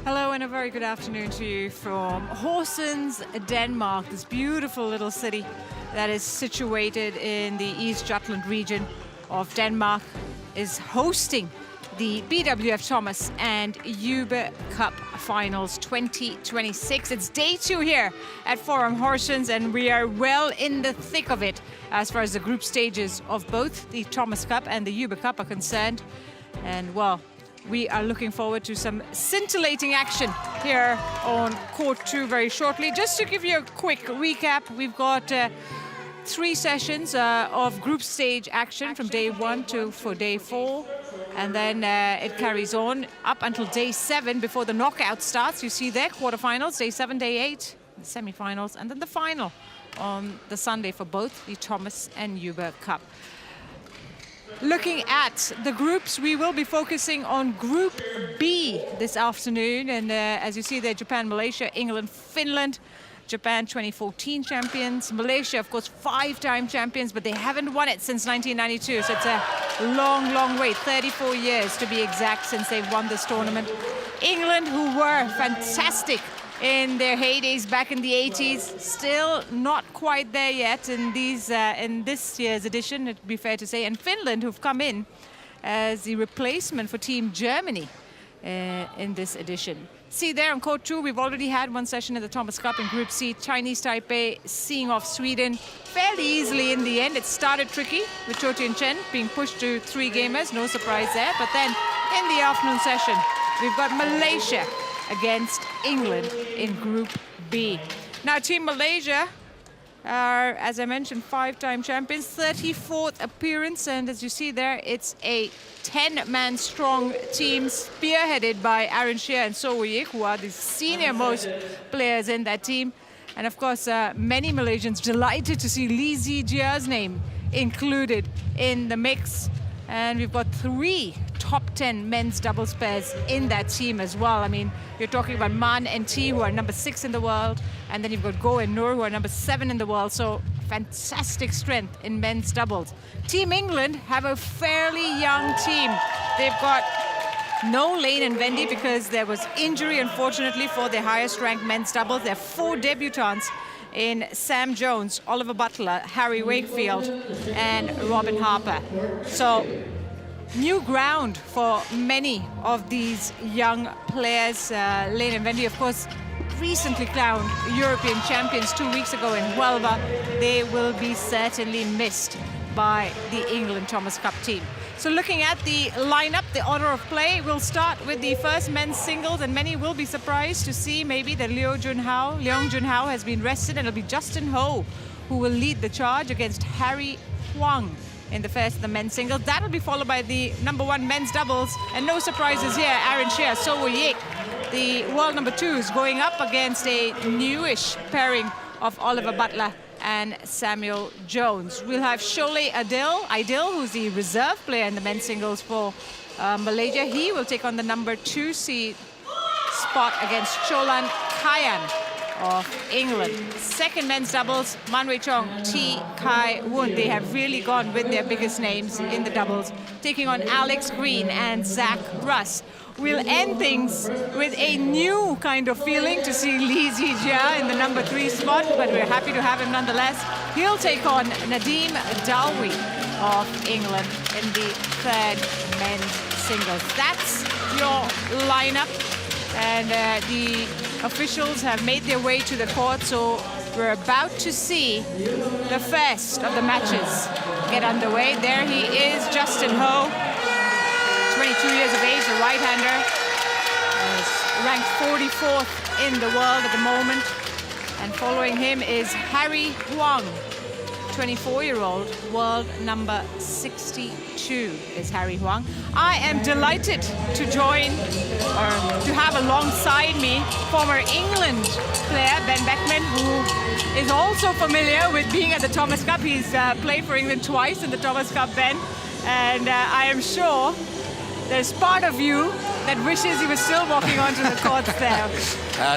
Hello and a very good afternoon to you from Horsens, Denmark, this beautiful little city that is situated in the East Jutland region of Denmark, is hosting the BWF Thomas and Uber Cup Finals 2026. It's day 2 here at Forum Horsens, and we are well in the thick of it as far as the group stages of both the Thomas Cup and the Uber Cup are concerned. And well, we are looking forward to some scintillating action here on Court 2 very shortly. Just to give you a quick recap, we've got 3 sessions of group stage action from day 1 to day 4. And then it carries on up until day 7 before the knockout starts. You see there, quarterfinals, day 7, day 8, the semi-finals, and then the final on the Sunday for both the Thomas and Uber Cup. Looking at the groups, we will be focusing on Group B this afternoon. And as you see there, Japan, Malaysia, England, Finland. Japan 2014 champions. Malaysia, of course, 5-time champions, but they haven't won it since 1992. So it's a long, long wait, 34 years to be exact, since they've won this tournament. England, who were fantastic in their heydays back in the 80s, still not quite there yet in this year's edition, it'd be fair to say. And Finland, who've come in as the replacement for Team Germany in this edition. See there on Court 2, we've already had 1 session at the Thomas Cup in Group C. Chinese Taipei seeing off Sweden fairly easily in the end. It started tricky with Cho Tien Chen being pushed to 3 gamers, no surprise there. But then in the afternoon session, we've got Malaysia against England in Group B. Now, Team Malaysia are, as I mentioned, 5-time champions, 34th appearance, and as you see there, it's a 10-man strong team spearheaded by Aaron Shear and So Woo-yik, who are the senior-most players in that team. And of course, many Malaysians delighted to see Lee Zijia's name included in the mix. And we've got 3 top 10 men's doubles pairs in that team as well. I mean, you're talking about Man and T, who are number 6 in the world, and then you've got Go and Noor, who are number 7 in the world. So fantastic strength in men's doubles. Team England have a fairly young team. They've got no Lane and Wendy because there was injury, unfortunately, for their highest ranked men's doubles. There are 4 debutants in Sam Jones, Oliver Butler, Harry Wakefield, and Robin Harper. So new ground for many of these young players. Lane and Wendy, of course, recently crowned European champions 2 weeks ago in Huelva. They will be certainly missed by the England Thomas Cup team. So looking at the lineup, the order of play, we'll start with the first men's singles, and many will be surprised to see maybe that Leong Junhao has been rested, and it'll be Justin Ho who will lead the charge against Harry Huang in the first of the men's singles. That'll be followed by the number 1 men's doubles, and no surprises here, Aaron Shear, So Woo-yik, the world number 2, is going up against a newish pairing of Oliver Butler and Samuel Jones. We'll have Sholay Aidil, who's the reserve player in the men's singles for Malaysia. He will take on the number 2 seed spot against Cholan Kayan of England. Second men's doubles, Man Wei Chong, T. Kai Woon. They have really gone with their biggest names in the doubles, taking on Alex Green and Zach Russ. We'll end things with a new kind of feeling to see Lee Zijia in the number 3 spot, but we're happy to have him nonetheless. He'll take on Nadeem Dalwi of England in the 3rd men's singles. That's your lineup, and the officials have made their way to the court, so we're about to see the first of the matches get underway. There he is, Justin Ho, 22 years of age, a right-hander, is ranked 44th in the world at the moment. And following him is Harry Huang, 24-year-old, world number 62 is Harry Huang. I am delighted to join, or to have alongside me, former England player Ben Beckman, who is also familiar with being at the Thomas Cup. He's played for England twice in the Thomas Cup, Ben, and I am sure there's part of you that wishes he was still walking onto the courts there.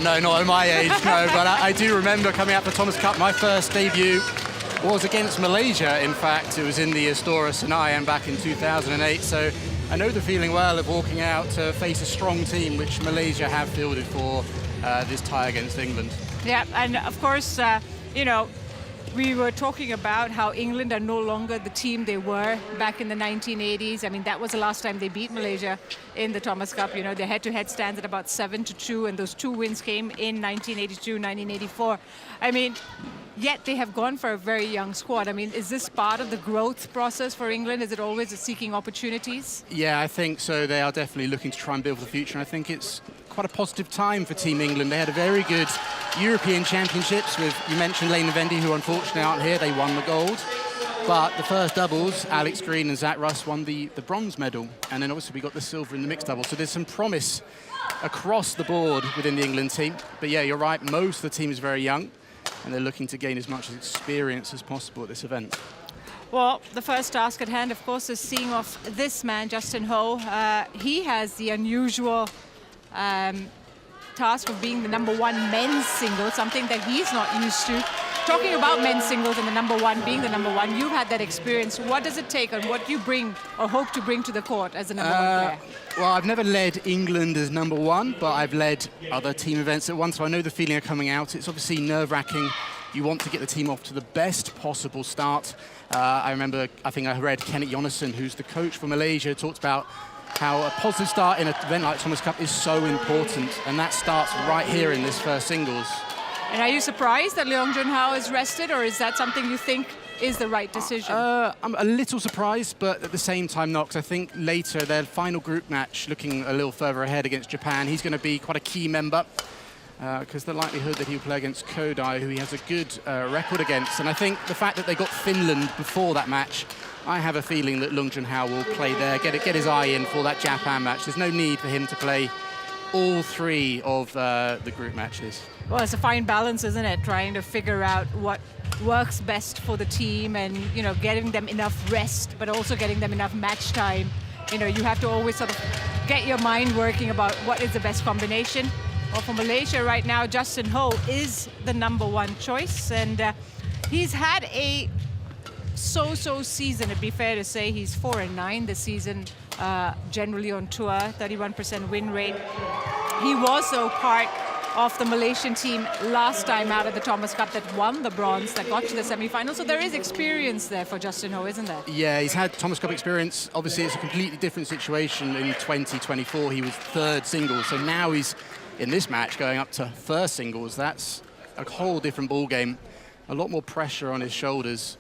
No, not at my age, no, but I do remember coming out for Thomas Cup, my first debut was against Malaysia, in fact. It was in the Istora Senayan back in 2008. So I know the feeling well of walking out to face a strong team, which Malaysia have fielded for this tie against England. Yeah, and of course, you know, we were talking about how England are no longer the team they were back in the 1980s. I mean, that was the last time they beat Malaysia in the Thomas Cup. You know, their head-to-head stands at about 7-2, and those 2 wins came in 1982, 1984. I mean, yet they have gone for a very young squad. I mean, is this part of the growth process for England? Is it always seeking opportunities? Yeah, I think so. They are definitely looking to try and build for the future. And I think it's quite a positive time for Team England. They had a very good European Championships with, you mentioned Lane and Vendy, who unfortunately aren't here. They won the gold. But the first doubles, Alex Green and Zach Russ won the bronze medal. And then obviously we got the silver in the mixed double. So there's some promise across the board within the England team. But yeah, you're right, most of the team is very young, and they're looking to gain as much experience as possible at this event. Well, the first task at hand, of course, is seeing off this man, Justin Ho. He has the unusual task of being the #1 men's single, something that he's not used to. Talking about men's singles and the #1 being the #1, you've had that experience. What does it take, and what do you bring or hope to bring to the court as a #1 player? Well, I've never led England as #1, but I've led other team events at once, so I know the feeling of coming out. It's obviously nerve-wracking. You want to get the team off to the best possible start. I remember, I think I read Kenneth Jonasson, who's the coach for Malaysia, talked about how a positive start in an event like Thomas Cup is so important, and that starts right here in this first singles. And are you surprised that Leong Junhao is rested, or is that something you think is the right decision? I'm a little surprised, but at the same time not, because I think later their final group match, looking a little further ahead against Japan, he's going to be quite a key member, because the likelihood that he'll play against Kodai, who he has a good record against. And I think the fact that they got Finland before that match, I have a feeling that Leong Junhao will play there, get his eye in for that Japan match. There's no need for him to play all 3 of the group matches. Well, it's a fine balance, isn't it? Trying to figure out what works best for the team, and, you know, getting them enough rest, but also getting them enough match time. You know, you have to always sort of get your mind working about what is the best combination. Well, for Malaysia right now, Justin Ho is the #1 choice, and he's had a so-so season. It'd be fair to say he's 4-9 this season, generally on tour, 31% win rate. He was, though, part of the Malaysian team last time out at the Thomas Cup that won the bronze, that got to the semi-final. So there is experience there for Justin Ho, isn't there? Yeah, he's had Thomas Cup experience. Obviously, it's a completely different situation. In 2024, he was 3rd singles. So now he's, in this match, going up to 1st singles. That's a whole different ball game. A lot more pressure on his shoulders.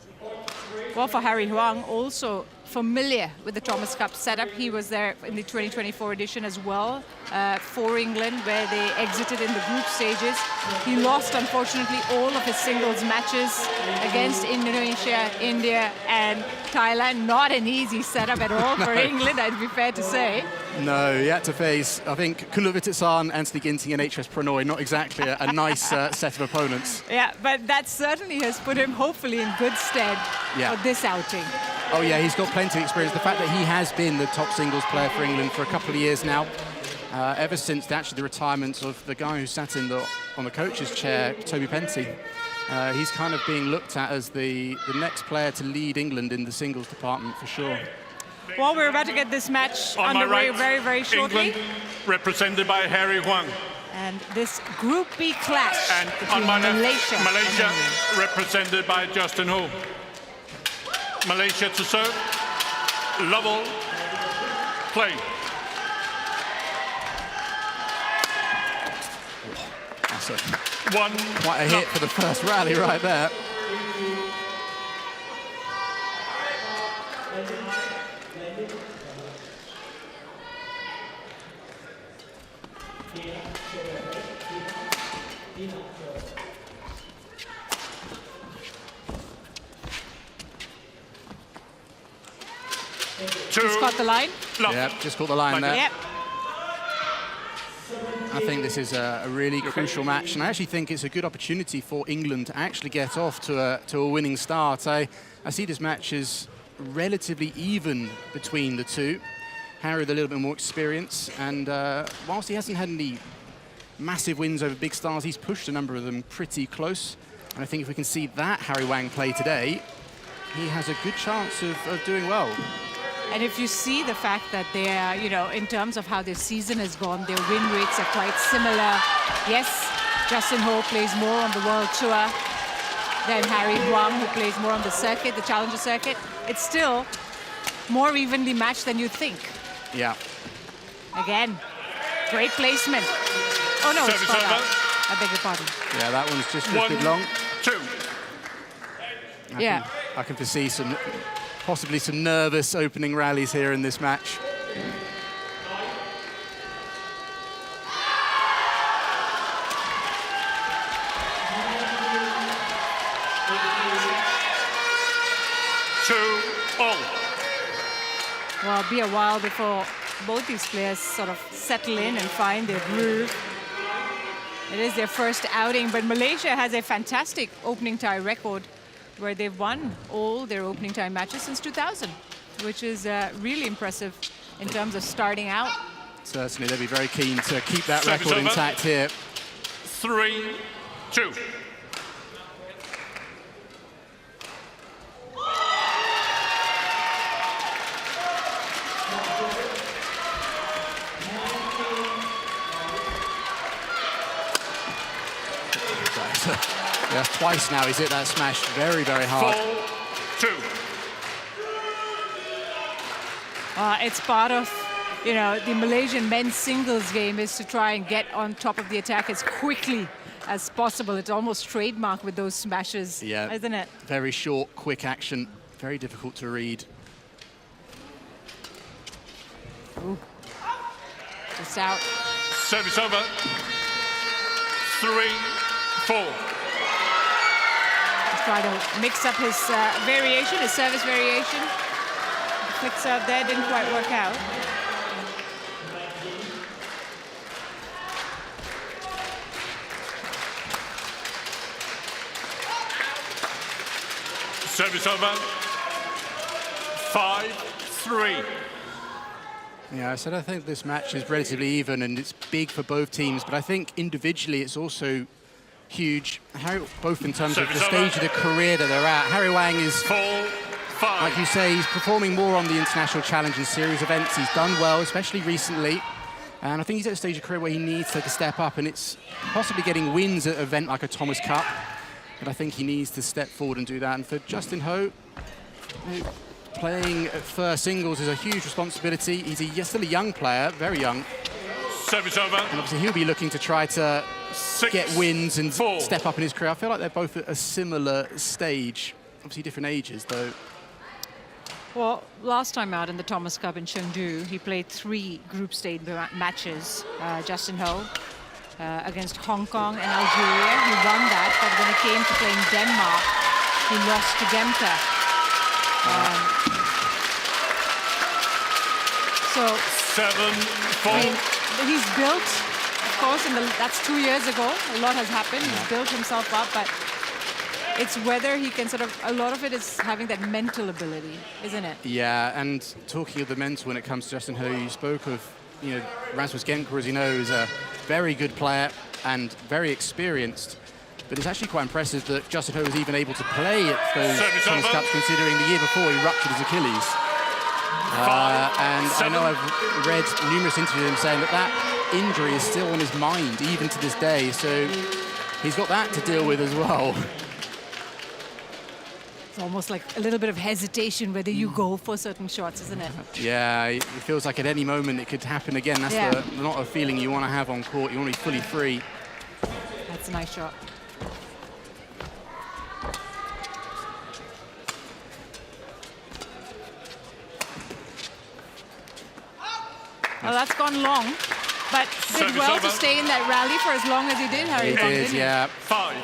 Well, for Harry Huang, also familiar with the Thomas Cup setup. He was there in the 2024 edition as well for England, where they exited in the group stages. He lost, unfortunately, all of his singles matches against Indonesia, India, and Thailand. Not an easy setup at all for England, I'd be fair to say. No, he had to face, I think, Kuluvititsan, Anthony Ginting, and HS Pranoy. Not exactly a nice set of opponents. Yeah, but that certainly has put him, hopefully, in good stead for this outing. Oh yeah, he's got plenty of experience. The fact that he has been the top singles player for England for a couple of years now, ever since the retirement of the guy who sat on the coach's chair, Toby Penty. He's kind of being looked at as the next player to lead England in the singles department for sure. Well, we're about to get this match underway very, very shortly. England, represented by Harry Huang. And this Group B clash And between on my left, Malaysia, Malaysia, represented by Justin Ho. Malaysia to serve. Level. Play. That's One. quite a hit for the first rally right there. Just got the line. Yeah, just caught the line there. Yep. I think this is a really crucial match, and I actually think it's a good opportunity for England to actually get off to a winning start. I see this match as relatively even between the two. Harry with a little bit more experience, and whilst he hasn't had any massive wins over big stars, he's pushed a number of them pretty close. And I think if we can see that Harry Wang play today, he has a good chance of doing well. And if you see the fact that they are, you know, in terms of how their season has gone, their win rates are quite similar. Yes, Justin Ho plays more on the World Tour than Harry Wang, who plays more on the circuit, the Challenger circuit. It's still more evenly matched than you think. Yeah. Again, great placement. Oh no, it's spot out. I beg your pardon. Yeah, that one's just drifted long. 2. I can foresee possibly some nervous opening rallies here in this match. Well, it'll be a while before both these players sort of settle in and find their groove. It is their first outing, but Malaysia has a fantastic opening tie record where they've won all their opening tie matches since 2000, which is really impressive in terms of starting out. Certainly, they'll be very keen to keep that record intact here. 3-2. Yeah, twice now he's hit that smash very, very hard. 4-2. It's part of, you know, the Malaysian men's singles game is to try and get on top of the attack as quickly as possible. It's almost trademark with those smashes, isn't it? Very short, quick action, very difficult to read. Ooh. Just out. Service over. 3-4. Try to mix up his variation, his service variation. The quick serve there didn't quite work out. Service over. 5-3. Yeah, I said I think this match is relatively even and it's big for both teams, but I think individually it's also huge, both in terms of the stage of the career that they're at. Harry Wang is, 4-5. like you say, he's performing more on the International Challenge and Series events. He's done well, especially recently. And I think he's at a stage of career where he needs to take a step up, and it's possibly getting wins at an event like a Thomas Cup. But I think he needs to step forward and do that. And for Justin Ho, playing first singles is a huge responsibility. He's still a young player, very young. Service over. And obviously he'll be looking to try to get wins and step up in his career. I feel like they're both at a similar stage. Obviously different ages, though. Well, last time out in the Thomas Cup in Chengdu, he played 3 group stage matches, Justin Ho, against Hong Kong and Algeria. He won that, but when it came to playing Denmark, he lost to Gemta. So 7-4. I mean, he's built, of course, that's 2 years ago. A lot has happened. He's built himself up, but it's whether he can sort of, a lot of it is having that mental ability, isn't it? Yeah, and talking of the mental when it comes to Justin Ho, you spoke of, you know, Rasmus Genker, as you know, is a very good player and very experienced. But it's actually quite impressive that Justin Ho was even able to play at those Thomas Cups, considering the year before he ruptured his Achilles. And I know I've read numerous interviews with him saying that that injury is still on his mind, even to this day. So he's got that to deal with as well. It's almost like a little bit of hesitation whether you go for certain shots, isn't it? Yeah, it feels like at any moment it could happen again. That's not a feeling you want to have on court. You want to be fully free. That's a nice shot. Well, that's gone long, but did well to stay in that rally for as long as he did, Harry. He did, yeah. 5.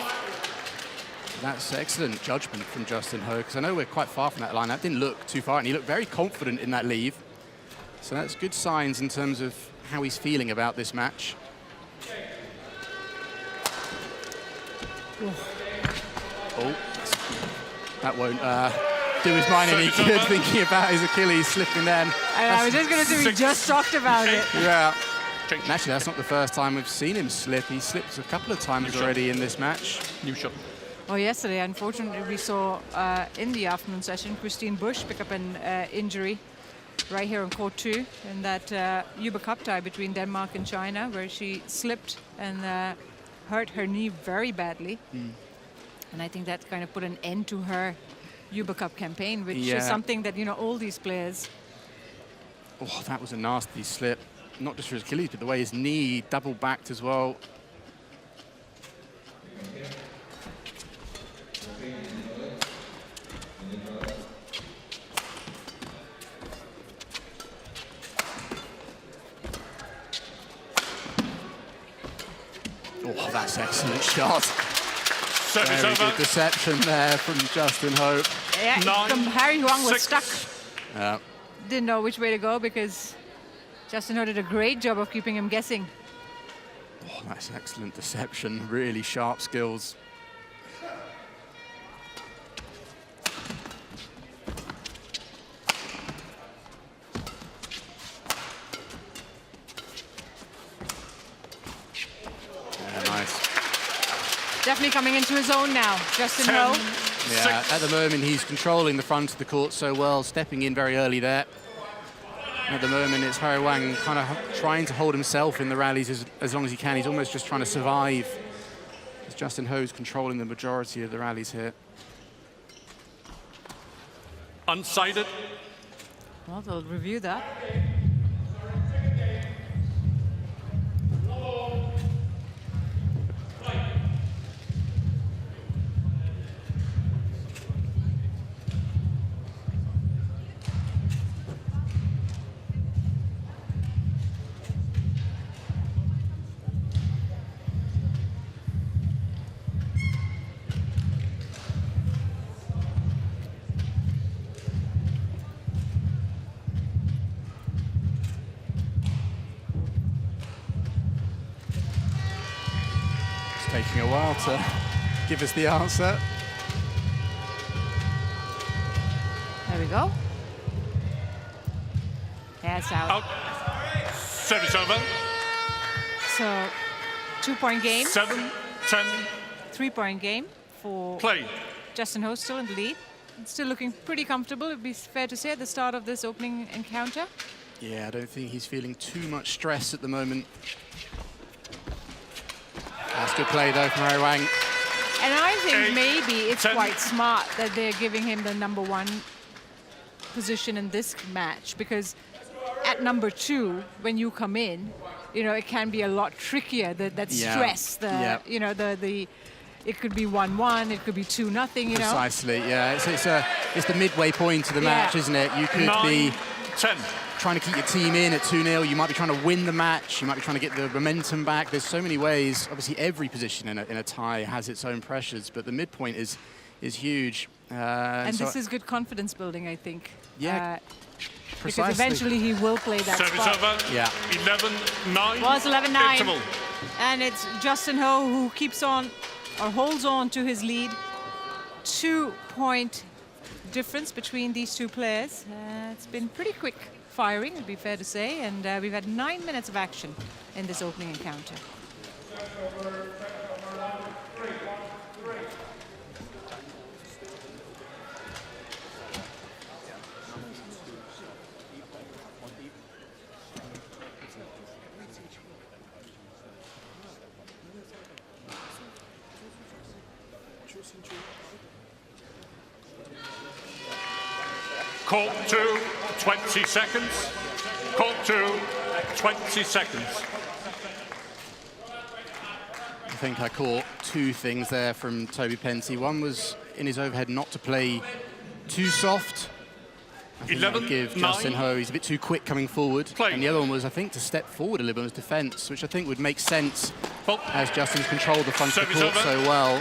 That's excellent judgment from Justin Ho, because I know we're quite far from that line. That didn't look too far, and he looked very confident in that leave. So that's good signs in terms of how he's feeling about this match. Oh, that won't do his mind any good, thinking about his Achilles slipping then. I was just going to say, we just talked about it. Yeah. And actually, that's not the first time we've seen him slip. He slipped a couple of times already in this match. New shot. Well, yesterday, unfortunately, we saw in the afternoon session, Christine Busch pick up an injury right here on court 2 in that Uber Cup tie between Denmark and China, where she slipped and hurt her knee very badly. And I think that kind of put an end to her Uber Cup campaign, which is something that, you know, all these players... Oh, that was a nasty slip. Not just for his Achilles, but the way his knee double-backed as well. Oh, that's excellent shot. Very good deception there from Justin Ho. Yeah, Harry Huang was stuck. Yeah. Didn't know which way to go because Justin Ho did a great job of keeping him guessing. Oh, that's excellent deception. Really sharp skills. Definitely coming into his own now, Justin Ho. Yeah, at the moment he's controlling the front of the court so well, stepping in very early there. At the moment it's Harry Wang kind of trying to hold himself in the rallies as long as he can. He's almost just trying to survive as Justin Ho's controlling the majority of the rallies here. Unsighted. Well, they'll review that. Taking a while to give us the answer. There we go. Yeah, it's out. Service over. So, 2-point game. 7-10. 3-point game for Play. Justin Ho, still in the lead. It's still looking pretty comfortable, it'd be fair to say, at the start of this opening encounter. Yeah, I don't think he's feeling too much stress at the moment. That's good play, though, from Harry Wang. And I think maybe it's quite smart that they're giving him the #1 position in this match, because at #2, when you come in, you know, it can be a lot trickier, that stress, you know, it could be 1-1, it could be 2-0, you know. Precisely, yeah. It's the midway point of the match, isn't it? You could be 10. Trying to keep your team in at 2-0. You might be trying to win the match. You might be trying to get the momentum back. There's so many ways. Obviously, every position in a tie has its own pressures, but the midpoint is huge. And this is good confidence building, I think. Yeah, because eventually he will play that Service spot. over. Yeah. 11-9. Well, it's 11-9. Interval. And it's Justin Ho who keeps on, or holds on to his lead. 2-point difference between these two players. It's been pretty quick firing, it'd be fair to say, and we've had 9 minutes of action in this opening encounter. Court 2, 20 seconds. Court 2, 20 seconds. I think I caught two things there from Toby Pensy. One was in his overhead not to play too soft. I think that would give Justin Ho, he's a bit too quick coming forward. And the other one was, I think, to step forward a little bit on his defence, which I think would make sense as Justin's controlled the front of the court so well.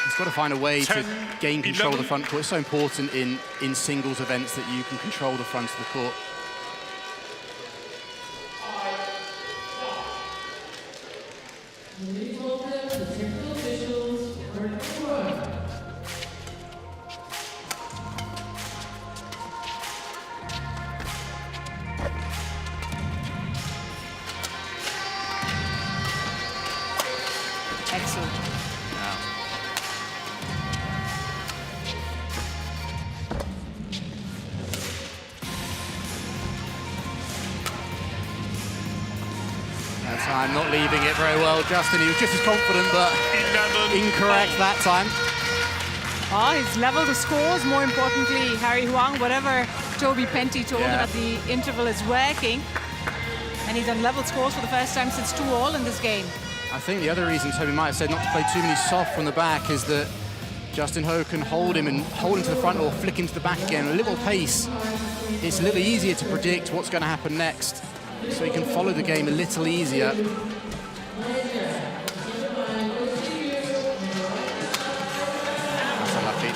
He's got to find a way to gain control of the front court. It's so important in singles events that you can control the front of the court. Excellent. I'm not leaving it very well, Justin. He was just as confident, but 11. incorrect that time. Oh, he's leveled the scores. More importantly, Harry Huang, whatever Toby Penty told him at the interval is working. And he's on level scores for the first time since 2-all in this game. I think the other reason Toby might have said not to play too many soft from the back is that Justin Ho can hold him and hold him to the front or flick him to the back again. A little pace, it's a little easier to predict what's going to happen next. So he can follow the game a little easier. That's unlucky.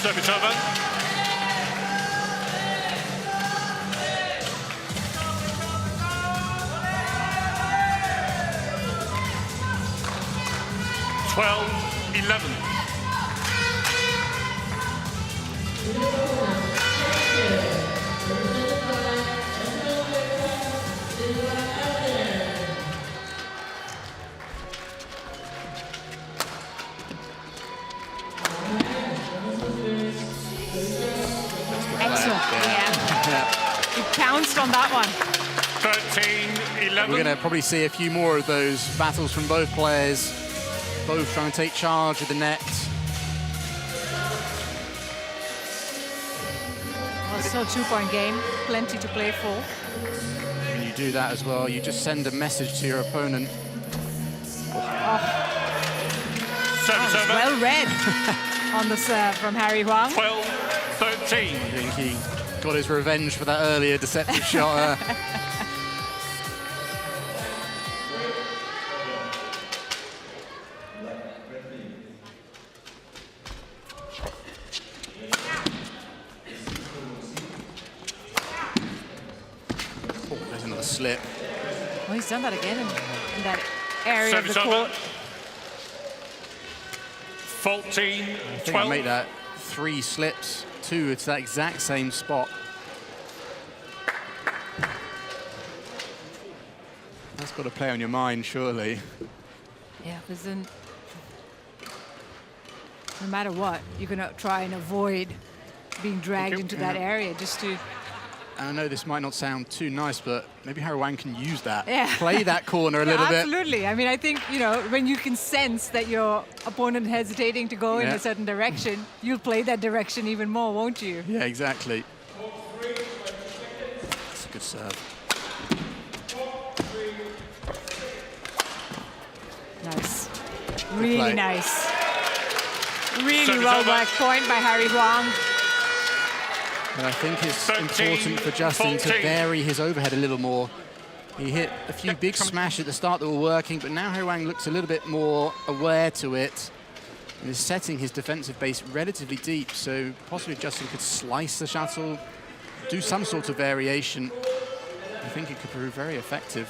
Service over. Excellent. He pounced on that one. 13-11. We're going to probably see a few more of those battles from both players, both trying to take charge of the net. Well, it's still a 2-point game, plenty to play for. When you do that as well, you just send a message to your opponent. Service over. Well read on the serve from Harry Huang. 12-13. I think he got his revenge for that earlier deceptive shot. Oh, there's another slip. Well, he's done that again in that area Service of the court. over. 14-12. I think I made that 3 slips, 2. It's that exact same spot. That's got to play on your mind, surely. Yeah, because then no matter what, you're going to try and avoid being dragged into that area just to... And I know this might not sound too nice, but maybe Harry Huang can use that. Yeah. Play that corner a little bit. Absolutely. I mean, I think, you know, when you can sense that your opponent hesitating to go in Yeah. a certain direction, you'll play that direction even more, won't you? Yeah, exactly. That's a good serve. Nice. Really play. nice. Really Service well over. worked point by Harry Huang. But I think it's 13, important for Justin to 14. vary his overhead a little more. He hit a few big smash at the start that were working, but now Harry Huang looks a little bit more aware to it. And is setting his defensive base relatively deep, so possibly Justin could slice the shuttle, do some sort of variation. I think it could prove very effective.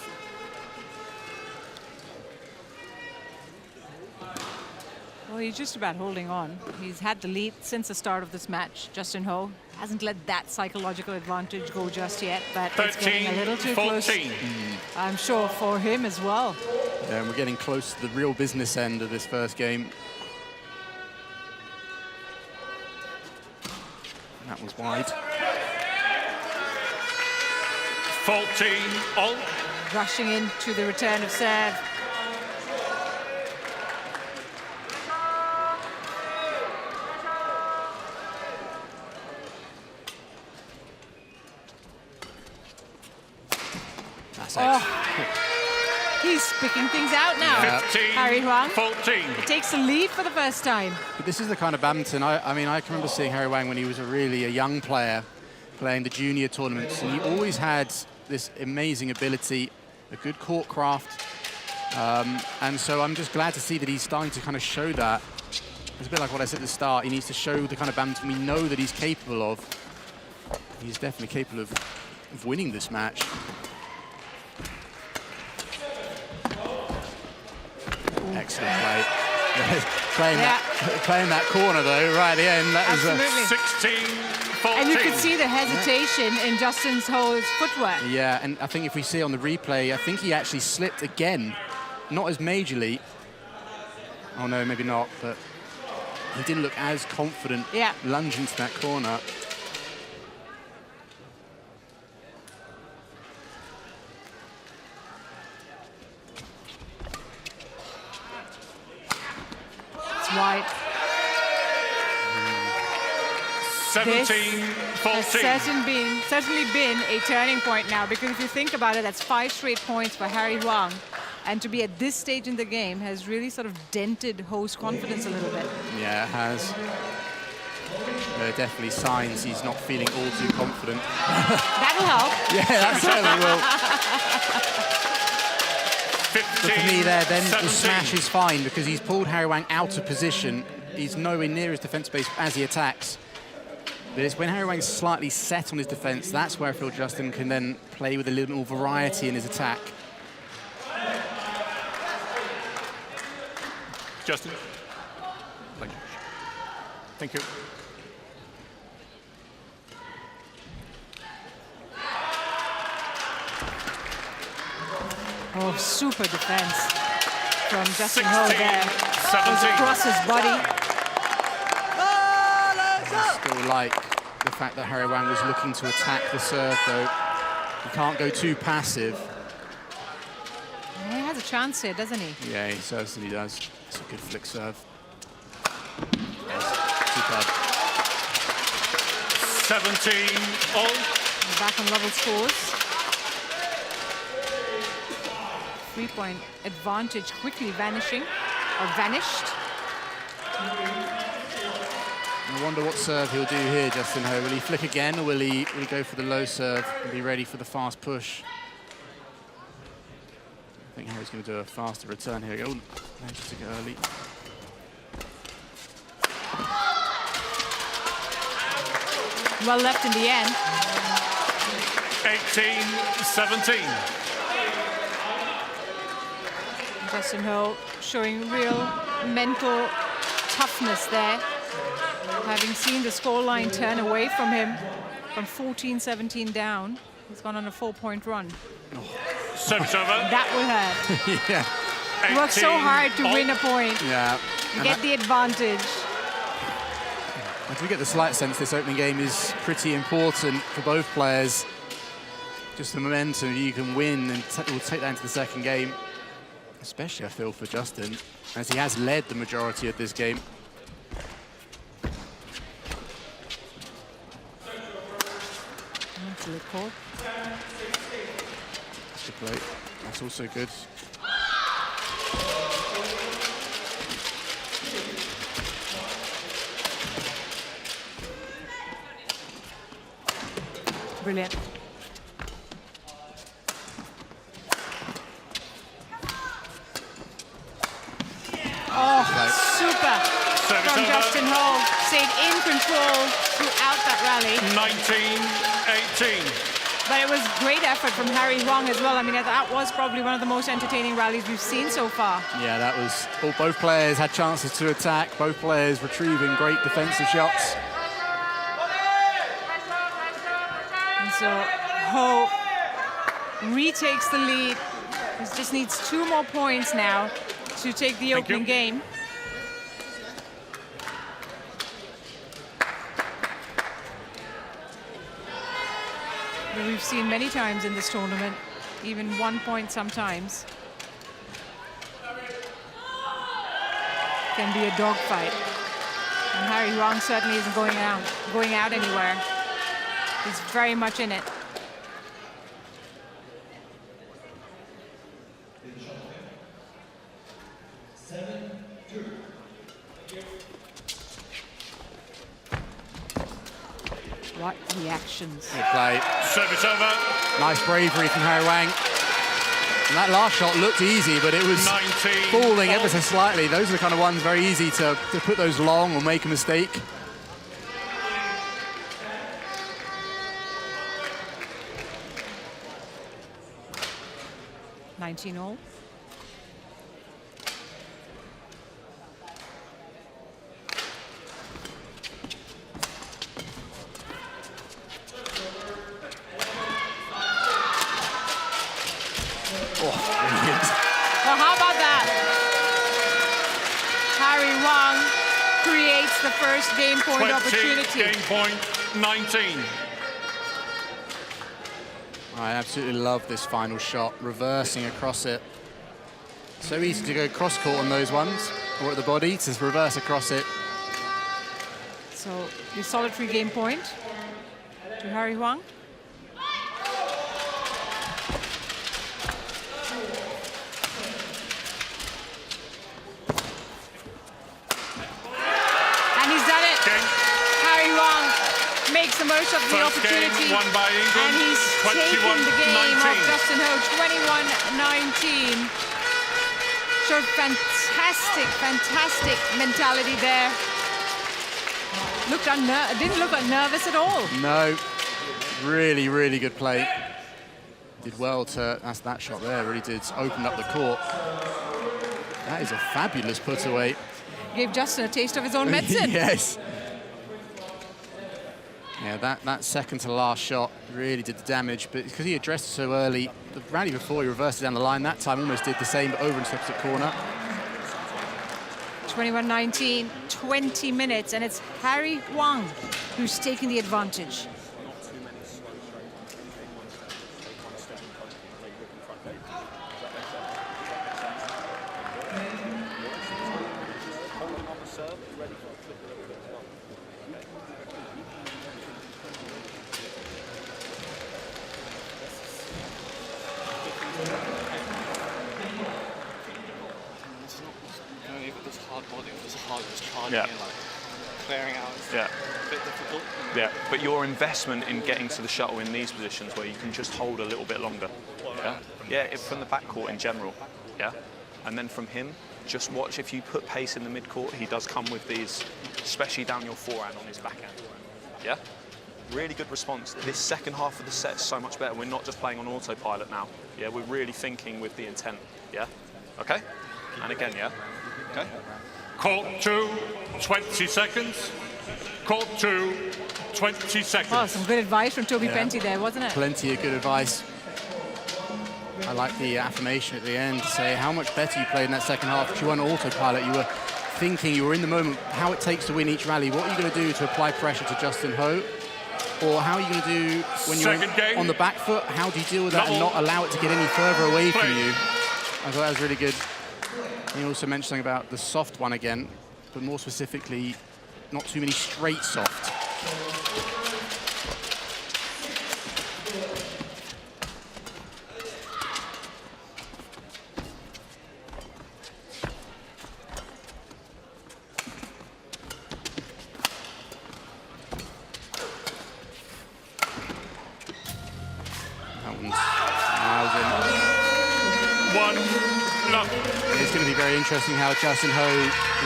Well, he's just about holding on. He's had the lead since the start of this match. Justin Ho hasn't let that psychological advantage go just yet, but it's getting a little too close, 13-14. I'm sure, for him as well. Yeah, and we're getting close to the real business end of this first game. That was wide. 14-all. Rushing into the return of serve. He's picking things out now. Yeah. Harry Huang 14. takes the lead for the first time. But this is the kind of badminton, I mean, I can remember seeing Harry Huang when he was a young player playing the junior tournaments, and he always had this amazing ability, a good court craft, and so I'm just glad to see that he's starting to kind of show that. It's a bit like what I said at the start, he needs to show the kind of badminton we know that he's capable of. He's definitely capable of winning this match. Excellent play. Playing that corner though, right at the end. That Absolutely. 16-14. And you could see the hesitation in Justin Ho's footwork. Yeah, and I think if we see on the replay, I think he actually slipped again. Not as majorly. Oh no, maybe not, but he didn't look as confident lunging to that corner. wide. 17, 14. Has certainly been a turning point now, because if you think about it, that's 5 straight points for Harry Wang. And to be at this stage in the game has really sort of dented Ho's confidence a little bit. Yeah, it has. There are definitely signs he's not feeling all too confident. That'll help. Yeah, that certainly will. 15, But for me there, then 17. the smash is fine because he's pulled Harry Wang out of position. He's nowhere near his defence base as he attacks. But it's when Harry Wang's slightly set on his defence, that's where I feel Justin can then play with a little more variety in his attack. Justin. Thank you. Oh, super defense from Justin Ho 16, there. 17. Across his body. Still like the fact that Harry Wang was looking to attack the serve, though. He can't go too passive. He has a chance here, doesn't he? Yeah, he certainly does. It's a good flick serve. Superb. 17 all. Back on level scores. 3-point advantage quickly vanishing, or vanished. I wonder what serve he'll do here, Justin Ho. Will he flick again, or will he go for the low serve and be ready for the fast push? I think Harry's going to do a faster return here. Oh, managed to go early. Well left in the end. 18-17. Justin Ho showing real mental toughness there. Having seen the scoreline turn away from him from 14-17 down, he's gone on a 4-point run. Service over. That will hurt. Yeah. He worked so hard to win a point, Yeah. get the advantage. I do get the slight sense this opening game is pretty important for both players. Just the momentum you can win and we'll take that into the second game. Especially, I feel, for Justin, as he has led the majority of this game. That's a good call. That's good play. That's also good. Brilliant. Oh, super Service from over. Justin Ho. Stayed in control throughout that rally. 19-18. But it was great effort from Harry Wang as well. I mean, that was probably one of the most entertaining rallies we've seen so far. Yeah, that was... both players had chances to attack. Both players retrieving great defensive shots. And so Ho retakes the lead. He just needs 2 more points now to take the opening game. But we've seen many times in this tournament, even 1 point sometimes can be a dogfight. And Harry Wang certainly isn't going out anywhere. He's very much in it. What reactions. Good play. Service over. Nice bravery from Harry Wang. And that last shot looked easy, but it was 19 falling ever so slightly. Those are the kind of ones very easy to put those long or make a mistake. $19-all. Well, how about that? Harry Wang creates the first game point 20, opportunity. game point, 19. I absolutely love this final shot, reversing across it. So easy to go cross-court on those ones. brought the body to reverse across it. So the solitary game point to Harry Huang. And he's done it. Game. Harry Huang makes the most of the First opportunity. game won by England. And he's taken the game of 21-19. Justin Ho, 21-19. Showed fantastic mentality there. Didn't look nervous at all. No, really good play. Did well to, that's that shot there, really did open up the court. That is a fabulous put away. Gave Justin a taste of his own medicine. Yes. Yeah, that second to last shot really did the damage, but because he addressed it so early, the rally before he reversed it down the line, that time almost did the same, but over into the opposite corner. 21-19, 20 minutes, and it's Harry Huang who's taking the advantage. Yeah. Clearing out is Yeah. a bit difficult. Yeah, but your investment in getting to the shuttle in these positions where you can just hold a little bit longer. Yeah, from the backcourt in general. Yeah, and then from him, just watch if you put pace in the midcourt, he does come with these, especially down your forehand on his backhand. Yeah, really good response. This second half of the set is so much better. We're not just playing on autopilot now. Yeah, we're really thinking with the intent. Yeah, okay, and again, yeah, okay. Court 2, 20 seconds. Court 2, 20 seconds. Oh, some good advice from Toby Penty there, wasn't it? Plenty of good advice. I like the affirmation at the end to say how much better you played in that second half. Because you were on autopilot, you were thinking, you were in the moment, how it takes to win each rally. What are you going to do to apply pressure to Justin Ho? Or how are you going to do when you're on the back foot? How do you deal with that and not allow it to get any further away from you? I thought that was really good. You also mentioned something about the soft one again, but more specifically, not too many straight soft. That one's It's going to be very interesting how Justin Ho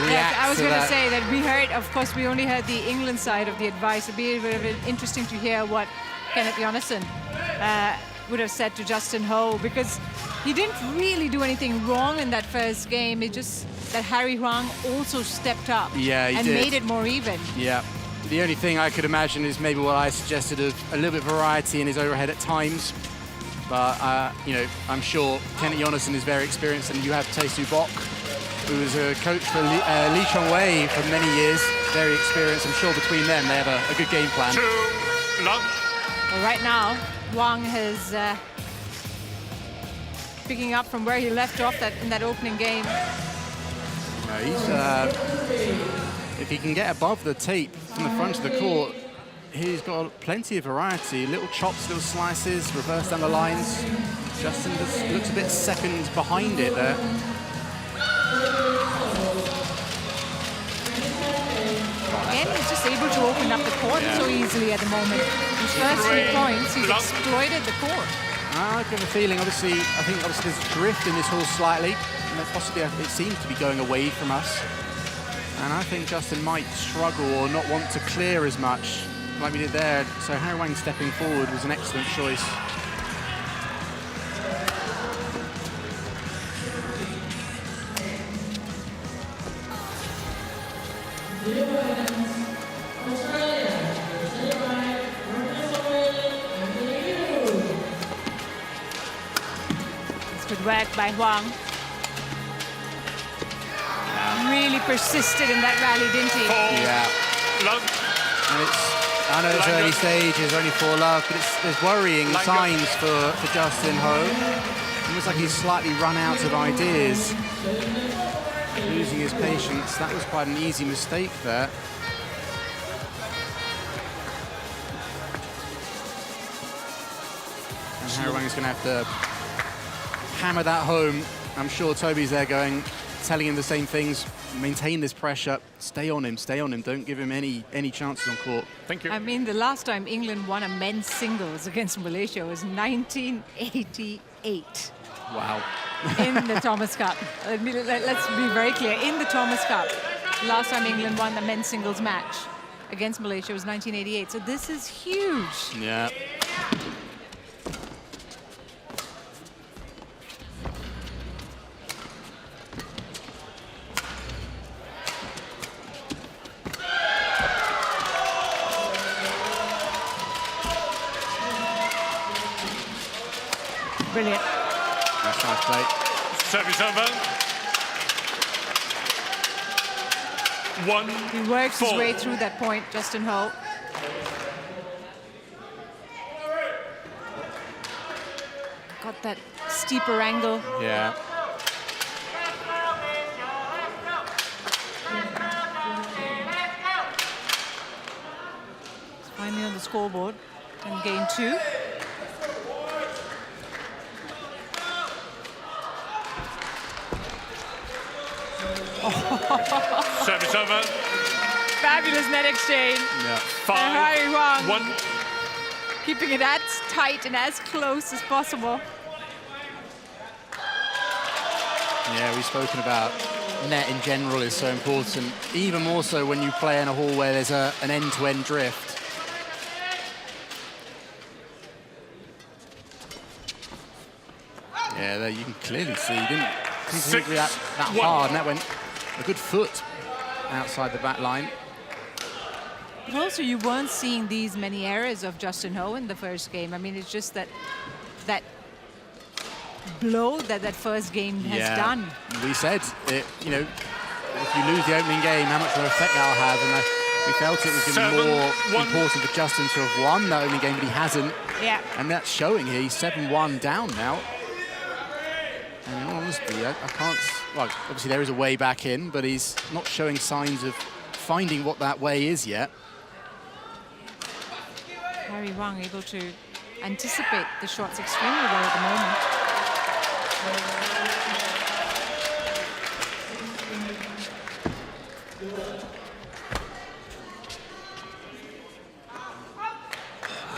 reacts. Yeah, I was going to to say that we heard, of course, we only heard the England side of the advice. It'd be interesting to hear what Kenneth Jonassen would have said to Justin Ho, because he didn't really do anything wrong in that first game. It just that Harry Huang also stepped up and made it more even. Yeah. The only thing I could imagine is maybe what I suggested of a little bit of variety in his overhead at times. But, you know, I'm sure Kenneth Jonassen is very experienced, and you have Tae-Soo Bok, who was a coach for Lee Chong-wei for many years, very experienced. I'm sure between them they have a good game plan. Well, right now, Huang is picking up from where he left off in that opening game. If he can get above the tape from the front of the court, he's got plenty of variety. Little chops, little slices, reverse down the lines. Justin just looks a bit seconds behind it there. Again, he's just able to open up the court so easily at the moment. His first 3 points, he's exploited the court. I have a feeling, obviously, there's drift in this horse slightly. And possibly it seems to be going away from us. And I think Justin might struggle or not want to clear as much like we did there. So Harry Huang stepping forward was an excellent choice. It's good work by Huang. Really persisted in that rally, didn't he? Yeah. And I know it's early stages, only 4 love, but there's worrying signs for Justin Ho. It looks like he's slightly run out of ideas. Losing his patience. That was quite an easy mistake there. And Harry Wang is going to have to hammer that home. I'm sure Toby's there going, telling him the same things. Maintain this pressure. Stay on him. Stay on him. Don't give him any chances on court. Thank you. I mean, the last time England won a men's singles against Malaysia was 1988. Wow. In the Thomas Cup. Let's be very clear. In the Thomas Cup, the last time England won the men's singles match against Malaysia was 1988. So this is huge. Yeah. Brilliant. That's nice play. Service over. 1-4. He works his way through that point, Justin Ho. Got that steeper angle. Yeah. It's finally on the scoreboard and gain 2. Service over. Fabulous net exchange. Yeah. 5-1. Harry Wang keeping it as tight and as close as possible. Yeah, we've spoken about net in general is so important, even more so when you play in a hall where there's an end-to-end drift. Yeah, there you can clearly see he didn't hit that hard, and that went a good foot outside the back line. But also, you weren't seeing these many errors of Justin Ho in the first game. I mean, it's just that blow that first game has done. We said, if you lose the opening game, how much of an effect that'll have. And we felt it was going to be more important for Justin to have won that opening game, but he hasn't. Yeah. And that's showing here. He's 7-1 down now. And in all honesty, I can't... Well, obviously there is a way back in, but he's not showing signs of finding what that way is yet. Harry Wang able to anticipate the shots extremely well at the moment.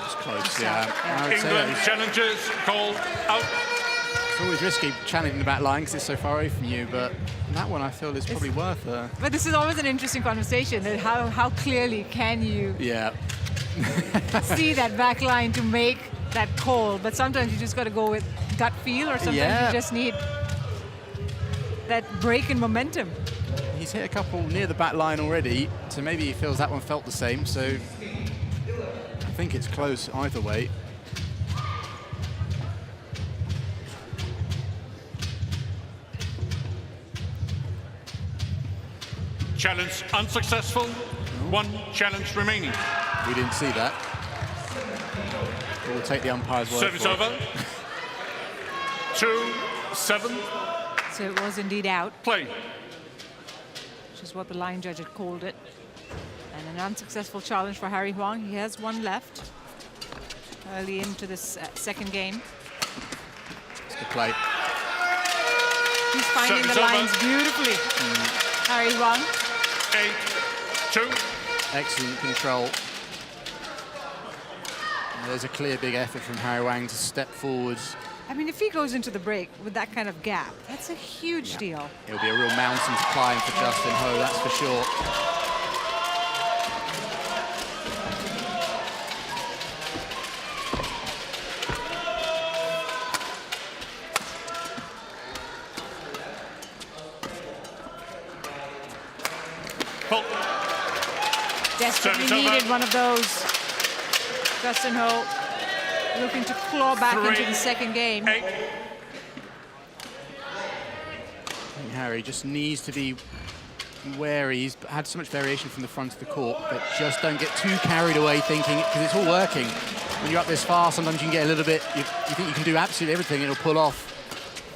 It's close, yeah. England challengers called out. It's always risky challenging the back line because it's so far away from you, but that one I feel is probably worth a... But this is always an interesting conversation. How clearly can you see that back line to make that call? But sometimes you just got to go with gut feel, or sometimes you just need that break in momentum. He's hit a couple near the back line already, so maybe he feels that one felt the same, so I think it's close either way. Challenge unsuccessful. 1 challenge remaining. We didn't see that. We'll take the umpire's word Service for over. it. 2-7. So it was indeed out, Play. which is what the line judge had called it. And an unsuccessful challenge for Harry Wang. He has one left early into this second game. It's good play. He's finding Service the over. lines beautifully. Harry Wang. 8-2. Excellent control. And there's a clear big effort from Harry Wang to step forwards. I mean, if he goes into the break with that kind of gap, that's a huge deal. It'll be a real mountain to climb for Justin Ho, that's for sure. Desperately Service over. needed one of those. Justin Ho looking to claw back into the second game. 8. I think Harry just needs to be wary. He's had so much variation from the front of the court, but just don't get too carried away thinking, because it's all working. When you're up this far, sometimes you can get a little bit, you think you can do absolutely everything, it'll pull off.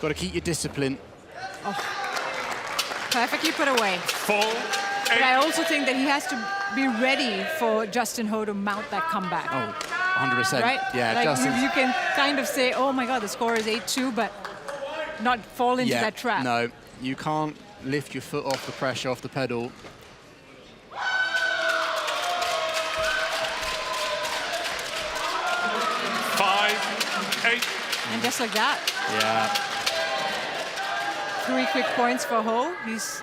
Got to keep your discipline. Perfectly put away. 4, 8. But I also think that he has to be ready for Justin Ho to mount that comeback. Oh, 100%. Right? Yeah, like Justin. you can kind of say, oh my God, the score is 8-2, but not fall into that trap. No, you can't lift your foot off the pressure, off the pedal. 5, 8. And just like that, Yeah. 3 quick points for Ho. He's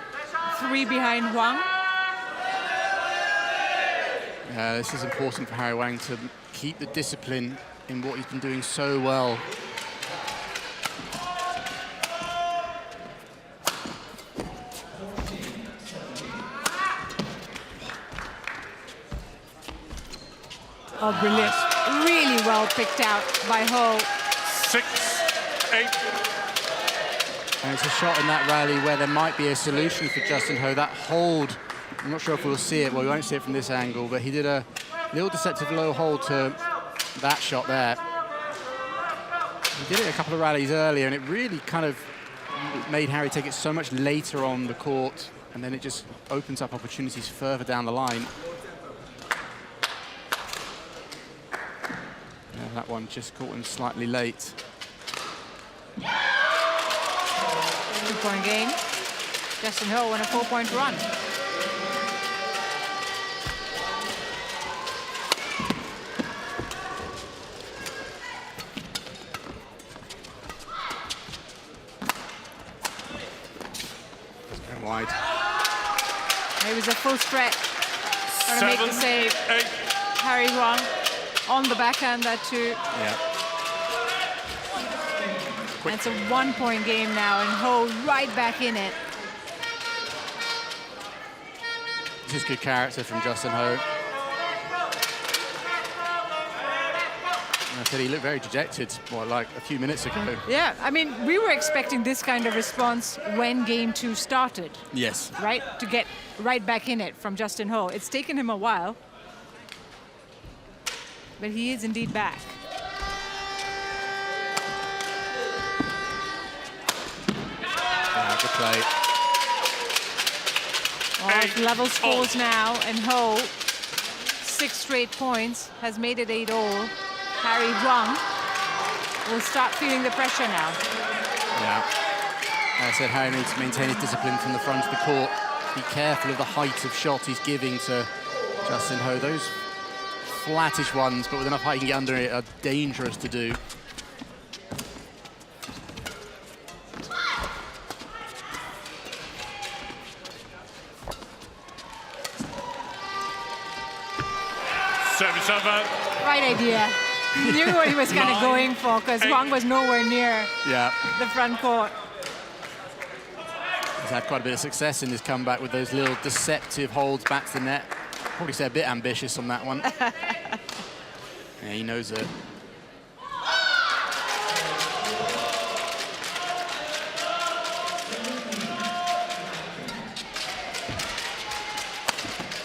3 behind Huang. This is important for Harry Wang to keep the discipline in what he's been doing so well. Oh, brilliant. Really well picked out by Ho. 6, 8. And it's a shot in that rally where there might be a solution for Justin Ho. That hold, I'm not sure if we'll see it. Well, we won't see it from this angle, but he did a little deceptive low hold to that shot there. He did it a couple of rallies earlier, and it really kind of made Harry take it so much later on the court, and then it just opens up opportunities further down the line. Yeah, that one just caught him slightly late. 2-point game. Justin Ho on a 4-point run. Going wide. It was a full stretch. Trying to make the 7, save. 8. Harry Huang on the backhand, that too. Yeah. And it's a 1-point game now, and Ho right back in it. This is good character from Justin Ho. I said he looked very dejected, like a few minutes ago. Yeah, I mean, we were expecting this kind of response when game 2 started, Yes. right? To get right back in it from Justin Ho. It's taken him a while, but he is indeed back. Good play. Oh, it's level scores now, and Ho, 6 straight points, has made it 8-all. Harry Huang will start feeling the pressure now. Yeah. As I said, Harry needs to maintain his discipline from the front of the court. Be careful of the height of shot he's giving to Justin Ho. Those flattish ones, but with enough height he can get under it, are dangerous to do. Service over. Right idea. He knew what he was kind of going for, because Huang was nowhere near the front court. He's had quite a bit of success in his comeback with those little deceptive holds back to the net. Probably say a bit ambitious on that one. Yeah, he knows it.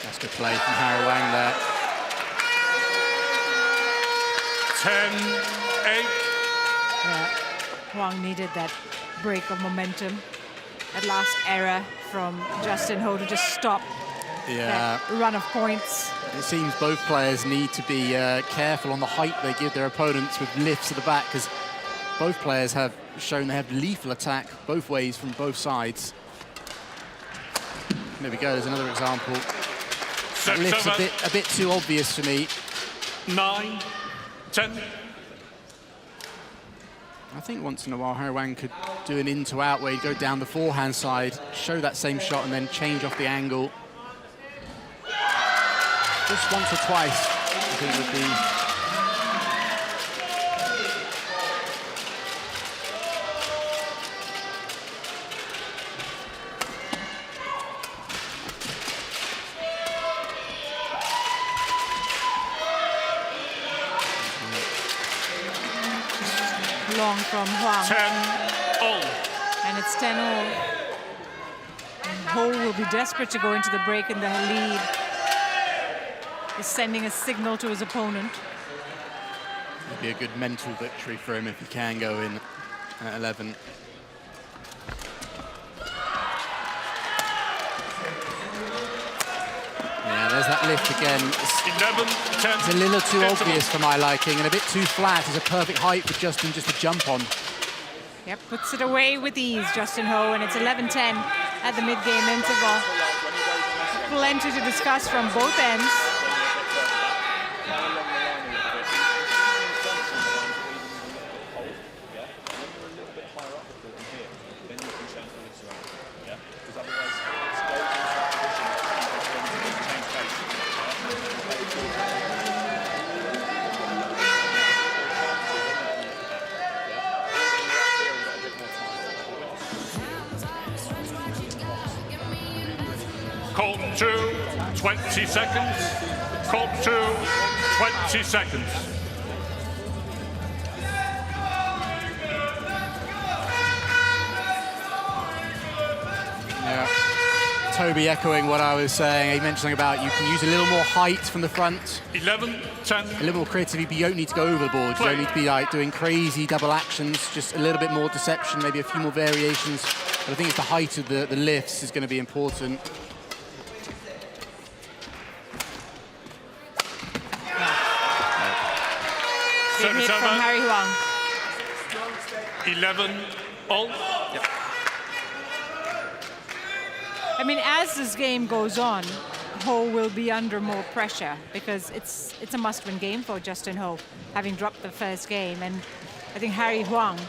That's good play from Harry Wang there. 10-8. Yeah. Huang needed that break of momentum. That last error from Justin Ho to just stop that run of points. It seems both players need to be careful on the height they give their opponents with lifts at the back, because both players have shown they have lethal attack both ways from both sides. There we go, there's another example. That lift's a bit too obvious for me. 9, 10. I think once in a while Harry Wang could do an in to out where he'd go down the forehand side, show that same shot and then change off the angle. Just once or twice, I think would be... Long from Huang. 10-all. And it's 10-all. And Ho will be desperate to go into the break in the lead. He's sending a signal to his opponent. It'd be a good mental victory for him if he can go in at 11. lift again. 11, 10. It's a little too gentlemen. obvious for my liking and a bit too flat. It's a perfect height for Justin just to jump on. Yep, puts it away with ease, Justin Ho, and it's 11-10 at the mid-game interval. Plenty to discuss from both ends. Court 2, 20 seconds. Court 2, 20 seconds. Yeah. Toby echoing what I was saying. He mentioned something about you can use a little more height from the front. 11, 10. A little more creativity, but you don't need to go over the board. You don't need to be like doing crazy double actions, just a little bit more deception, maybe a few more variations. But I think it's the height of the lifts is going to be important. Big hit from Harry Huang. 11, all. Yep. I mean, as this game goes on, Ho will be under more pressure because it's a must-win game for Justin Ho, having dropped the first game. And I think Harry Huang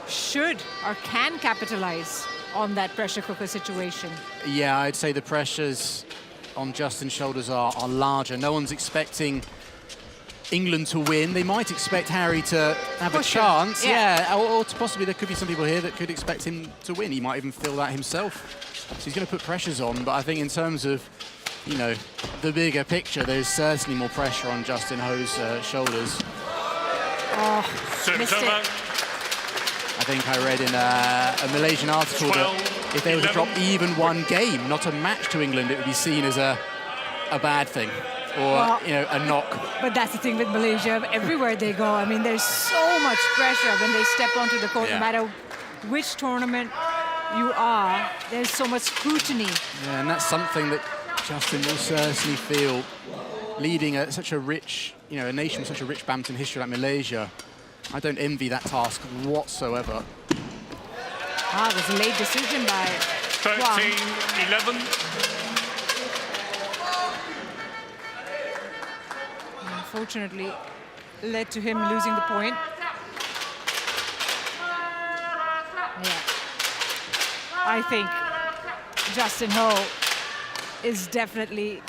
should or can capitalize on that pressure cooker situation. Yeah, I'd say the pressures on Justin's shoulders are larger. No one's expecting England to win. They might expect Harry to have a chance. Yeah, or possibly there could be some people here that could expect him to win. He might even feel that himself. So he's going to put pressures on, but I think in terms of, you know, the bigger picture, there's certainly more pressure on Justin Ho's shoulders. Oh, Service missed over. it. I think I read in a Malaysian article 12, that if they were to 11. drop even one game, not a match to England, it would be seen as a bad thing, or Well, you know, a knock. But that's the thing with Malaysia. Everywhere they go, I mean, there's so much pressure when they step onto the court, Yeah. no matter which tournament you are, there's so much scrutiny. Yeah, and that's something that Justin will certainly feel, leading such a rich, you know, a nation with such a rich badminton history like Malaysia. I don't envy that task whatsoever. Ah, it was a late decision by 13, 11. Unfortunately, led to him losing the point. Yeah. I think Justin Ho is definitely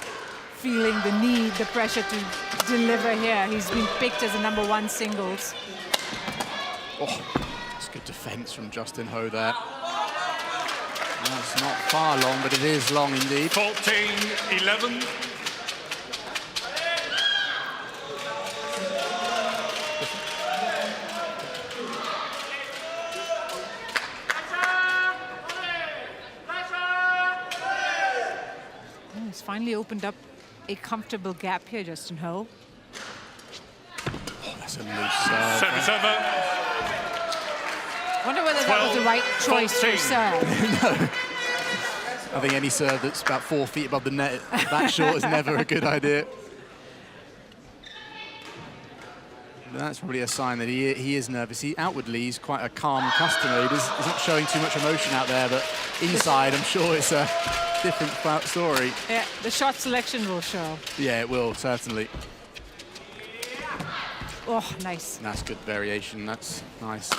feeling the need, the pressure to deliver here. He's been picked as a #1 singles. Oh, that's good defense from Justin Ho there. That's not far long, but it is long indeed. 14, 11. He's finally opened up a comfortable gap here, Justin Ho. Oh, that's a loose serve. Service over. Wonder whether that was the right choice for 14. serve. I think any serve that's about 4 feet above the net, that short is never a good idea. But that's probably a sign that he is nervous. Outwardly, he's quite a calm customer. He's not showing too much emotion out there, but inside, I'm sure it's a different story. Yeah, the shot selection will show. Yeah, it will, certainly. Oh, nice. That's good variation. That's nice.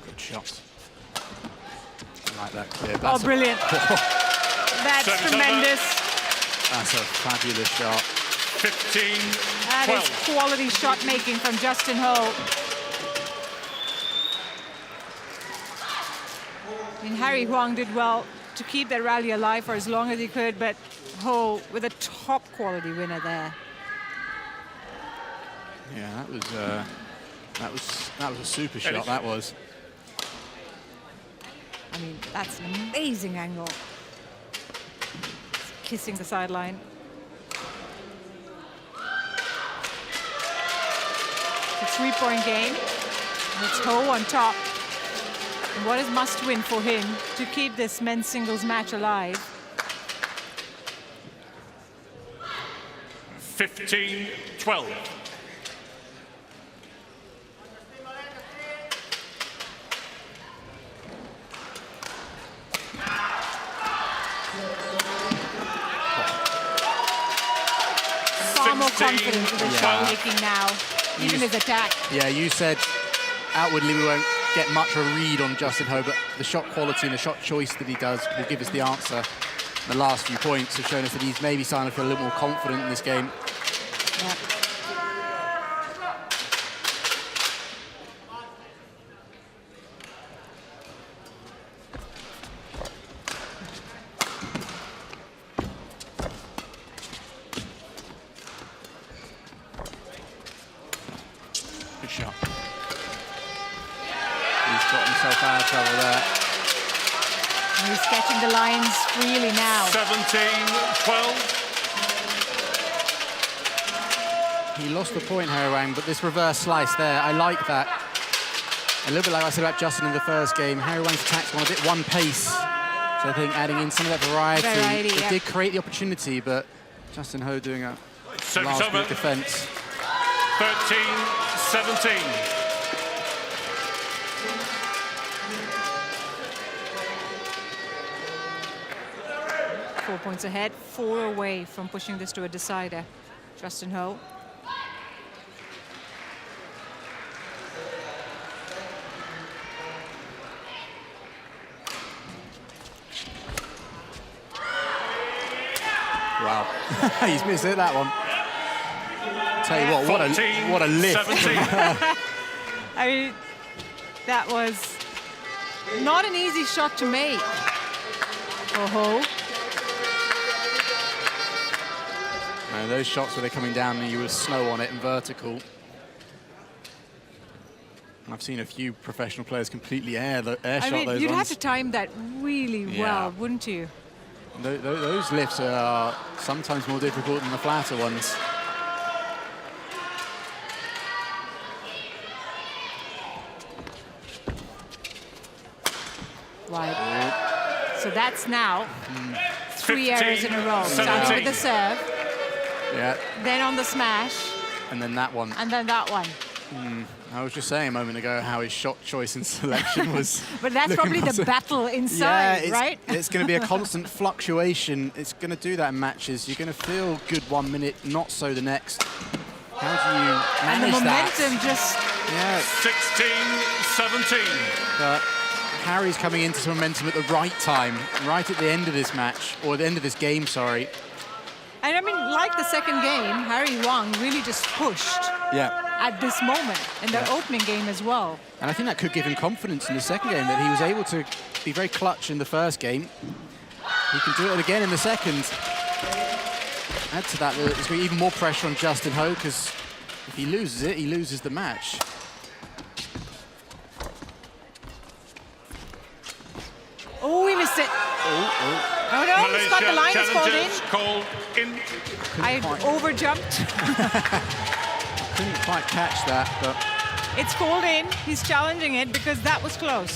Good shot. I like that clear. Oh, brilliant. That's Service tremendous. That's a fabulous shot. 15, That 12. is quality shot making from Justin Ho. I mean, Harry Huang did well to keep that rally alive for as long as he could, but Ho with a top quality winner there. Yeah, that was a super shot. That was. I mean, that's an amazing angle. Kissing the sideline. It's a 3-point game. And it's Ho on top. And what is must win for him to keep this men's singles match alive? 15-12. Far more confident with his shot making now, even his attack. Yeah, you said outwardly we won't get much of a read on Justin Ho, but the shot quality and the shot choice that he does will give us the answer. The last few points have shown us that he's maybe starting to feel a little more confident in this game. Yeah. Good shot. He's got himself out of trouble there. And he's sketching the lines freely now. 17-12. He lost the point, Harry, but this reverse slice there, I like that. A little bit like I said about Justin in the first game, Harry Wang's attacks gone a bit one pace. So I think adding in some of that variety, it did create the opportunity, but Justin Ho doing a last bit defense. 13-17. Four points ahead, 4 away from pushing this to a decider. Justin Ho. Wow, he's missed it, that one. Tell you what a lift. I mean, that was not an easy shot to make for Ho. And those shots where they're coming down and you with snow on it and vertical. I've seen a few professional players completely air shot those ones. You'd have to time that really well, wouldn't you? Those lifts are sometimes more difficult than the flatter ones. Right. So that's now 3 errors in a row. 17. Starting with the serve, then on the smash, and then that one. and then that one. I was just saying a moment ago how his shot choice and selection was. But that's probably the battle inside, right? It's going to be a constant fluctuation. It's going to do that in matches. You're going to feel good 1 minute, not so the next. How do you manage And the momentum that? just... Yeah. 16-17. But Harry's coming into some momentum at the right time, right at the end of this match, or the end of this game, sorry. And I mean, like the second game, Harry Wang really just pushed at this moment in the opening game as well. And I think that could give him confidence in the second game, that he was able to be very clutch in the first game. He can do it again in the second. Add to that, there's going to be even more pressure on Justin Ho, because if he loses it, he loses the match. Oh, he missed it. Oh no, Malaysia he's got the line called in. I over-jumped. Couldn't quite catch that, but... It's called in. He's challenging it because that was close.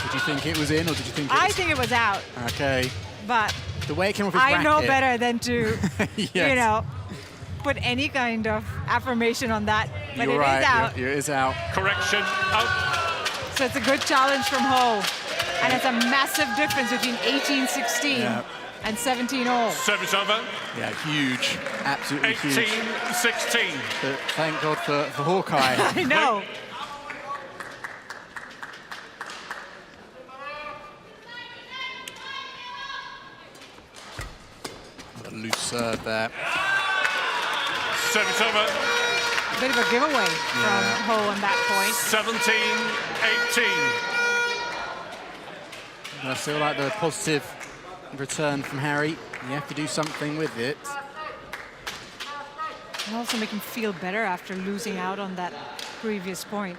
Did you think it was in, or did you think it was... I think it was out. Okay. But The way it came off his I racket. know better than to, Yes. you know, put any kind of affirmation on that. But You're it right. is out. It is out. Correction, out. So it's a good challenge from Ho. And it's a massive difference between 18-16 and 17-all. Service over. Yeah, huge. Absolutely huge. 18-16. But thank God for Hawkeye. I know. A loose serve there. Service over. Bit of a giveaway from Ho on that point. 17-18. I feel like the positive return from Harry. You have to do something with it. And also make him feel better after losing out on that previous point.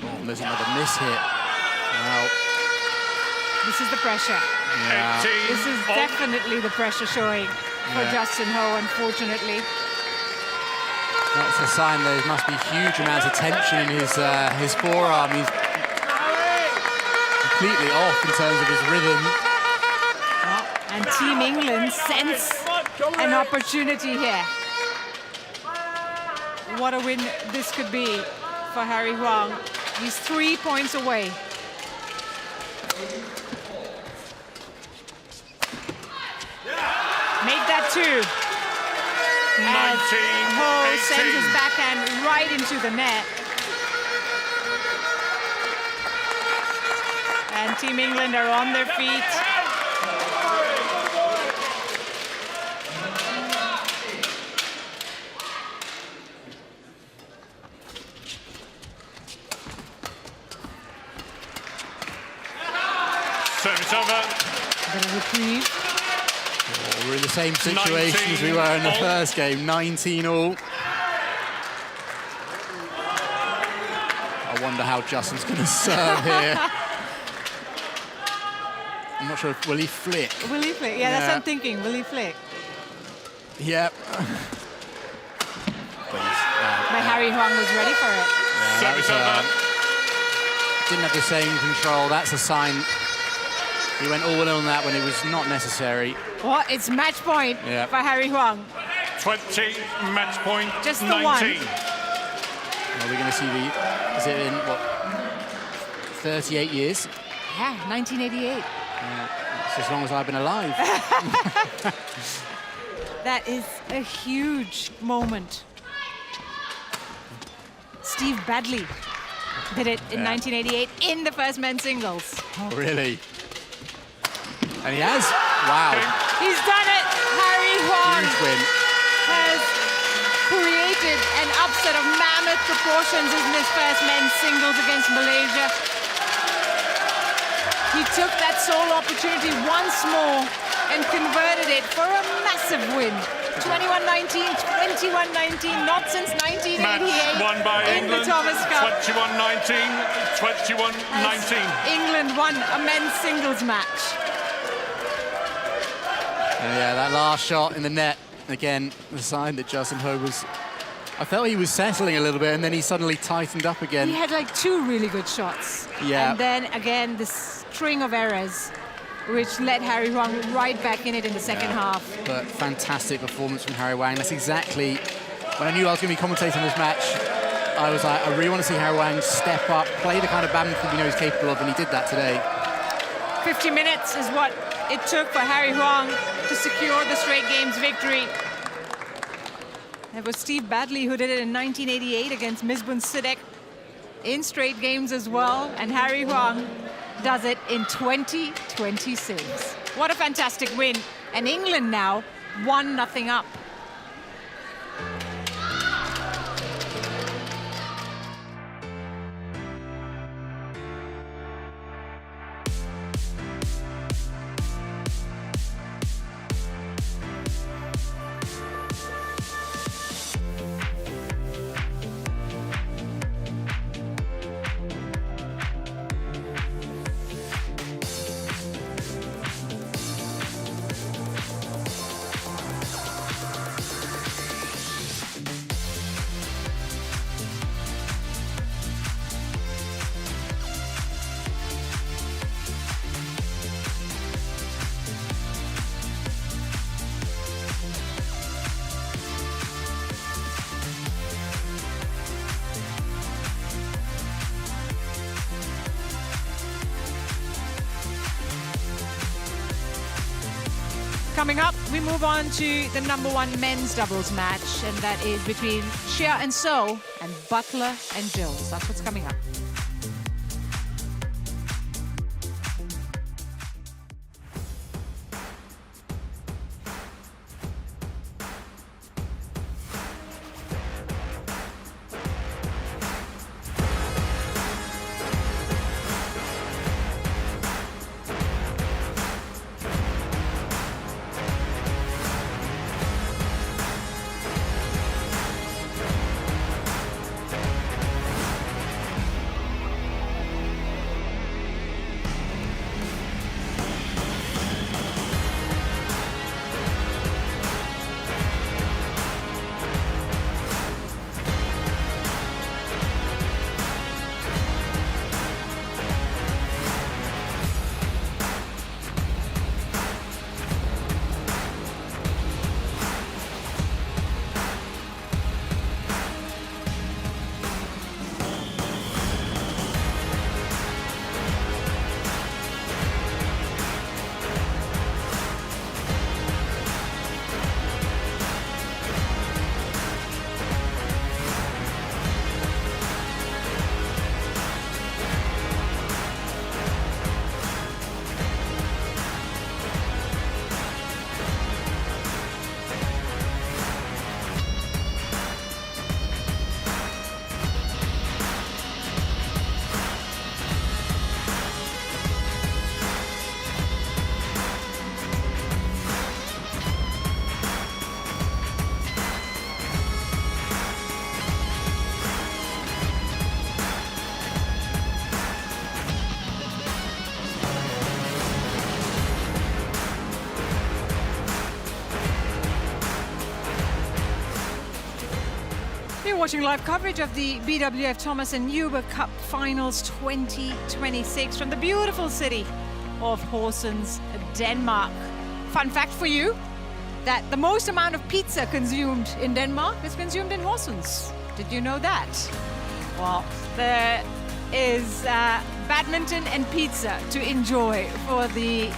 Oh, there's another miss hit. Wow. This is the pressure. Yeah. 18. This is definitely the pressure showing for Justin Ho, unfortunately. That's a sign there must be huge amounts of tension in his forearm. He's completely off in terms of his rhythm. And Team England sense an opportunity here. What a win this could be for Harry Huang. He's 3 points away. Make that 2. 19, Ho sends 18. his backhand right into the net. And Team England are on their feet. Service over. Bit of reprieve. Oh, we're in the same situation as we were in the first game, 19 all. I wonder how Justin's going to serve here. I'm not sure if will he flick. Will he flick? Yeah, that's what I'm thinking. Will he flick? Yep. But Harry Huang was ready for it. Service over. Didn't have the same control. That's a sign. He went all in on that when it was not necessary. Well, it's match point for Harry Huang. 20, match point, Just the 19. one. Are we going to see is it in, what, 38 years? Yeah, 1988. It's as long as I've been alive. That is a huge moment. Steve Badley did it in 1988 in the first men's singles. Oh, really? And he has. Wow. He's done it. Harry Huang Huge win. has created an upset of mammoth proportions in this first men's singles against Malaysia. He took that sole opportunity once more and converted it for a massive win. 21-19, 21-19, not since 1988 Match won by in England. the Thomas Cup. 21-19, 21-19. England won a men's singles match. And yeah, that last shot in the net, again, the sign that Justin Ho was... I felt he was settling a little bit, and then he suddenly tightened up again. He had like 2 really good shots. Yeah. And then again, this string of errors, which led Harry Huang right back in it in the second half. But fantastic performance from Harry Wang. That's exactly... When I knew I was going to be commentating this match, I was like, I really want to see Harry Wang step up, play the kind of badminton we know he's capable of, and he did that today. 50 minutes is what it took for Harry Huang to secure the straight games victory. It was Steve Badley who did it in 1988 against Misbun Sidek in straight games as well. And Harry Huang does it in 2026. What a fantastic win. And England now 1-0 up. Coming up, we move on to the #1 men's doubles match, and that is between Shea and So and Butler and Jones. That's what's coming up. watching live coverage of the BWF Thomas and Uber Cup Finals 2026 from the beautiful city of Horsens, Denmark. Fun fact for you, that the most amount of pizza consumed in Denmark is consumed in Horsens. Did you know that? Well, there is badminton and pizza to enjoy for the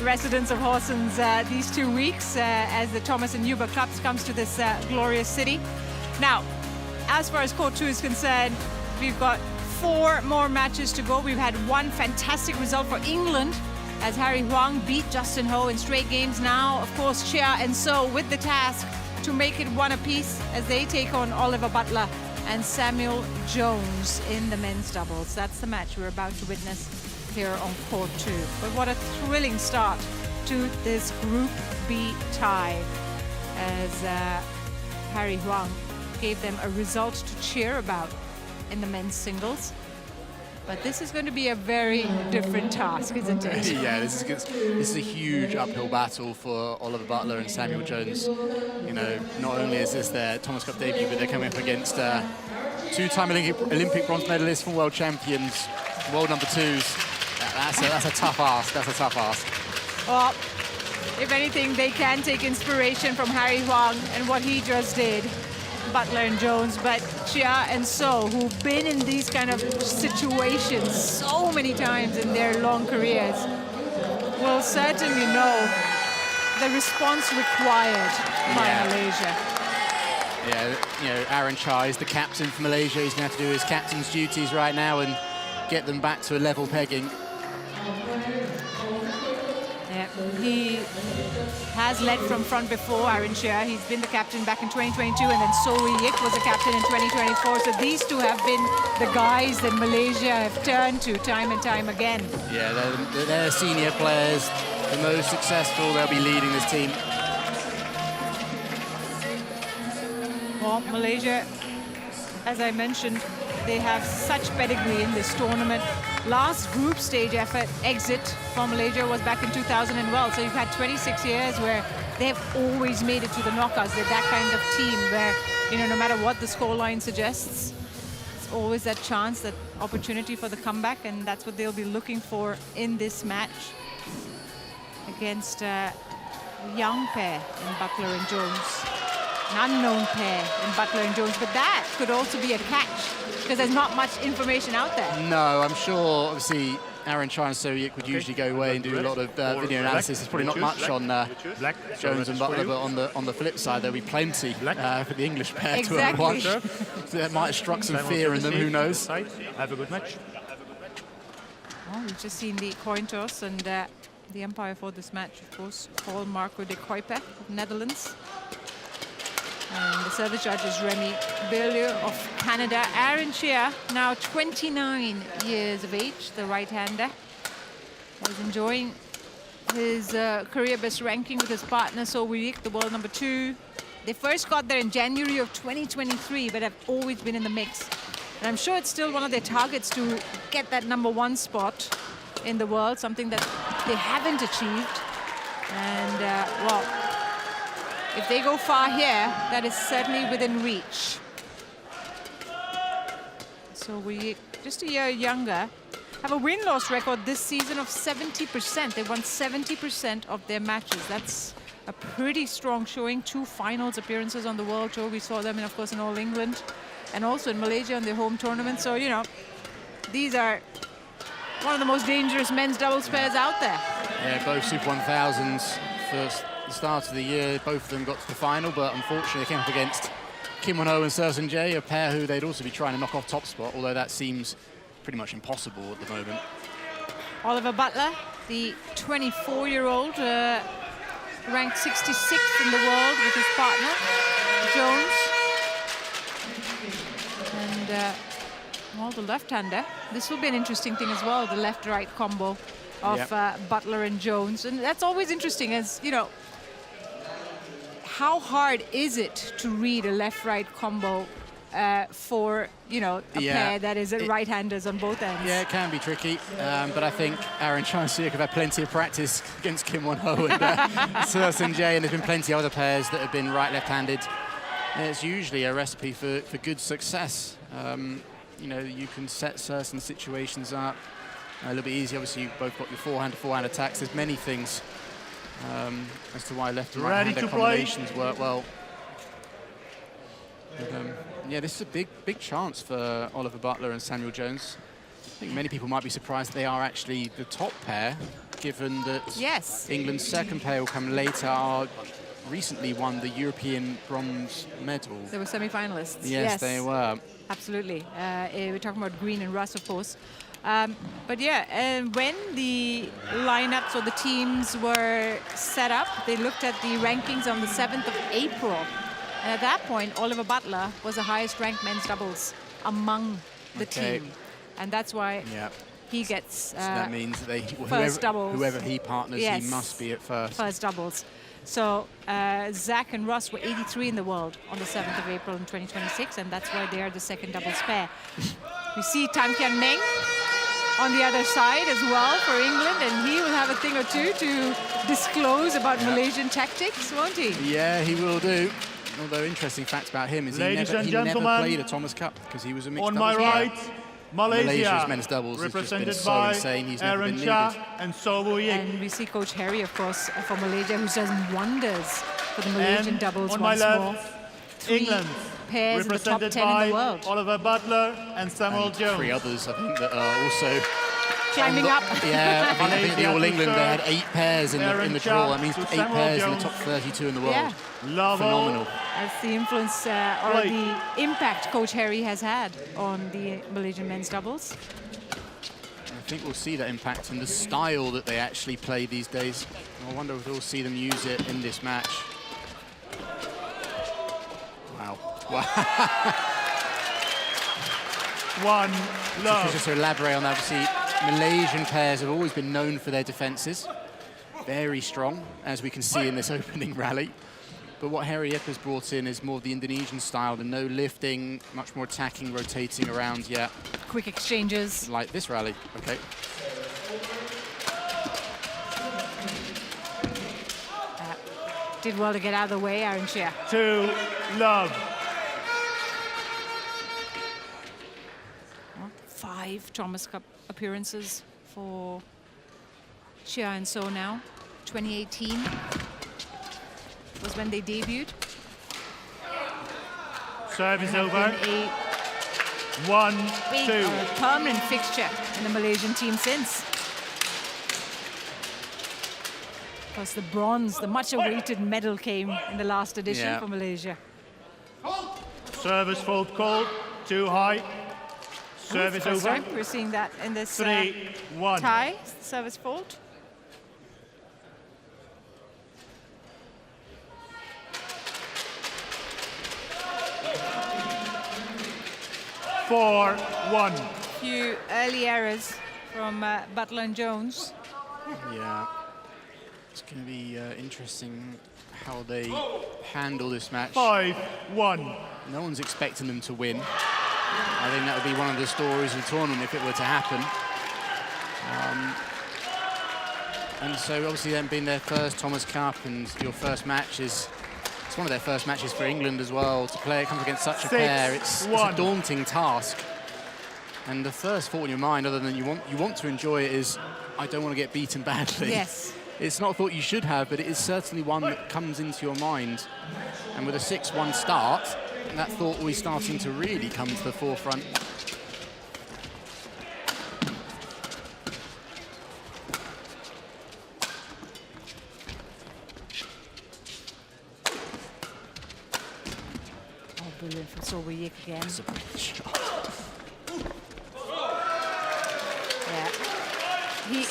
residents of Horsens these 2 weeks as the Thomas and Uber Clubs comes to this glorious city. Now, as far as Court 2 is concerned, we've got 4 more matches to go. We've had one fantastic result for England as Harry Huang beat Justin Ho in straight games. Now, of course, Chia and So with the task to make it one apiece as they take on Oliver Butler and Samuel Jones in the men's doubles. That's the match we're about to witness here on Court 2. But what a thrilling start to this Group B tie as Harry Huang gave them a result to cheer about in the men's singles. But this is going to be a very different task, isn't it? Yeah, this is a huge uphill battle for Oliver Butler and Samuel Jones. You know, not only is this their Thomas Cup debut, but they're coming up against 2-time Olympic bronze medalists from world champions, world number 2s. That's a tough ask. That's a tough ask. Well, if anything, they can take inspiration from Harry Huang and what he just did, Butler and Jones, but Chia and So, who've been in these kind of situations so many times in their long careers, will certainly know the response required by Malaysia. Yeah, you know, Aaron Chai is the captain for Malaysia. He's going to have to do his captain's duties right now and get them back to a level pegging. Yeah, he has led from front before, Aaron Chia. He's been the captain back in 2022, and then So Yik was the captain in 2024. So these two have been the guys that Malaysia have turned to time and time again. Yeah, they're senior players, the most successful. They'll be leading this team. Well, Malaysia, as I mentioned, they have such pedigree in this tournament. Last group stage effort exit for Malaysia was back in 2012. So you've had 26 years where they've always made it to the knockouts. They're that kind of team where, you know, no matter what the scoreline suggests, it's always that chance, that opportunity for the comeback, and that's what they'll be looking for in this match against a young pair in Butler and Jones. An unknown pair in Butler and Jones, but that could also be a catch because there's not much information out there. No, I'm sure, obviously, Aaron Chai and So Yik would usually go away and do a lot of video analysis. There's probably not much on Jones and Butler, but on the flip side, there'll be plenty for the English pair to watch. So that might have struck some fear in them, who knows? Have a good match. Well, we've just seen the coin toss, and the umpire for this match, of course, Paul Marco de Kuiper of Netherlands. And the service judge is Remy Beaulieu of Canada. Aaron Chia, now 29 years of age, the right-hander. He's enjoying his career best ranking with his partner, So Yik, the world number 2. They first got there in January of 2023, but have always been in the mix. And I'm sure it's still one of their targets to get that number 1 spot in the world, something that they haven't achieved. And, well, if they go far here, that is certainly within reach. So we, just a year younger, have a win-loss record this season of 70%. They won 70% of their matches. That's a pretty strong showing. 2 finals appearances on the World Tour. We saw them, of course, in All England and also in Malaysia in their home tournament. So, you know, these are one of the most dangerous men's doubles pairs out there. Yeah, both Super 1000s first. The start of the year, both of them got to the final, but unfortunately they came up against Kim Won-ho and Seo Jae, a pair who they'd also be trying to knock off top spot, although that seems pretty much impossible at the moment. Oliver Butler, the 24-year-old, ranked 66th in the world with his partner, Jones. And, well, the left-hander. This will be an interesting thing as well, the left-right combo of Butler and Jones. And that's always interesting, as, you know, how hard is it to read a left-right combo for, you know, a pair that is right-handers on both ends? Yeah, it can be tricky, but I think Aaron Chai and So Yik have had plenty of practice against Kim Won-ho and Seo Jae, and there's been plenty of other pairs that have been right-left-handed It's usually a recipe for good success. You know, you can set certain situations up a little bit easier. Obviously, you've both got your forehand-to-forehand attacks. There's many things as to why left and right-hander combinations work well. But, yeah, this is a big chance for Oliver Butler and Samuel Jones. I think many people might be surprised they are actually the top pair, given that England's second pair will come later, are recently won the European bronze medal. They were semi-finalists. Yes, they were. Absolutely. We're talking about Green and Russ, of course. But yeah, when the lineups or the teams were set up, they looked at the rankings on the 7th of April. And at that point, Oliver Butler was the highest ranked men's doubles among the team. And that's why he gets so that means that whoever he partners, he must be at first. First doubles. So Zach and Russ were 83 in the world on the 7th of April in 2026, and that's why they are the second doubles pair. We see Tan Kian Meng on the other side as well for England, and he will have a thing or two to disclose about Malaysian tactics, won't he? Yeah, he will do. Although interesting fact about him is he never played a Thomas Cup because he was a mixed doubles my right, Malaysia's men's doubles has just been so insane. He's never been needed. And we see Coach Harry, of course, for Malaysia, who's done wonders for the Malaysian doubles on once my left, more. England, pairs in the top 10 in the world. Oliver Butler and Samuel Jones. 3 others, I think, that are also climbing up. Yeah, I think the All England, they had 8 pairs in the draw. That means 8 pairs in the top 32 in the world. Yeah. Phenomenal. That's the influence or the impact Coach Harry has had on the Malaysian men's doubles. I think we'll see that impact in the style that they actually play these days. I wonder if we'll see them use it in this match. Wow. One love. Just to elaborate on that, obviously, Malaysian pairs have always been known for their defences. Very strong, as we can see in this opening rally. But what Harry Yepper's brought in is more of the Indonesian style, the no lifting, much more attacking, rotating around, Quick exchanges. Like this rally, okay. Did well to get out of the way, Aaron Shea. 2 love. 5 Thomas Cup appearances for Shea and So now. 2018 was when they debuted. Service over. 1-2. A permanent fixture in the Malaysian team since. Of course, the bronze, the much-awaited medal came in the last edition for Malaysia. Service fault called. Too high. Service First over. time we're seeing that in this 3-1. tie, service fault. A few early errors from Butler and Jones. Yeah, it's going to be interesting how they handle this match. 5-1. No one's expecting them to win. I think that would be one of the stories of the tournament if it were to happen. And so obviously them being their first Thomas Cup, and your first match is, it's one of their first matches for England as well, to play it comes against such a pair. It's a daunting task. And the first thought in your mind, other than you want to enjoy it, is I don't want to get beaten badly. Yes. It's not a thought you should have, but it is certainly one that comes into your mind. And with a 6-1 start, that thought will be starting to really come to the forefront. Oh, brilliant from Soboyek again. That's a brilliant shot. He is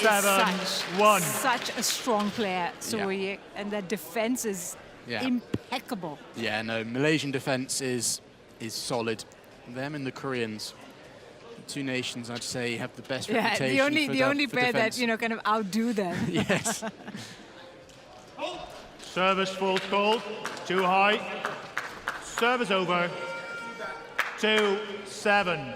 such a strong player, Soboyek, and their defense is impeccable. Yeah, no, Malaysian defense is solid. Them and the Koreans, the 2 nations, I'd say, have the best reputation. The only pair that kind of outdo them. Yes. Service fault called. Too high. Service over. 2-7.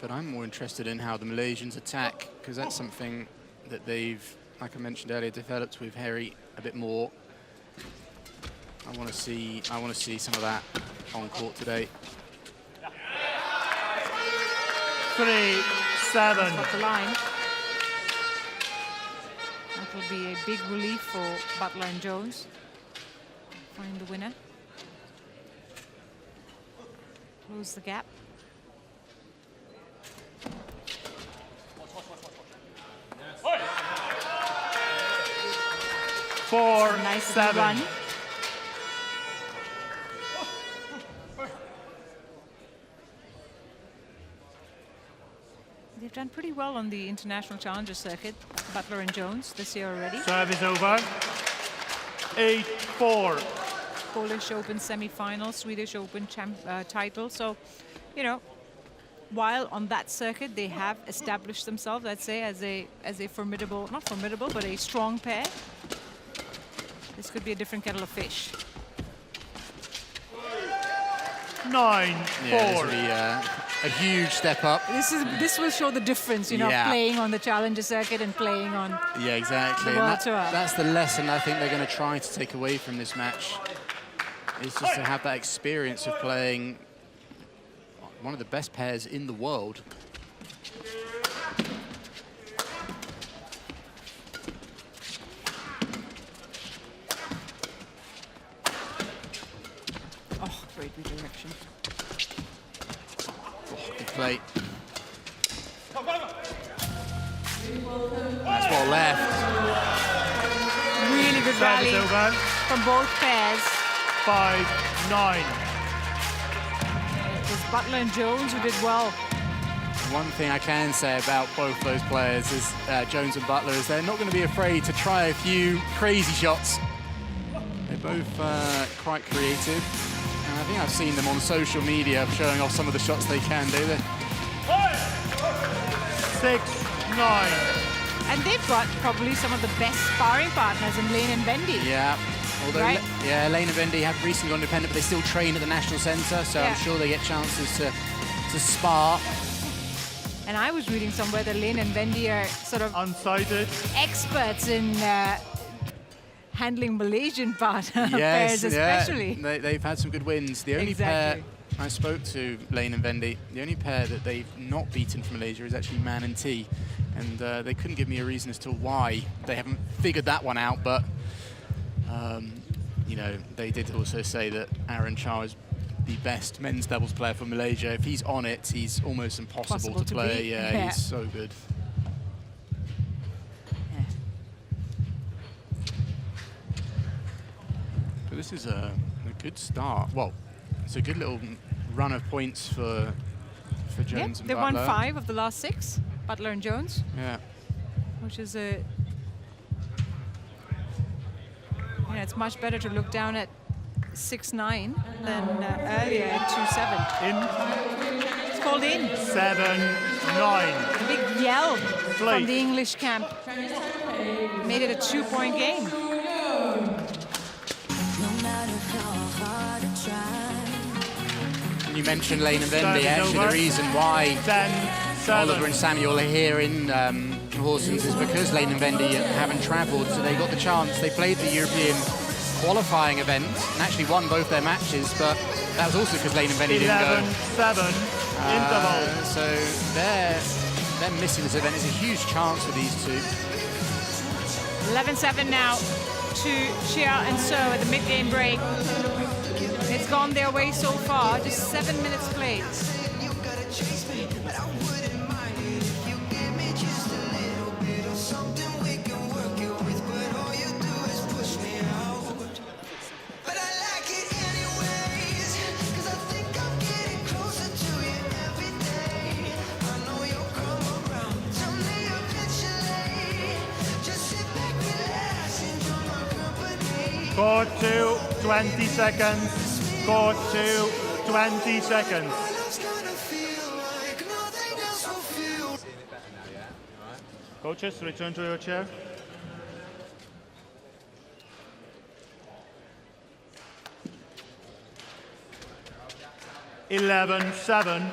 But I'm more interested in how the Malaysians attack, because that's something that they've, like I mentioned earlier, developed with Harry a bit more. I want to see some of that on court today. 3-7. Got the line. That will be a big relief for Butler and Jones. Find the winner. Close the gap. Nice 4-7. run. They've done pretty well on the international challenger circuit, Butler and Jones, this year already. Service over. 8-4. Polish Open semi-final, Swedish Open title. So, you know, while on that circuit, they have established themselves, I'd say, as a formidable, not formidable, but a strong pair. This could be a different kettle of fish. 9-4. Yeah, this will be a huge step up. This will show the difference, you know, Yeah. playing on the challenger circuit and playing on. Yeah, exactly. The And World Tour. that's the lesson I think they're going to try to take away from this match. Is just to have that experience of playing one of the best pairs in the world. Oh, great redirection. Good play. That's well left. Really good rally Service over. from both pairs. 5-9. It was Butler and Jones who did well. One thing I can say about both those players is Jones and Butler is they're not going to be afraid to try a few crazy shots. They're both quite creative. And I think I've seen them on social media showing off some of the shots they can do. 6-9. And they've got probably some of the best sparring partners in Lane and Bendy. Yeah. Although, Right. Lane and Bendy have recently gone independent, but they still train at the National Centre, so Yeah. I'm sure they get chances to spar. And I was reading somewhere that Lane and Bendy are sort of Unsighted. experts in handling Malaysian pairs, especially. Yeah, they've had some good wins. The only Exactly. pair I spoke to, Lane and Bendy, the only pair that they've not beaten from Malaysia is actually Man and T. And they couldn't give me a reason as to why. They haven't figured that one out, but you know, they did also say that Aaron Chow is the best men's doubles player for Malaysia. If he's on it, he's almost impossible to play. beat. Yeah, Yeah. he's so good. Yeah. But this is a good start. Well, it's a good little run of points for Jones and they Butler. won 5 of the last 6, Butler and Jones, Yeah. which is a... Yeah, it's much better to look down at 6-9 than earlier at 2-7. In. It's called in. 7-9. A big yell Play. from the English camp. Made it a 2-point game. And you mentioned Lane and Bendy. Service Actually, over. the reason why 10-7. Oliver and Samuel are here in Horsens is because Lane and Bendy haven't travelled, so they got the chance. They played the European qualifying event and actually won both their matches, but that was also because Lane and Bendy didn't go. 11-7. Interval. So they're missing this event. It's a huge chance for these two. 11-7 now to Chia and So at the mid-game break. It's gone their way so far, just 7 minutes played. Court 2, 20 seconds. Court 2, 20 seconds. Coaches, return to your chair. (11-7).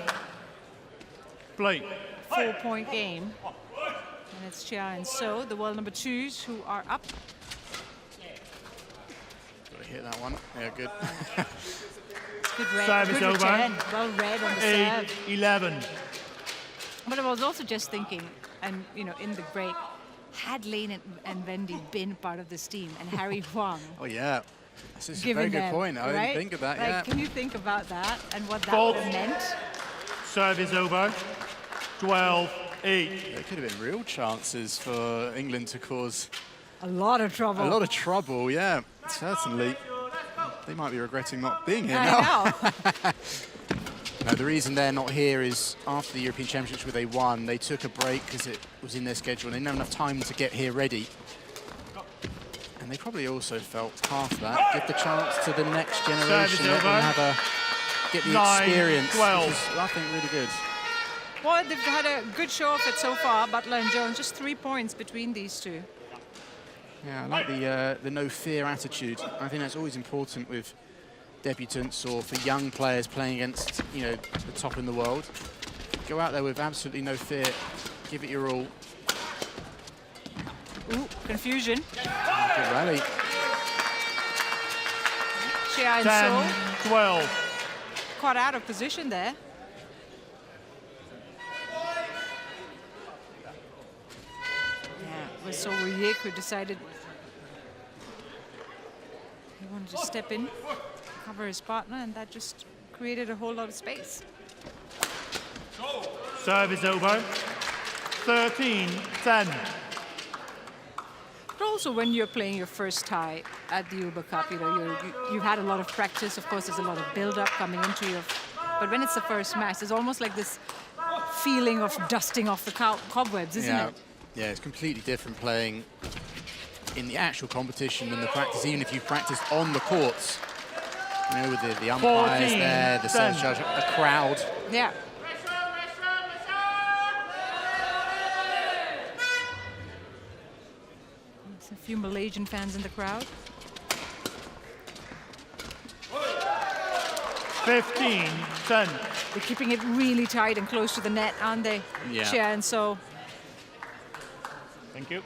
Play. 4-point game. And it's Chia and So, the world number 2s, who are up. Got a hit that one. Yeah, good. Good read. Service Good over. return. Well read on the serve. 8-11. But I was also just thinking, and you know, in the break, had Lane and Wendy been part of this team, and Harry Huang Oh, yeah. This is a given very good them, point. I right? didn't think of that, Like, yeah. can you think about that and what that Fault. would have meant? Serve is over. 12-8. There could have been real chances for England to cause A lot of trouble. a lot of trouble, yeah. Certainly. They might be regretting not being here I now. know. No, the reason they're not here is after the European Championships where they won, they took a break because it was in their schedule and they didn't have enough time to get here ready. And they probably also felt half that, give the chance to the next generation, let them have get the 9, experience, 12. which is, I think, really good. Well, they've had a good show of it so far, Butler and Jones. Just 3 points between these two. Yeah, I like the no fear attitude. I think that's always important with debutants or for young players playing against, you know, the top in the world. Go out there with absolutely no fear. Give it your all. Ooh, confusion. Good rally. Xia and So 10-12. caught out of position there. Yeah, it was So Yik who decided he wanted to step in, cover his partner, and that just created a whole lot of space. Serve is over. 13-10. But also when you're playing your first tie at the Uber Cup, you know, you've had a lot of practice. Of course, there's a lot of build-up coming into your... But when it's the first match, there's almost like this feeling of dusting off the cobwebs, isn't it? Yeah, it's completely different playing in the actual competition than the practice, even if you've practiced on the courts. You know, with the umpires 14, there, the service 10. judge, a crowd. Yeah. There's a few Malaysian fans in the crowd. 15-10. They're keeping it really tight and close to the net, aren't they? Yeah. Xia and So. Thank you.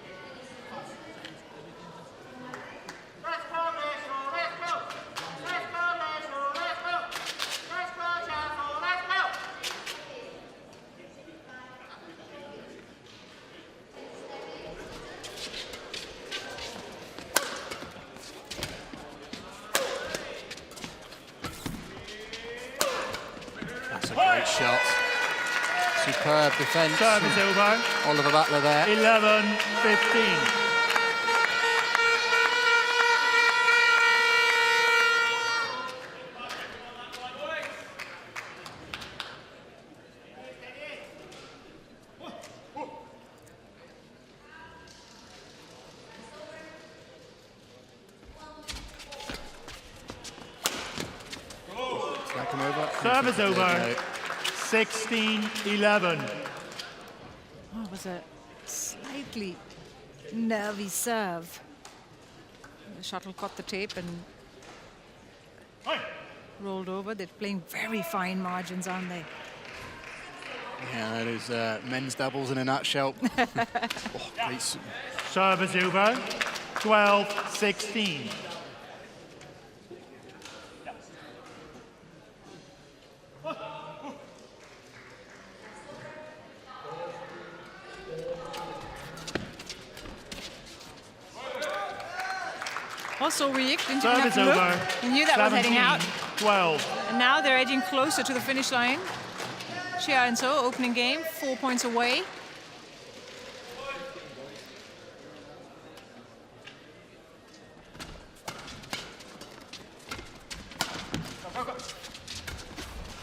That's a great shot. Superb defence. Serve is over. Oliver Butler there. 11-15. Did that come over? Serve is over. No. 16-11. Oh, it was a slightly nervy serve. The shuttle caught the tape and rolled over. They're playing very fine margins, aren't they? Yeah, that is men's doubles in a nutshell. Oh, great. Serve is over. 12-16. Also weak, didn't even Serve have is to look. over. You knew that was heading out. 12. And now they're edging closer to the finish line. Xia and So, opening game, 4 points away.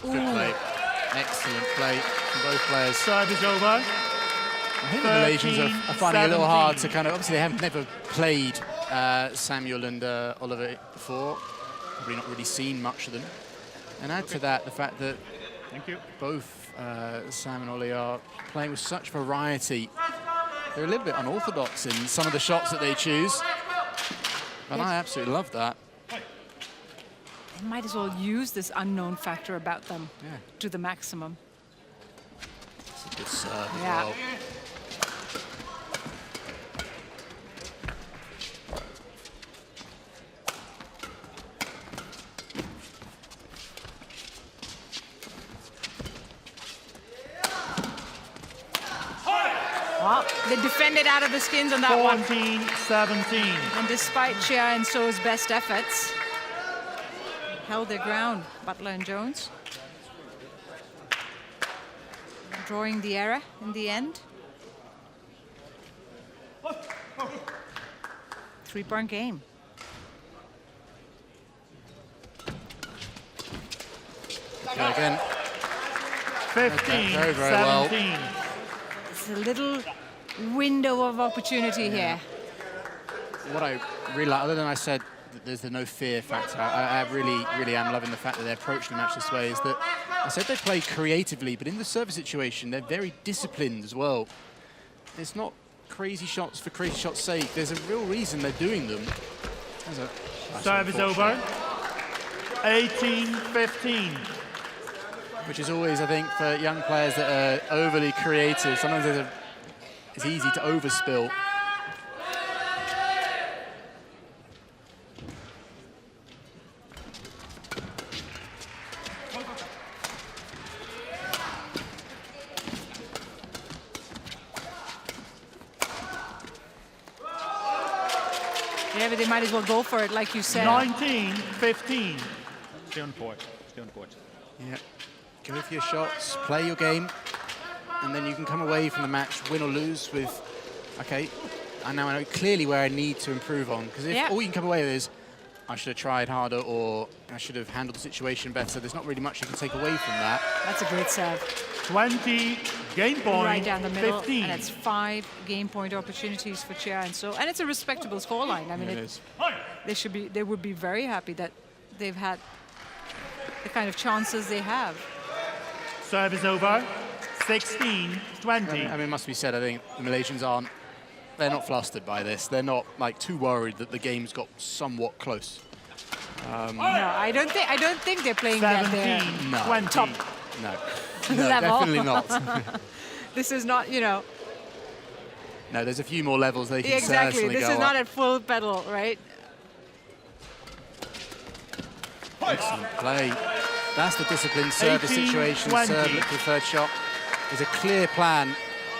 Good play. Excellent play from both players. Serve is over. I think the Malaysians are finding it a little hard to kind of, obviously they haven't never played Samuel and Oliver before. Probably not really seen much of them. And add to that the fact that Thank you. both Sam and Ollie are playing with such variety. They're a little bit unorthodox in some of the shots that they choose. And I absolutely love that. They might as well use this unknown factor about them to the maximum. It's a good serve as Yeah. well. Well, they defended out of the skins on that one. 14-17. And despite Chia and So's best efforts, held their ground, Butler and Jones. Drawing the error in the end. 3-point game. Go again. 15-17. Very well. It's a little window of opportunity here. What I really like, other than I said that there's the no fear factor, I really am loving the fact that they're approaching the match this way, is that I said they play creatively, but in the service situation, they're very disciplined as well. It's not crazy shots for crazy shots' sake. There's a real reason they're doing them. Serve is over. 18-15. Which is always, I think, for young players that are overly creative, sometimes it's easy to overspill. Yeah, but they might as well go for it, like you said. 19-15. Stay on court. Stay on court. Yeah. Go for your shots, play your game, and then you can come away from the match, win or lose, with, okay, I now know clearly where I need to improve on. Because if all you can come away with is, I should have tried harder, or I should have handled the situation better, there's not really much you can take away from that. That's a great serve. 20, game point, right down the middle, 15. and it's 5 game point opportunities for Chia and So, and it's a respectable scoreline. I mean, it is. They would be very happy that they've had the kind of chances they have. Serve is over. 16-20. I mean, it must be said, I think the Malaysians they're not flustered by this. They're not like too worried that the game's got somewhat close. No, I don't think they're playing that there. 17-20. Top No, level. definitely not. This is not, you know. No, there's a few more levels they can Exactly. certainly This go is not up. at full pedal, right? Excellent play. That's the disciplined service 18, situation. 20. Serve, look for the third shot. There's a clear plan.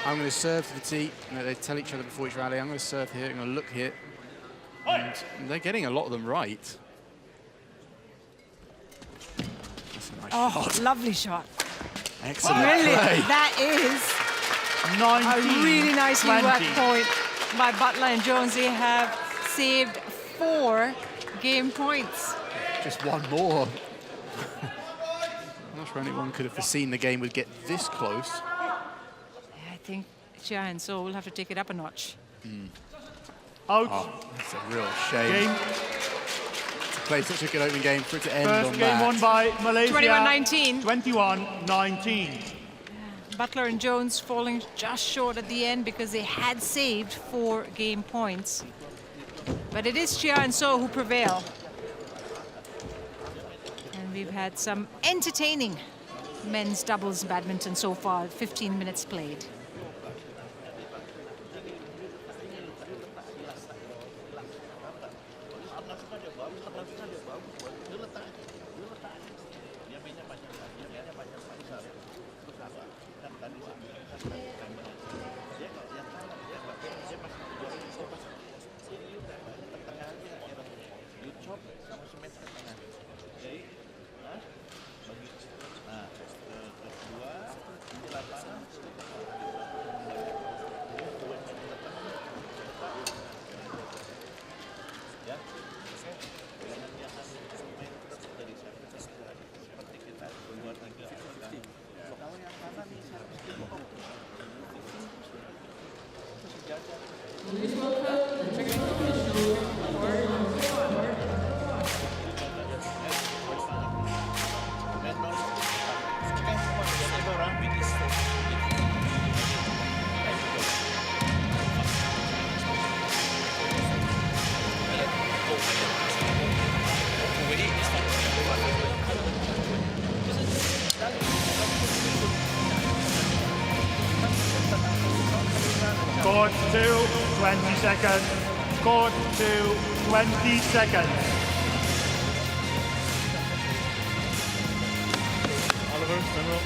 I'm going to serve to the tee. You know, they tell each other before each rally, I'm going to serve here, I'm going to look here. And they're getting a lot of them right. That's a nice shot. Lovely shot. Excellent Really, play. that is 19, a really nicely 20. worked point by Butler and Jones. They have saved 4 game points. Just one more. I'm not sure anyone could have foreseen the game would get this close. I think Chia and So will have to take it up a notch. Out. Oh, that's a real shame. Game. To play such a good opening game for it to end First on game that. won by Malaysia. 21-19. 21-19. Butler and Jones falling just short at the end because they had saved 4 game points. But it is Chia and So who prevail. And we've had some entertaining men's doubles badminton so far, 15 minutes played. Court 2, 20 seconds. Court 2, 20 seconds. Oliver, stand up.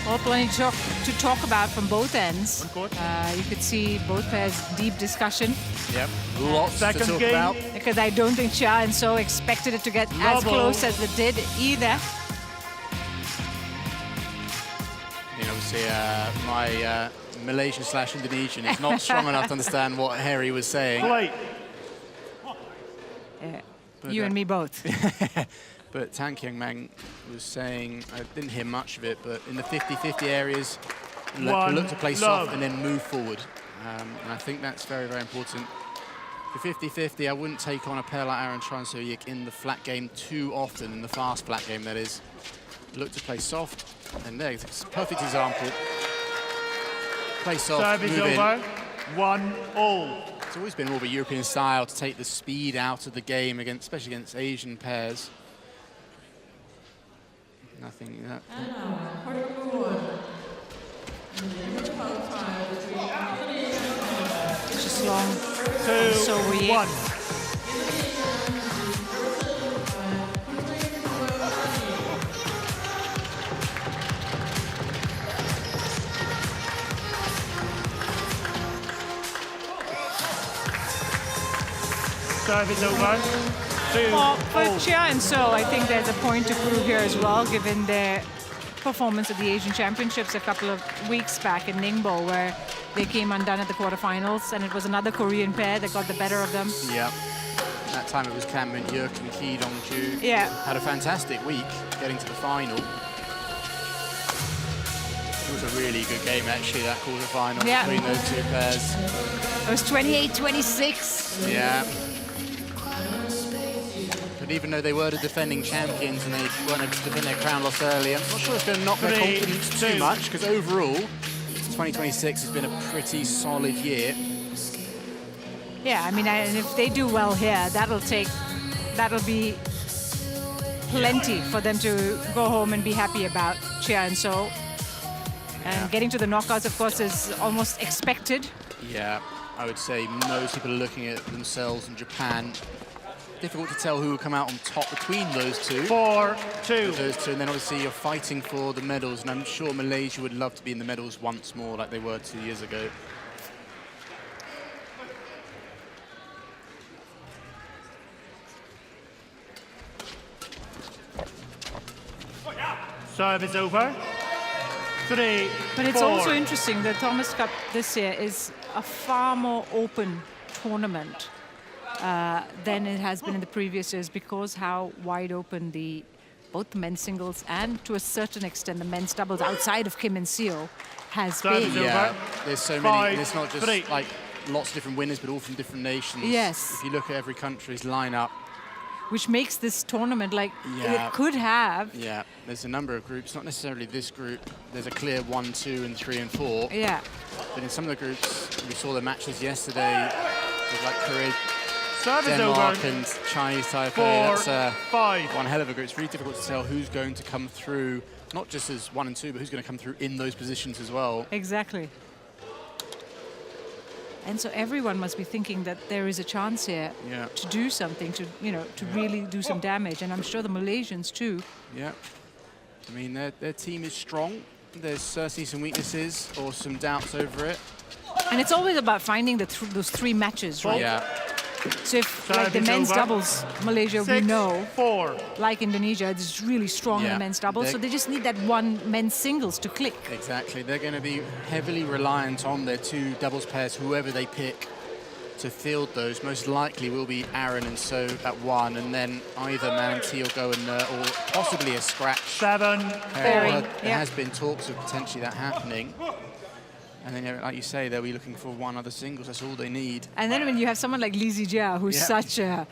Well, plenty to talk about from both ends. You could see both pairs' deep discussion. Yep, lots to Second talk game. about. Because I don't think Chia and So expected it to get as close as it did either. You know, obviously, my Malaysian/Indonesian is not strong enough to understand what Harry was saying. Play. You and me both. But Tan Kiang Mang was saying, I didn't hear much of it, but in the 50-50 areas, look to play soft and then move forward. And I think that's very, very important. For 50-50, I wouldn't take on a pair like Aaron Tran So-yik in the flat game too often, in the fast flat game, that is. Look to play soft, and there's a perfect example. Play soft, Service move in. over. 1-all. It's always been more of a European style to take the speed out of the game, especially against Asian pairs. Nothing. Just long. 2, So-yik. 1. Service over. 2, Well, for all. Chia and So, I think there's a point to prove here as well, given their performance at the Asian Championships a couple of weeks back in Ningbo, where they came undone at the quarterfinals, and it was another Korean pair that got the better of them. Yeah. That time it was Cam and Yerk and Ki Dong-ju. Yeah. Had a fantastic week getting to the final. It was a really good game, actually, that quarterfinal Yeah. between those two pairs. It was 28-26. Yeah. But even though they were the defending champions and they weren't able to defend their crown loss earlier, I'm not sure it's going to knock their 3, confidence too 2. much, because overall, 2026 has been a pretty solid year. Yeah, I mean, and if they do well here, that'll be plenty for them to go home and be happy about, Chia and So. And getting to the knockouts, of course, is almost expected. Yeah, I would say most people are looking at themselves in Japan. Difficult to tell who will come out on top between those two. 4-2. Those two, and then obviously you're fighting for the medals, and I'm sure Malaysia would love to be in the medals once more like they were 2 years ago. Service over. 3, But it's 4. also interesting, the Thomas Cup this year is a far more open tournament than it has been in the previous years, because how wide open both the men's singles and to a certain extent the men's doubles outside of Kim and Seo has Service been. over. Yeah, there's so many, 5, and it's not just 3. like lots of different winners, but all from different nations. Yes. If you look at every country's lineup, Which makes this tournament like Yeah. it could have. yeah, there's a number of groups, not necessarily this group. There's a clear 1, 2, and 3 and 4. Yeah. But in some of the groups, we saw the matches yesterday with like Korea, Service Denmark, over. and Chinese Taipei. 4, That's 5. one hell of a group. It's really difficult to tell who's going to come through, not just as 1 and 2, but who's going to come through in those positions as well. Exactly. And so everyone must be thinking that there is a chance here Yeah. to do something, to really do some damage. And I'm sure the Malaysians too. Yeah. I mean, their team is strong. There's certainly some weaknesses or some doubts over it. And it's always about finding those 3 matches, right? Yeah. So if, like the Service men's over. doubles, Malaysia, we 6, know, 4. like Indonesia, it's really strong in Yeah. the men's doubles. So they just need that one men's singles to click. Exactly. They're going to be heavily reliant on their 2 doubles pairs, whoever they pick, to field those. Most likely will be Aaron and So at 1, and then either Man and T will go in there, or possibly a scratch. 7, Very, 4. There yeah. has been talks of potentially that happening. And then, like you say, they'll be looking for 1 other singles. That's all they need. And then when you have someone like Lee Zijia, who's Yeah.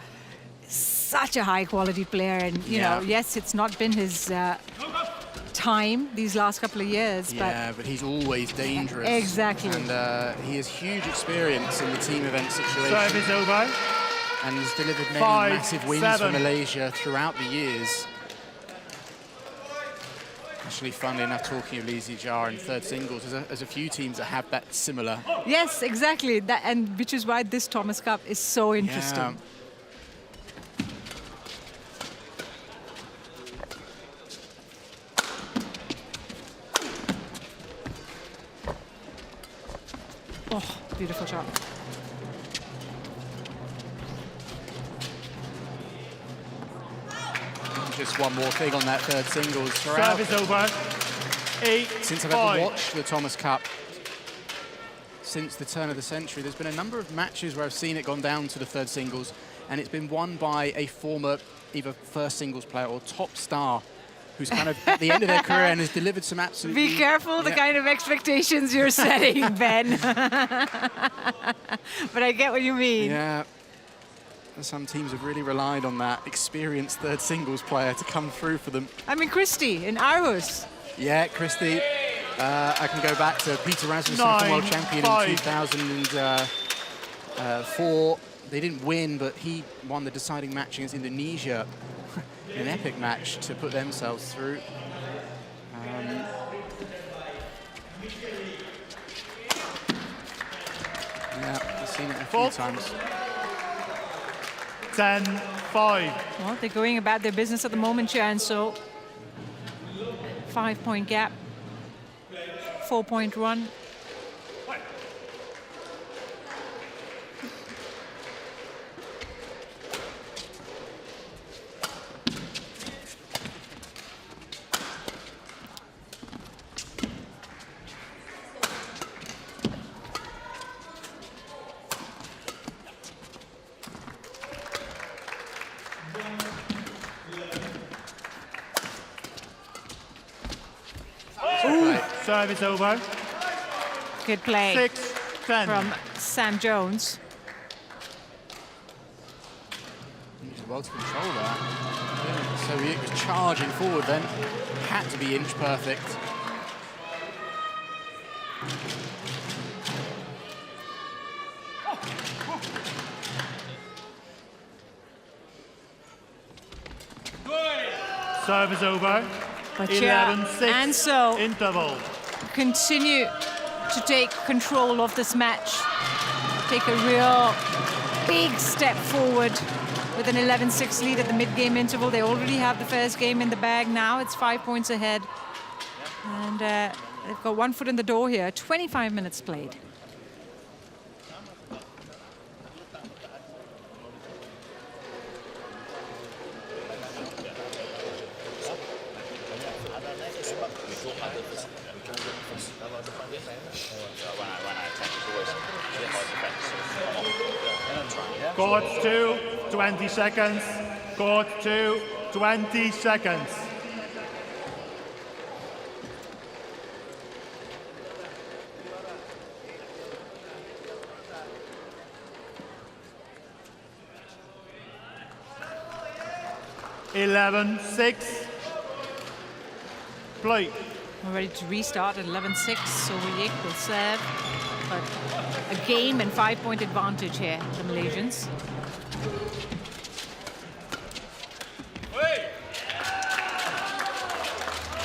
such a high quality player, and you know, yes, it's not been his time these last couple of years, Yeah, but he's always dangerous. Exactly. And he has huge experience in the team event situation. Service over. And has delivered many 5, massive wins 7. for Malaysia throughout the years. Actually, funnily enough, talking of Lee Zijia in third singles, there's a few teams that have that similar. but yes, exactly. That, and which is why this Thomas Cup is so interesting. Yeah. Oh, beautiful shot. Just one more thing on that third singles. Throughout, Service over. 8, since I've 5. ever watched the Thomas Cup, since the turn of the century, there's been a number of matches where I've seen it gone down to the third singles, and it's been won by a former either first singles player or top star who's kind of at the end of their career and has delivered some absolutely... Be careful the kind of expectations you're setting, Ben. But I get what you mean. Yeah. Some teams have really relied on that experienced third singles player to come through for them. I mean, Christie in Aarhus. Yeah, Christie. I can go back to Peter Rasmussen, world champion 5. in 2004. They didn't win, but he won the deciding match against Indonesia. An epic match to put themselves through. Yeah, I've seen it a few times. 10-5. Well, they're going about their business at the moment, and so 5-point gap, 4-point run. Service over. Good play 6-10. from Sam Jones. Well to control that. So he was charging forward then. Had to be inch perfect. Service over. But yeah, 11-6. and so Interval. continue to take control of this match. Take a real big step forward with an 11-6 lead at the mid-game interval. They already have the first game in the bag now. It's 5 points ahead. And they've got 1 foot in the door here. 25 minutes played. Court 2, 20 seconds. Court 2, 20 seconds. (11-6). Play. We're ready to restart at 11-6. So Yik will serve. But a game and 5-point advantage here, the Malaysians.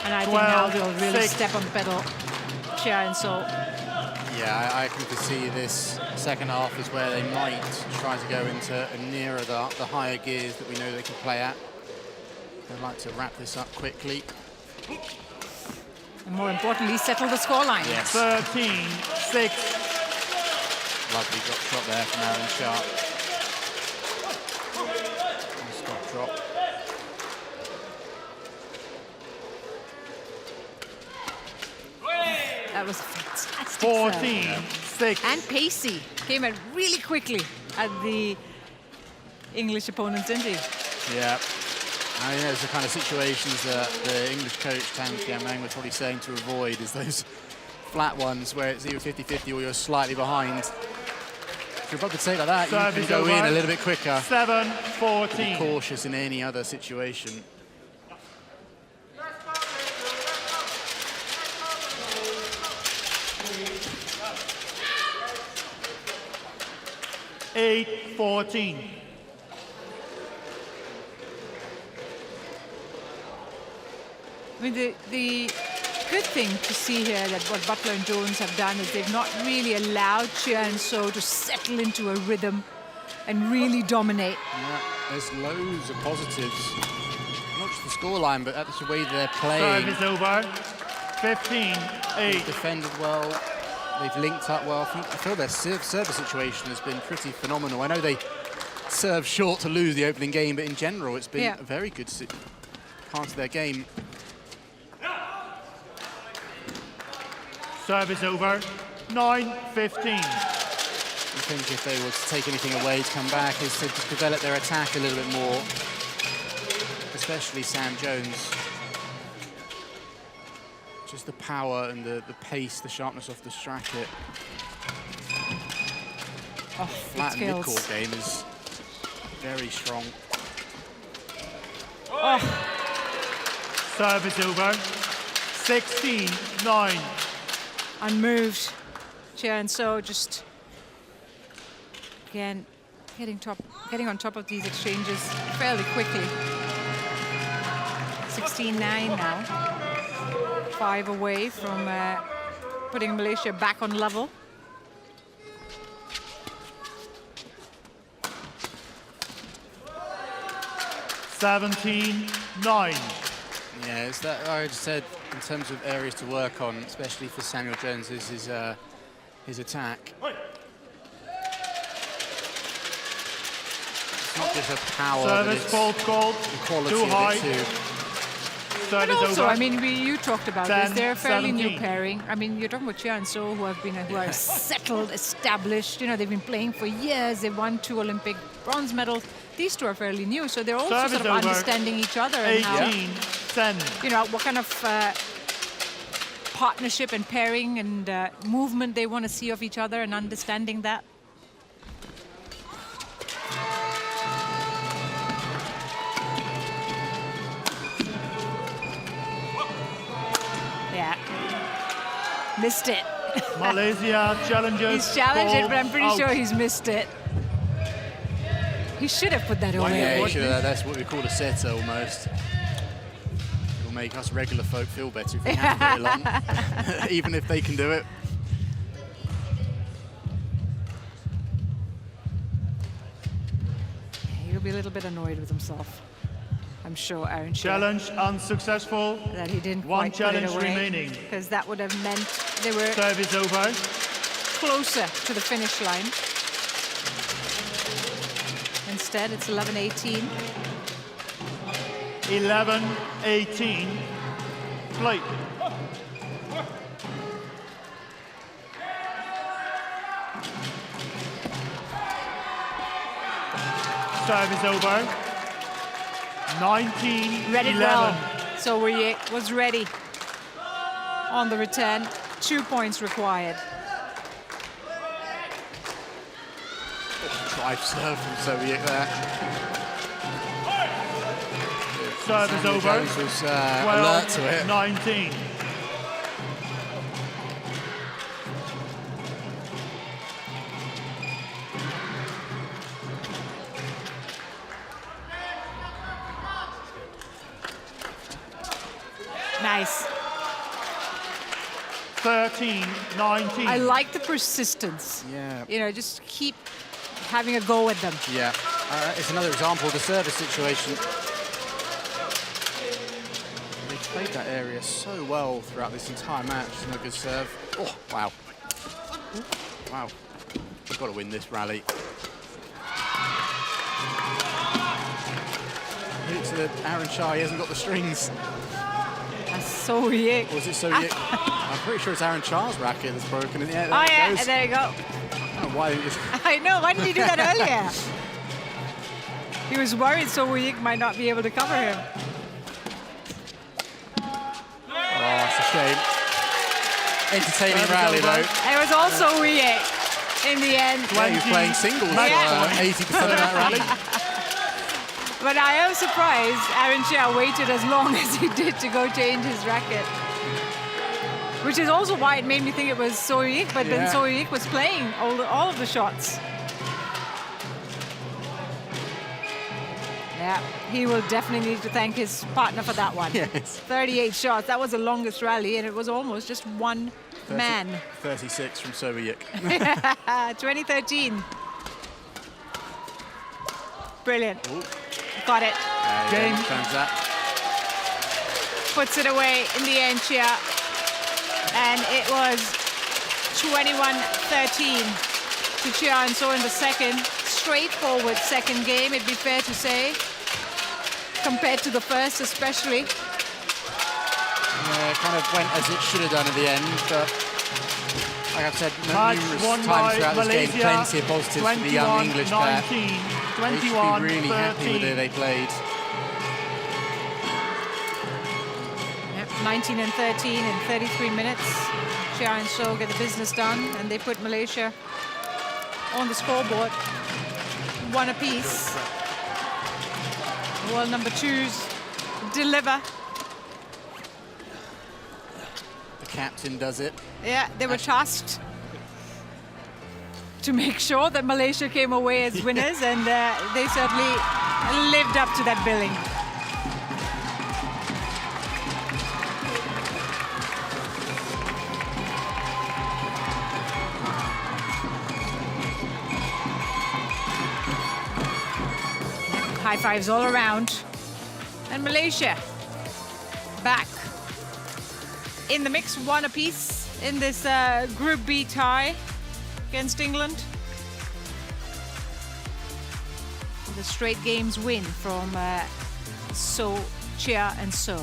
And I think now they'll really 12-6. step on the pedal. And so Yeah, I can foresee this second half is where they might try to go into nearer the higher gears that we know they can play at. They'd like to wrap this up quickly. and more importantly, settle the scoreline. Yes. 13-6. Lovely drop shot there from Aaron Sharp. Stop drop. That was fantastic. serve. 14-6. And pacey. Came out really quickly at the English opponents, didn't he? Yeah. I think those are the kind of situations that the English coach, Tan Kiamang, was probably saying to avoid, is those flat ones where it's either 50-50 or you're slightly behind. If you're about to take like that, you can go in a little bit quicker. 7-14. Be cautious in any other situation. (8-14). I mean, the good thing to see here that what Butler and Jones have done is they've not really allowed Chia and So to settle into a rhythm and really dominate. Yeah, there's loads of positives. Not just the scoreline, but that's the way they're playing. Serve is over. 15-8. Defended well. they've linked up well. I feel their service situation has been pretty phenomenal. I know they serve short to lose the opening game, but in general, it's been a very good part of their game. Service over, 9-15. I think if they were to take anything away to come back is to develop their attack a little bit more, especially Sam Jones. Just the power and the pace, the sharpness of the racket. Oh, Flat mid-court game is very strong. Oh. Service over, 16-9. Unmoved. And so just again getting on top of these exchanges fairly quickly. 16-9 now. 5 away from putting Malaysia back on level. $17-9. Yeah, it's that I just said in terms of areas to work on, especially for Samuel Jones, is his attack. It's not just a power, Service fault called, quality too high. But also, over. I mean, you talked about this. They're a fairly 17. new pairing. I mean, you're talking about Chia and So, who are settled, established. You know, they've been playing for years. They've won 2 Olympic bronze medals. These two are fairly new, so they're also Service sort of over. understanding each other and how, 18-10. you know, what kind of partnership and pairing and movement they want to see of each other and understanding that. Yeah. Missed it. Malaysia challenges. He's challenged it, but I'm pretty out. sure he's missed it. He should have put that away. Yeah, he should have, that's what we call a setter almost. It'll make us regular folk feel better if we have to do it long, even if they can do it. He'll be a little bit annoyed with himself. I'm sure, Aaron. Challenge unsuccessful. That he didn't One quite put it challenge away, remaining. because that would have meant they were Service over. closer to the finish line. Instead, it's 11-18. 11-18. Play. Service over. 19-11. Read it well. So we was ready on the return. 2 points required. Drive serve from Soviet there. Service Samuel over. Jones was alert to it. 12-19. Nice. 13-19. I like the persistence. Yeah. You know, just keep having a go at them. Yeah, it's another example of the service situation. They played that area so well throughout this entire match. No good serve. Oh, wow. Wow. We've got to win this rally. Hit it to Aaron Shah, he hasn't got the strings. That's so weird. Or was it Soviet? I'm pretty sure it's Aaron Shah's racket that's broken. And yeah, Oh yeah, it goes. and there you go. I don't know why it just... I know, why didn't he do that earlier? He was worried So Week might not be able to cover him. Oh, that's a shame. Entertaining rally, though. It was also Week in the end. Yeah, he was playing singles for Yeah. 80% of that rally. But I am surprised Aaron Chia waited as long as he did to go change his racket. Which is also why it made me think it was Soyik, but then Soyik was playing all of the shots. Yeah, he will definitely need to thank his partner for that one. Yes. 38 shots, that was the longest rally, and it was almost just one man. 36 from Soviet. 2013. Brilliant. Ooh. Got it. Game. Puts it away in the end, Chia. And it was 21-13 to Chia and So in the second. Straightforward second game, it'd be fair to say, compared to the first especially. Yeah, it kind of went as it should have done at the end, but like I've said numerous won times by throughout this game, Malaysia, plenty of positives for the young English pair. 21-19, They should be really happy with the way they played. 19-13 in 33 minutes. Chia and So get the business done, and they put Malaysia on the scoreboard. One apiece. World number twos deliver. The captain does it. Yeah, they were tasked to make sure that Malaysia came away as winners, and they certainly lived up to that billing. High fives all around. And Malaysia back in the mix, one apiece in this Group B tie against England. The straight games win from So, Chia and So.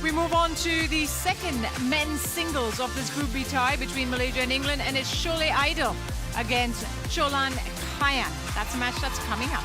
We move on to the second men's singles of this Group B tie between Malaysia and England, and it's Shole Idol against Cholan Kayan. That's a match that's coming up.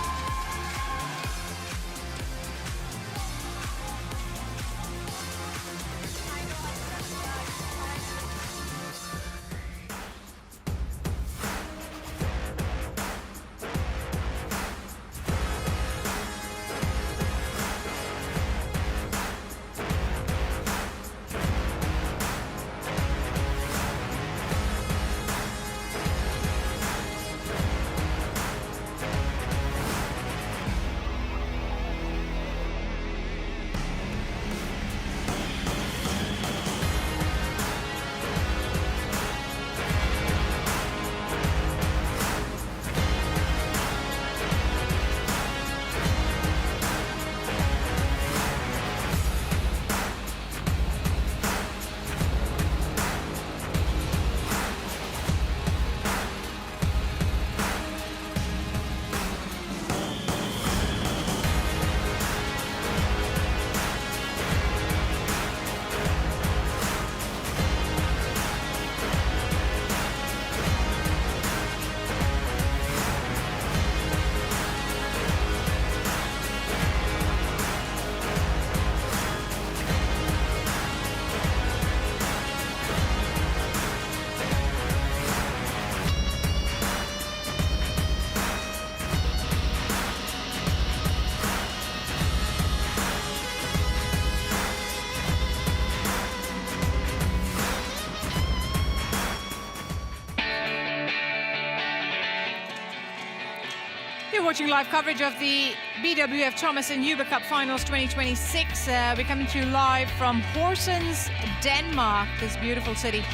watching live coverage of the BWF Thomas and Uber Cup Finals 2026. We're coming to you live from Horsens, Denmark, this beautiful city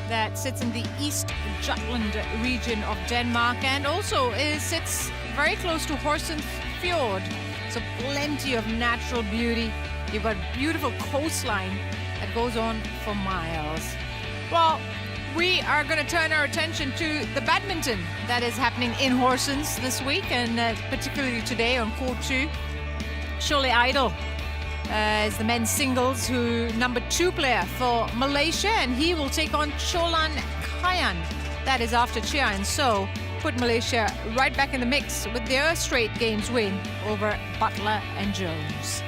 that sits in the East Jutland region of Denmark, and also sits very close to Horsens Fjord. So plenty of natural beauty. You've got beautiful coastline that goes on for miles. Well, we are going to turn our attention to the badminton that is happening in Horsens this week, and particularly today on court 2. Shole Idol is the men's singles number 2 player for Malaysia, and he will take on Sholan Kayan. That is after Chia, and so put Malaysia right back in the mix with their straight games win over Butler and Jones.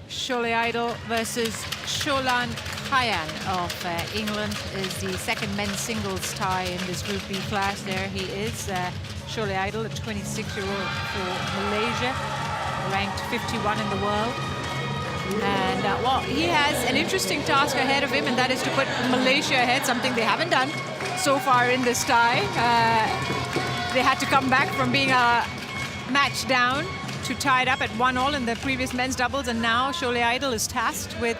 Shole Idol versus Sholan Kayan of England is the second men's singles tie in this Group B class. There he is, Shole Idol, a 26-year-old for Malaysia, ranked 51 in the world. And well, he has an interesting task ahead of him, and that is to put Malaysia ahead, something they haven't done so far in this tie. They had to come back from being a match down to tie it up at 1-1 in the previous men's doubles, and now Shole Idol is tasked with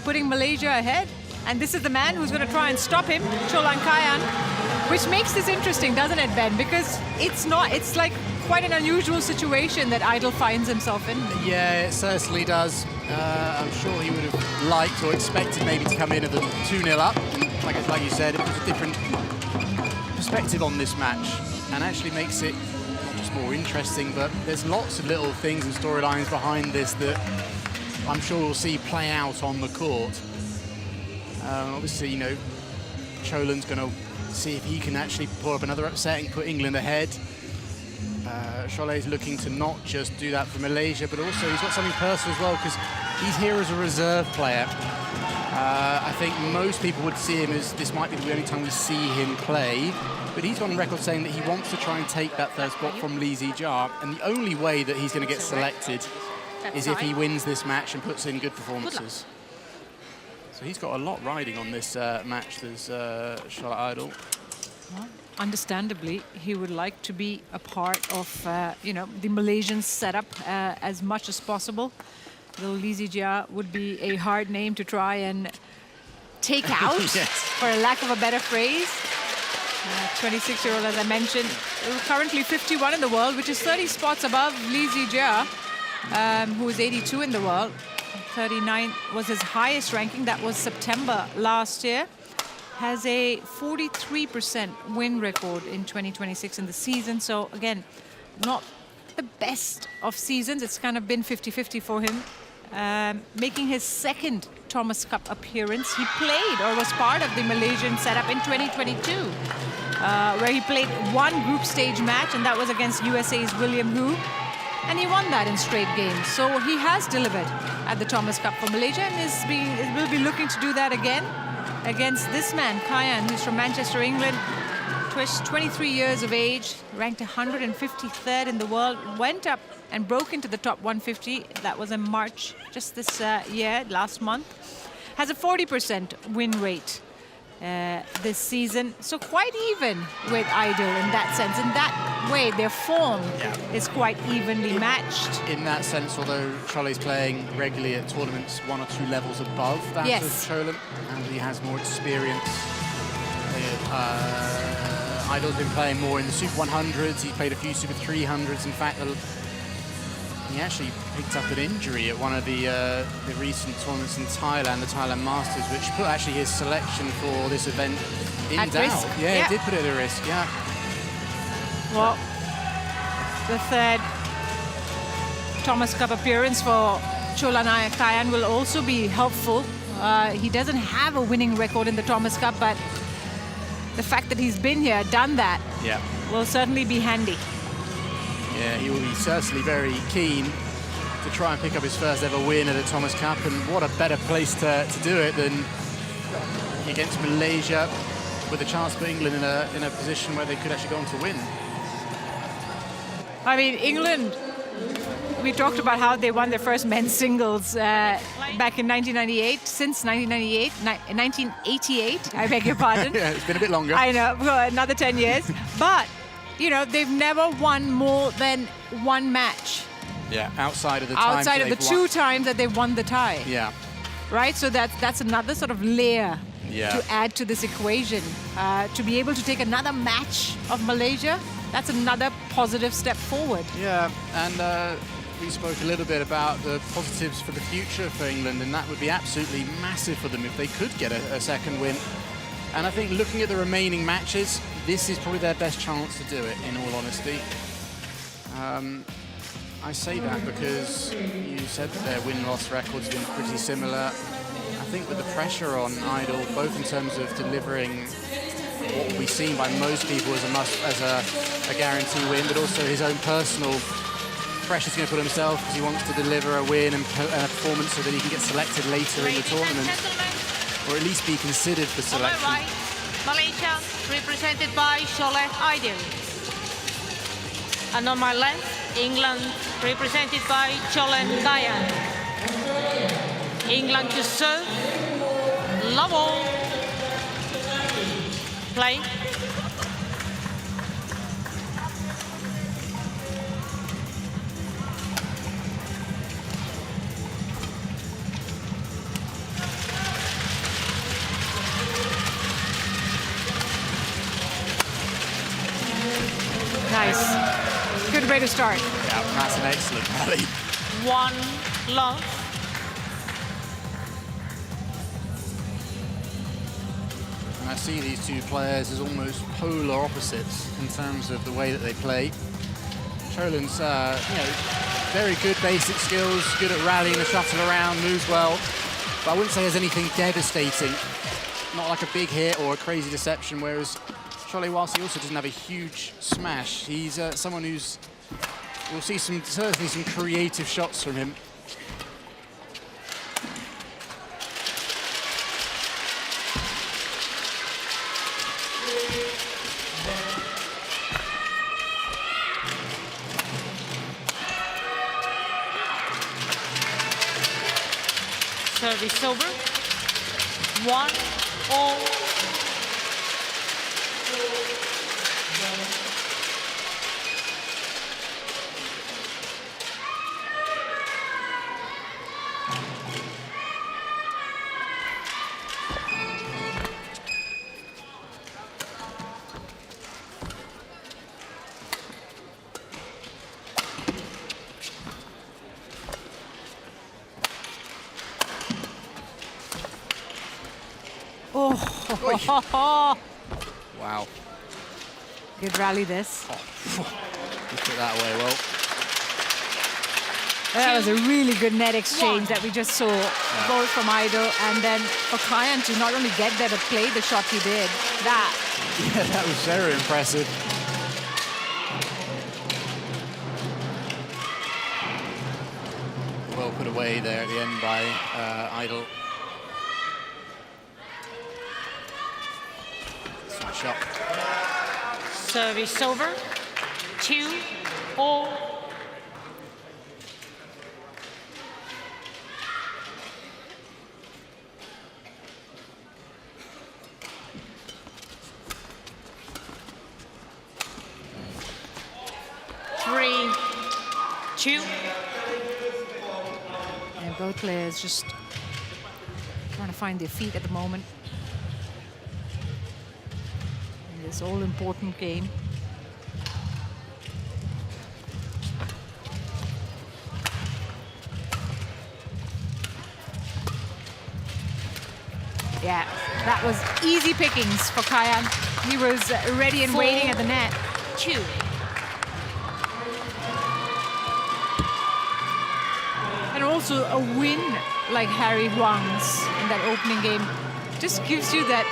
putting Malaysia ahead. And this is the man who's going to try and stop him, Sholan Kayan, which makes this interesting, doesn't it, Ben? Because it's like quite an unusual situation that Idol finds himself in. Yeah, it certainly does. I'm sure he would have liked or expected maybe to come in at the 2-0 up. And like you said, it puts a different perspective on this match and actually makes it more interesting, but there's lots of little things and storylines behind this that I'm sure we'll see play out on the court. Obviously, you know, Sholan's going to see if he can actually pull up another upset and put England ahead. Shole's looking to not just do that for Malaysia, but also he's got something personal as well, because he's here as a reserve player. I think most people would see him as this might be the only time we see him play. But he's on record saying that he wants to try and take that third spot from Lee Zijia, and the only way that he's going to get selected is if he wins this match and puts in good performances. So he's got a lot riding on this match. There's Shole Idol. Well, understandably, he would like to be a part of the Malaysian setup as much as possible. Though Lee Zijia would be a hard name to try and take out, yes, for a lack of a better phrase. 26-year-old, as I mentioned, currently 51 in the world, which is 30 spots above Lee Zijia, who is 82 in the world. 39 was his highest ranking. That was September last year. Has a 43% win record in 2026 in the season. So again, not the best of seasons. It's kind of been 50-50 for him. Making his second Thomas Cup appearance. He played or was part of the Malaysian setup in 2022, where he played one group stage match, and that was against USA's William Hu, and he won that in straight games. So he has delivered at the Thomas Cup for Malaysia, and will be looking to do that again against this man, Kayan, who's from Manchester, England, Swiss, 23 years of age, ranked 153rd in the world, went up and broke into the top 150. That was in March, just this year, last month. Has a 40% win rate this season, so quite even with Idol in that sense. In that way, their form is quite evenly matched. In that sense, although Charlie's playing regularly at tournaments 1 or 2 levels above that of Cholan, and he has more experience. Idol's been playing more in the Super 100s. He played a few Super 300s. In fact, he actually picked up an injury at one of the recent tournaments in Thailand, the Thailand Masters, which put actually his selection for this event in doubt. Risk. Yeah, it did put it at risk, Well, the third Thomas Cup appearance for Cholan Ayakayan will also be helpful. He doesn't have a winning record in the Thomas Cup, but the fact that he's been here, done that, will certainly be handy. Yeah, he will be certainly very keen to try and pick up his first ever win at a Thomas Cup, and what a better place to do it than against Malaysia, with a chance for England in a position where they could actually go on to win. I mean, England, we talked about how they won their first men's singles back in 1998, since 1988, I beg your pardon. Yeah, it's been a bit longer. I know, another 10 years. But, you know, they've never won more than one match. Yeah, outside of the outside of the 2 times that they've won the tie. Yeah. Right, so that's another sort of layer to add to this equation. To be able to take another match of Malaysia, that's another positive step forward. Yeah, and we spoke a little bit about the positives for the future for England, and that would be absolutely massive for them if they could get a second win. And I think looking at the remaining matches, this is probably their best chance to do it, in all honesty. I say that because you said that their win-loss record's been pretty similar. I think with the pressure on Idol, both in terms of delivering what will be seen by most people as a guarantee win, but also his own personal pressure's going to put himself because he wants to deliver a win and a performance so that he can get selected later in the tournament, or at least be considered for selection. On my right, Malaysia, represented by Cholan Idol. And on my left, England, represented by Cholan Ayakayan. England to serve, love all, play. Nice. Good way to start. Yeah, that's an excellent rally. 1 love. And I see these two players as almost polar opposites in terms of the way that they play. Cholan's, very good basic skills, good at rallying the shuttle around, moves well, but I wouldn't say there's anything devastating. Not like a big hit or a crazy deception, whereas Charlie, whilst he also doesn't have a huge smash, he's someone who's... We'll see certainly some creative shots from him. Service over. 1-all. Oh, Wow. good rally this. Oh, he put that away well. That was a really good net exchange that we just saw, both from Idol and then for Kayan to not only get there to play the shot he did. That. Yeah, that was very impressive. Well put away there at the end by Idol. Nice shot. Service over. 2-all. Three, 2. And both players just trying to find their feet at the moment in this all-important game. Yeah, that was easy pickings for Kayan. He was ready and waiting at the net. 2. And also a win like Harry Huang's in that opening game just gives you that,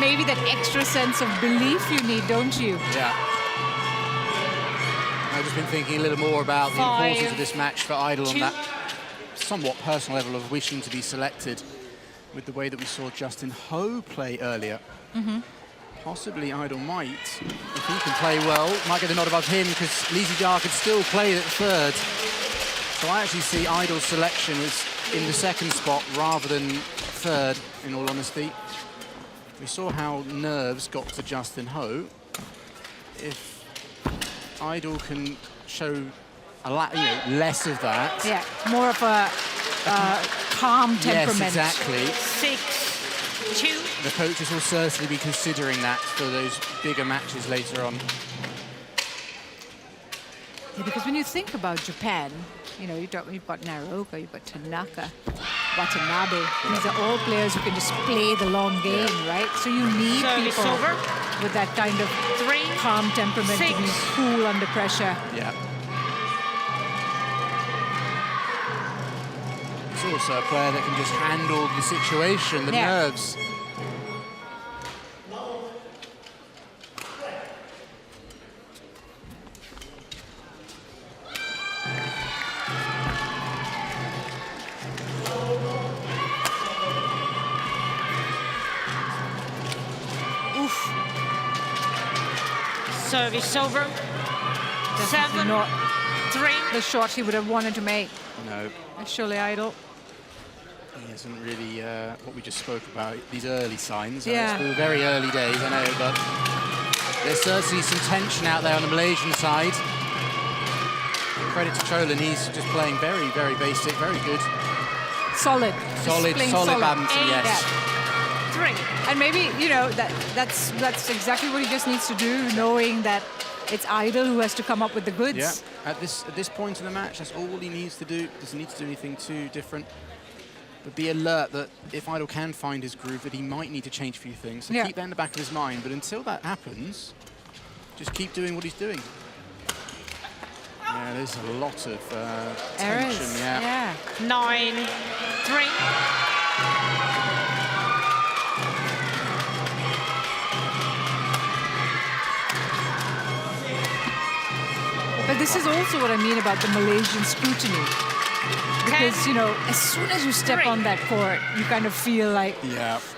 maybe that extra sense of belief you need, don't you? Yeah. I've just been thinking a little more about the importance of this match for Idol on that somewhat personal level of wishing to be selected with the way that we saw Justin Ho play earlier. Possibly Idol might, if he can play well, might get a nod above him because Lee Jia could still play at third. So I actually see Idol's selection as in the second spot rather than third, in all honesty. We saw how nerves got to Justin Ho. If Idol can show less of that. Yeah, more of a calm temperament. Yes, exactly. 6-2. The coaches will certainly be considering that for those bigger matches later on. Yeah, because when you think about Japan, you've got Naroka, you've got Tanaka, Watanabe. These are all players who can just play the long game, right? So you need Service people over. with that kind of 3, calm temperament to 6. be cool under pressure. Yeah. He's also a player that can just handle the situation, the nerves. Service over. Definitely 7, not 3. the shot he would have wanted to make. No. Surely Idol. He isn't really what we just spoke about, these early signs. Yeah. It's still very early days, I know, but there's certainly some tension out there on the Malaysian side. Credit to Cholan, he's just playing very, very basic, very good. Solid. Solid badminton, yes. Yeah. 3. And maybe, that's exactly what he just needs to do, knowing that it's Idol who has to come up with the goods. Yeah, at this point in the match, that's all he needs to do. Doesn't need to do anything too different. But be alert that if Idol can find his groove, that he might need to change a few things. So keep that in the back of his mind. But until that happens, just keep doing what he's doing. Yeah, there's a lot of tension. Errors. Yeah. 9-3. But this is also what I mean about the Malaysian scrutiny. Because, as soon as you step on that court, you kind of feel like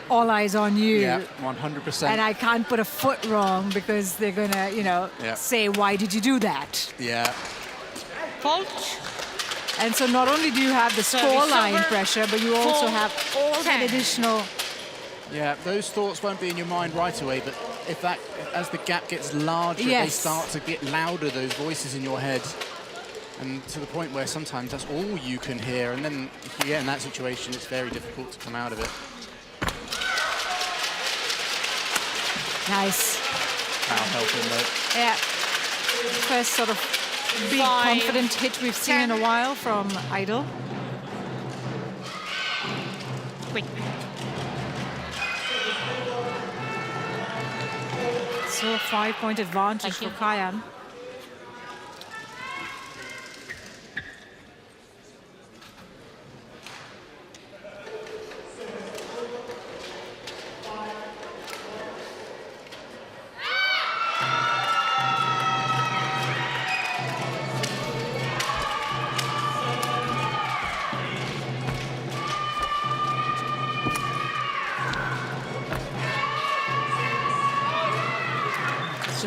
all eyes on you. Yeah, 100%. And I can't put a foot wrong because they're going to, say, why did you do that? Yeah. Fault. And so not only do you have the scoreline pressure, but you also have all that additional... Yeah, those thoughts won't be in your mind right away, but as the gap gets larger, they start to get louder, those voices in your head. And to the point where sometimes that's all you can hear. And then if you get in that situation, it's very difficult to come out of it. Nice. That'll help him, though. Yeah. First sort of big, confident hit we've seen in a while from Idol. Quick. So a 5-point advantage for Kayan.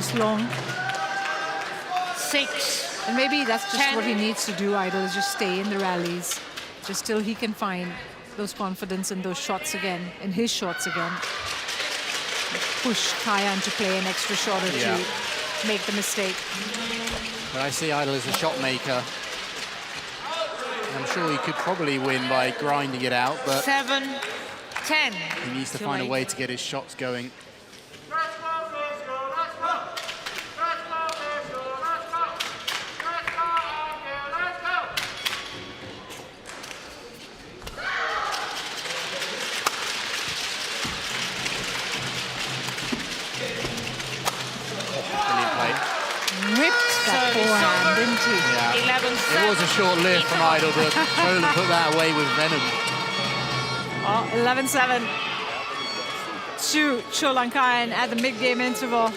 this long. 6. And maybe that's just 10. what he needs to do, Idol, is just stay in the rallies. Just till he can find those confidence in those shots again, in his shots again. Push Kayan to play an extra shot or two, make the mistake. But I see Idol as a shot maker. I'm sure he could probably win by grinding it out, but 7, 10. he needs to find a way to get his shots going. Ripped that forehand, didn't he? Yeah. 11, It was a short live from Idol, but Cholan put that away with venom. Oh, 11-7 to Cholan Kayan at the mid-game interval.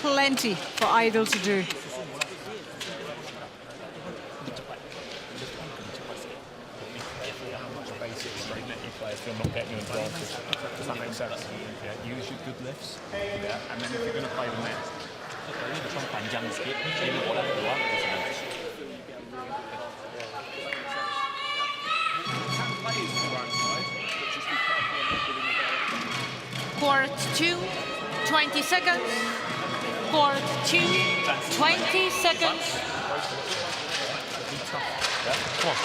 Plenty for Idol to do. You're not getting an advantage. Does that make sense? Yeah, use your good lifts. Yeah, and then if you're going to play the net, try and panjang sikit, ini bola keluar. Court 2, 20 seconds. Court 2, 20 seconds. Come on.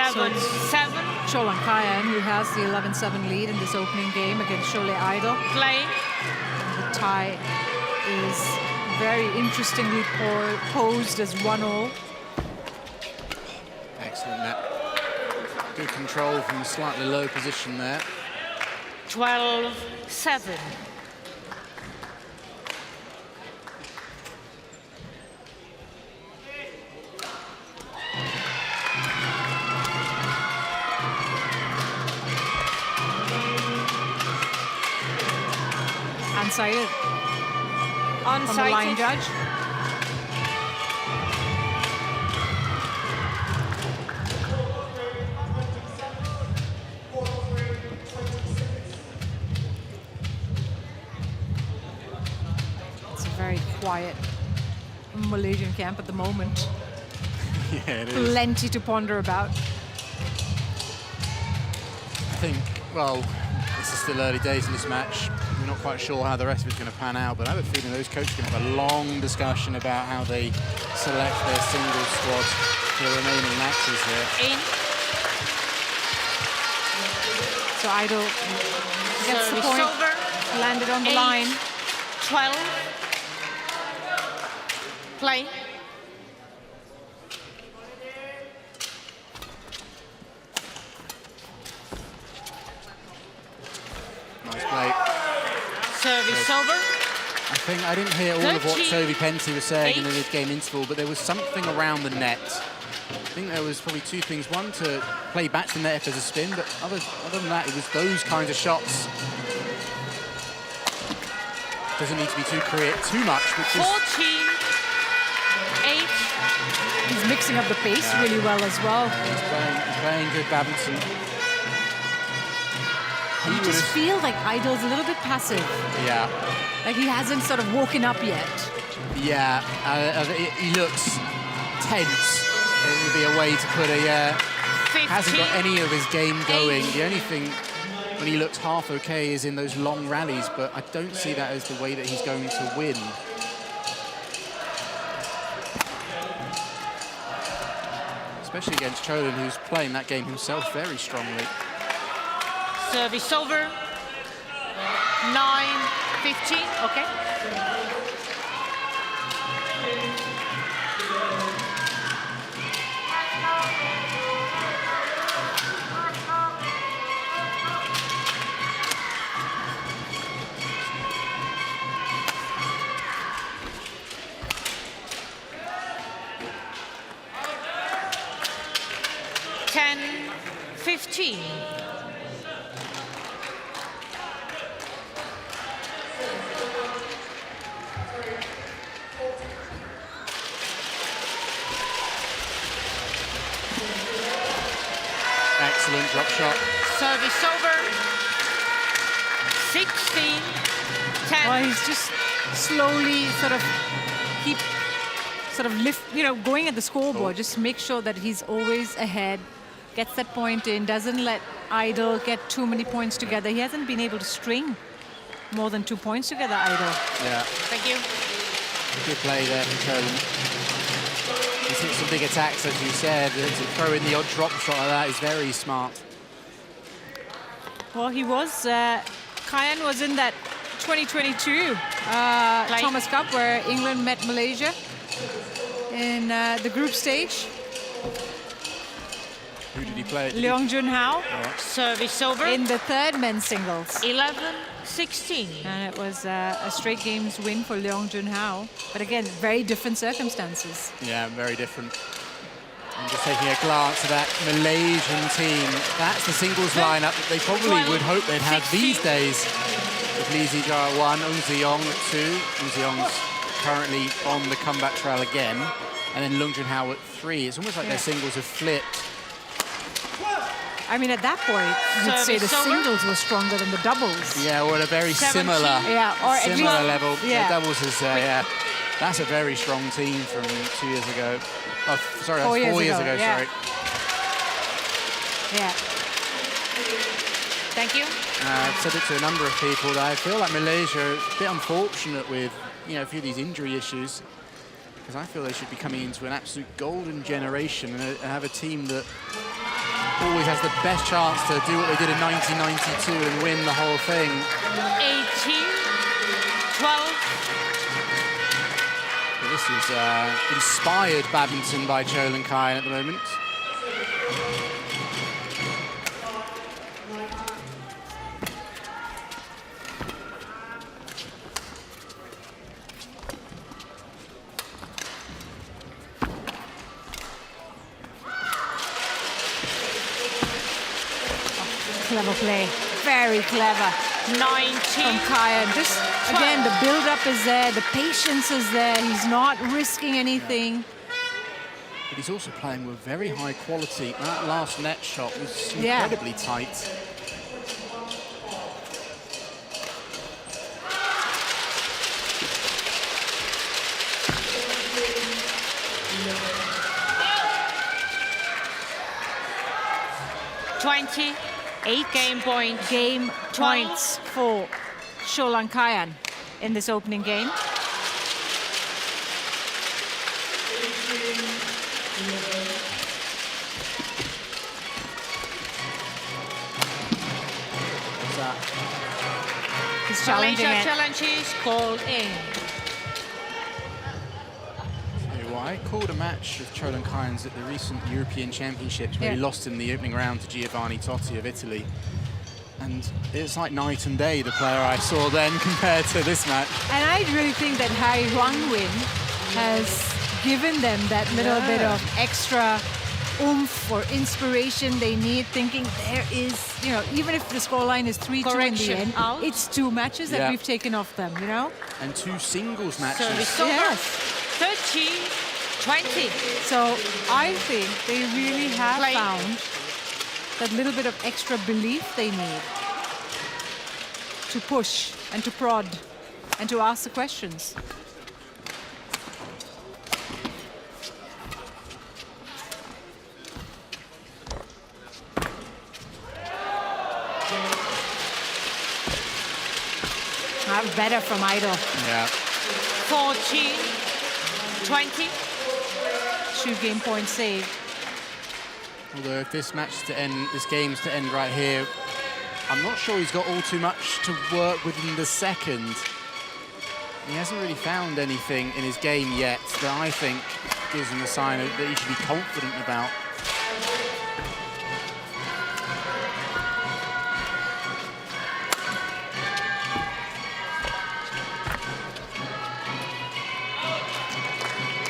So it's 7. Cholan Kayan who has the 11-7 lead in this opening game against Cholan Idol. Play. The tie is very interestingly posed as 1-all. Excellent net. Good control from a slightly low position there. 12-7. Unsighted from the line Unsighted. judge. It's a very quiet Malaysian camp at the moment. Yeah, it is. Plenty to ponder about. I think, well, this is still early days in this match. We're not quite sure how the rest of it's going to pan out, but I have a feeling those coaches are going to have a long discussion about how they select their single squad for the remaining matches here. In. So Idol gets the Service point, over. landed on the 8, line. 12. Play. Nice play. Service over. I think I didn't hear all of what 13, Toby Pensy was saying in the 8. mid-game interval, but there was something around the net. I think there was probably two things. One, to play back to the net if there's a spin, but other than that, it was those kinds of shots. Doesn't need to be too much, but just 14. 8. He's mixing up the pace really well as well. he's playing good badminton. You just feel like Idol's a little bit passive. Yeah. Like he hasn't sort of woken up yet. Yeah, he looks tense. It would be a way to put it. 15. Hasn't got any of his game going. The only thing when he looks half okay is in those long rallies, but I don't see that as the way that he's going to win. Especially against Cholan, who's playing that game himself very strongly. Service over. 9, 15. Okay. Ten, 15. Excellent drop shot. Service over. 16, 10. Well, he's just slowly going at the scoreboard. Just make sure that he's always ahead, gets that point in, doesn't let Idol get too many points together. He hasn't been able to string more than 2 points together, Idol. Yeah. Thank you. Good play there from Cholan. He's hit some big attacks, as you said. To throw in the odd drop shot like that is very smart. Well, he was, Kayan was in that 2022 Thomas Cup where England met Malaysia in the group stage. Who did he play? Leong Junhao Service over. in the third men's singles. 11, 16. And it was a straight games win for Leong Junhao. But again, very different circumstances. Yeah, very different. I'm just taking a glance at that Malaysian team. That's the singles lineup that they probably would hope they'd have these days. With Lee Zijia at 1, Ung Zeong at 2. Ung Zeong's currently on the comeback trail again. And then Leong Junhao at 3. It's almost like their singles have flipped. I mean, at that point, you'd say the Service over. singles were stronger than the doubles. Yeah, or at a very 17. similar, Or at similar least- level. yeah. The doubles is, yeah. That's a very strong team from 2 years ago. Oh, sorry, that's 4 years ago, yeah. sorry. Yeah. Thank you. I've said it to a number of people that I feel like Malaysia are a bit unfortunate with, a few of these injury issues. Because I feel they should be coming into an absolute golden generation and have a team that always has the best chance to do what they did in 1992 and win the whole thing. 18, 12. This is inspired badminton by Cholan Kayan at the moment. Clever play. Very clever 19. from Kayan. Just, again, the build-up is there. The patience is there. He's not risking anything. But he's also playing with very high quality. That last net shot was incredibly tight. Eight game point. Game points for Cholan Kayan in this opening game. He's challenging Malaysia it. challenge is called in. I called a match of Cholan Kayan's at the recent European Championships where he lost in the opening round to Giovanni Totti of Italy. And it's like night and day, the player I saw then compared to this match. And I really think that Hai Huangwin has given them that little bit of extra oomph or inspiration they need, thinking there is, even if the scoreline is 3-2 in the end, it's 2 matches that we've taken off them, And 2 singles matches. Service over. 13, 20. So I think they really have found that little bit of extra belief they need to push and to prod and to ask the questions. Better from Idol. Yeah. 14, 20. 2 game points saved. Although if this match is to end, this game's to end right here, I'm not sure he's got all too much to work with in the second. He hasn't really found anything in his game yet that I think gives him a sign that he should be confident about.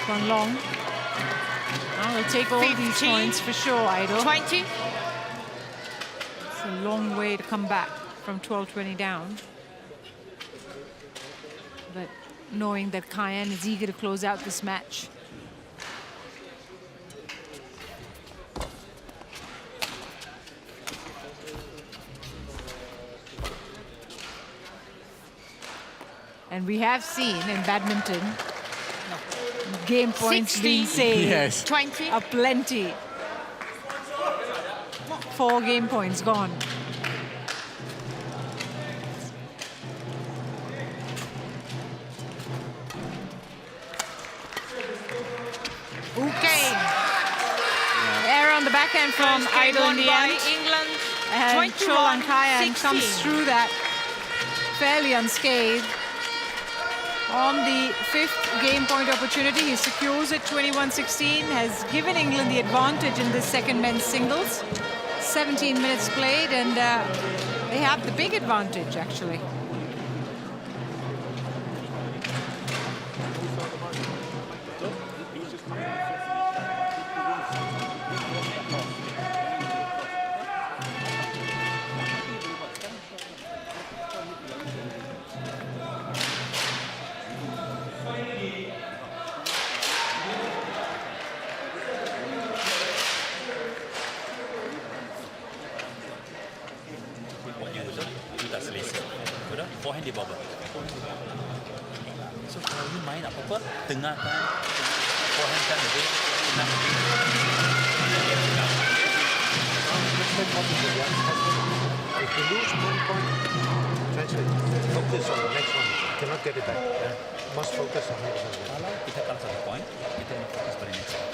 Gone long. We'll take all these points for sure, Idol. 20. It's a long way to come back from 12-20 down. But knowing that Kayan is eager to close out this match. And we have seen in badminton game points 16. being saved. Yes. 20. Plenty. 4 game points gone. Okay. Error on the backhand from First game Idol in won the by end. England. And Cholan Kayan 21-16. comes through that fairly unscathed. On the 5th game point opportunity, he secures it 21-16, has given England the advantage in this second men's singles. 17 minutes played, and they have the big advantage, actually. tak selesa. Betul? Forehand dia bobol. So kalau you main apa-apa, tengahkan forehand kan lebih tenang. If you lose 1 point, focus on the next one. You cannot get it back. Must focus on the next one. Kalau kita kalah 1 point, kita nak fokus pada next one.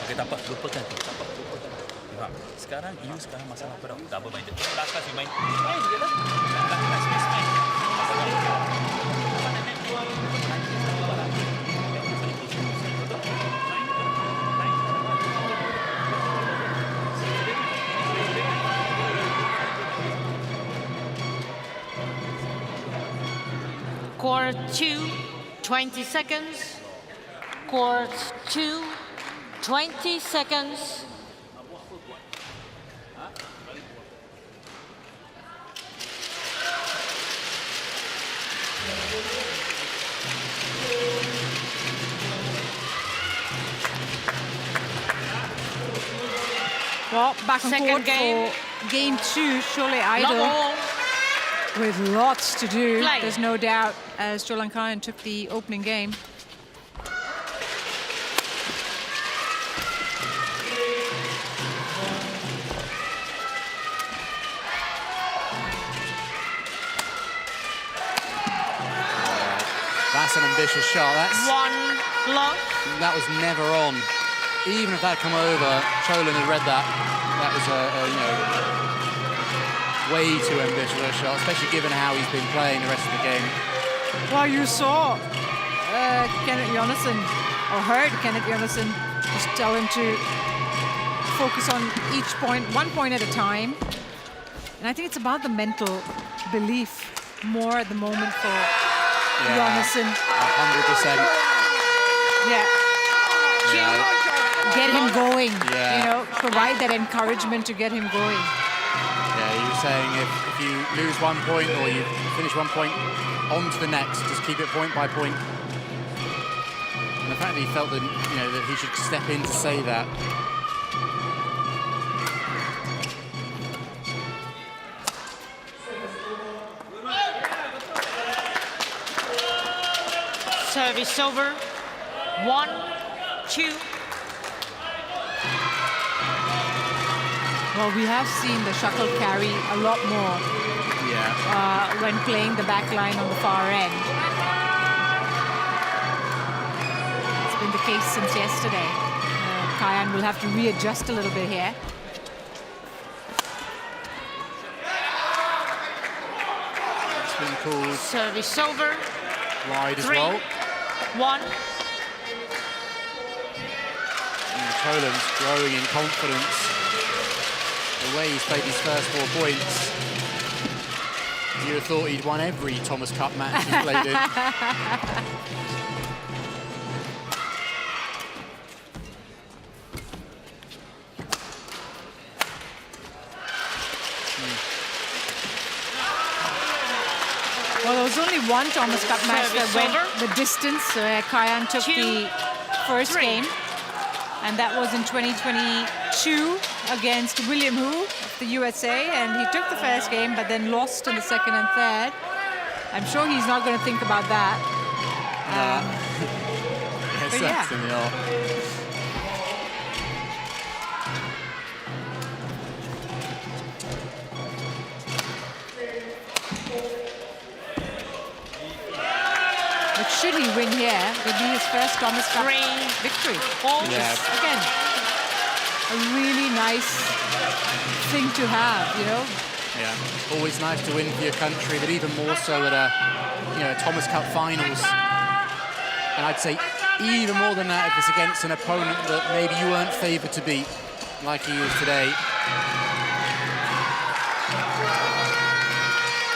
Okey, tak apa, lupakan tu. Tak apa, lupakan. Faham? Sekarang, you sekarang masalah apa tau? Double minded. Last class you main je lah. Last class main. Court 2, 20 seconds. Court 2, 20 seconds. Well, back and Second forth game. for game 2, surely Idol. Long ball. With lots to do, Play. there's no doubt, as Cholan Kayan took the opening game. That's an ambitious shot. That was never on. Even if that come over, Cholan had read that. That was way too ambitious a shot, especially given how he's been playing the rest of the game. Well, you saw Kenneth Jonassen, or heard Kenneth Jonassen just tell him to focus on each point, 1 point at a time. And I think it's about the mental belief more at the moment for Jonassen. 100%. Yeah. Get him going, Yeah. you know, provide that encouragement to get him going. Yeah, he was saying if you lose 1 point or you finish 1 point, on to the next, just keep it point by point. And the fact that he felt that, that he should step in to say that. Service over. 1, 2. Well, we have seen the shuttle carry a lot more when playing the back line on the far end. It's been the case since yesterday. Kayan will have to readjust a little bit here. It's been called Service over. wide as 3, well. 1. Cholan's growing in confidence. The way he's played his first 4 points, you'd have thought he'd won every Thomas Cup match he's played in. Well, there was only one Thomas Cup match Service that went over. the distance. Kayan took 2, the first 3. game, and that was in 2022 against William Hu of the USA, and he took the first game but then lost in the second and third. I'm sure he's not going to think about that. Yes, but yeah. certainly are. But should he win here, it would be his first Thomas Cup victory. Yeah. Again, a really nice thing to have, you know. Yeah, always nice to win for your country, but even more so at a Thomas Cup Finals. And I'd say even more than that if it's against an opponent that maybe you weren't favoured to beat, like he is today.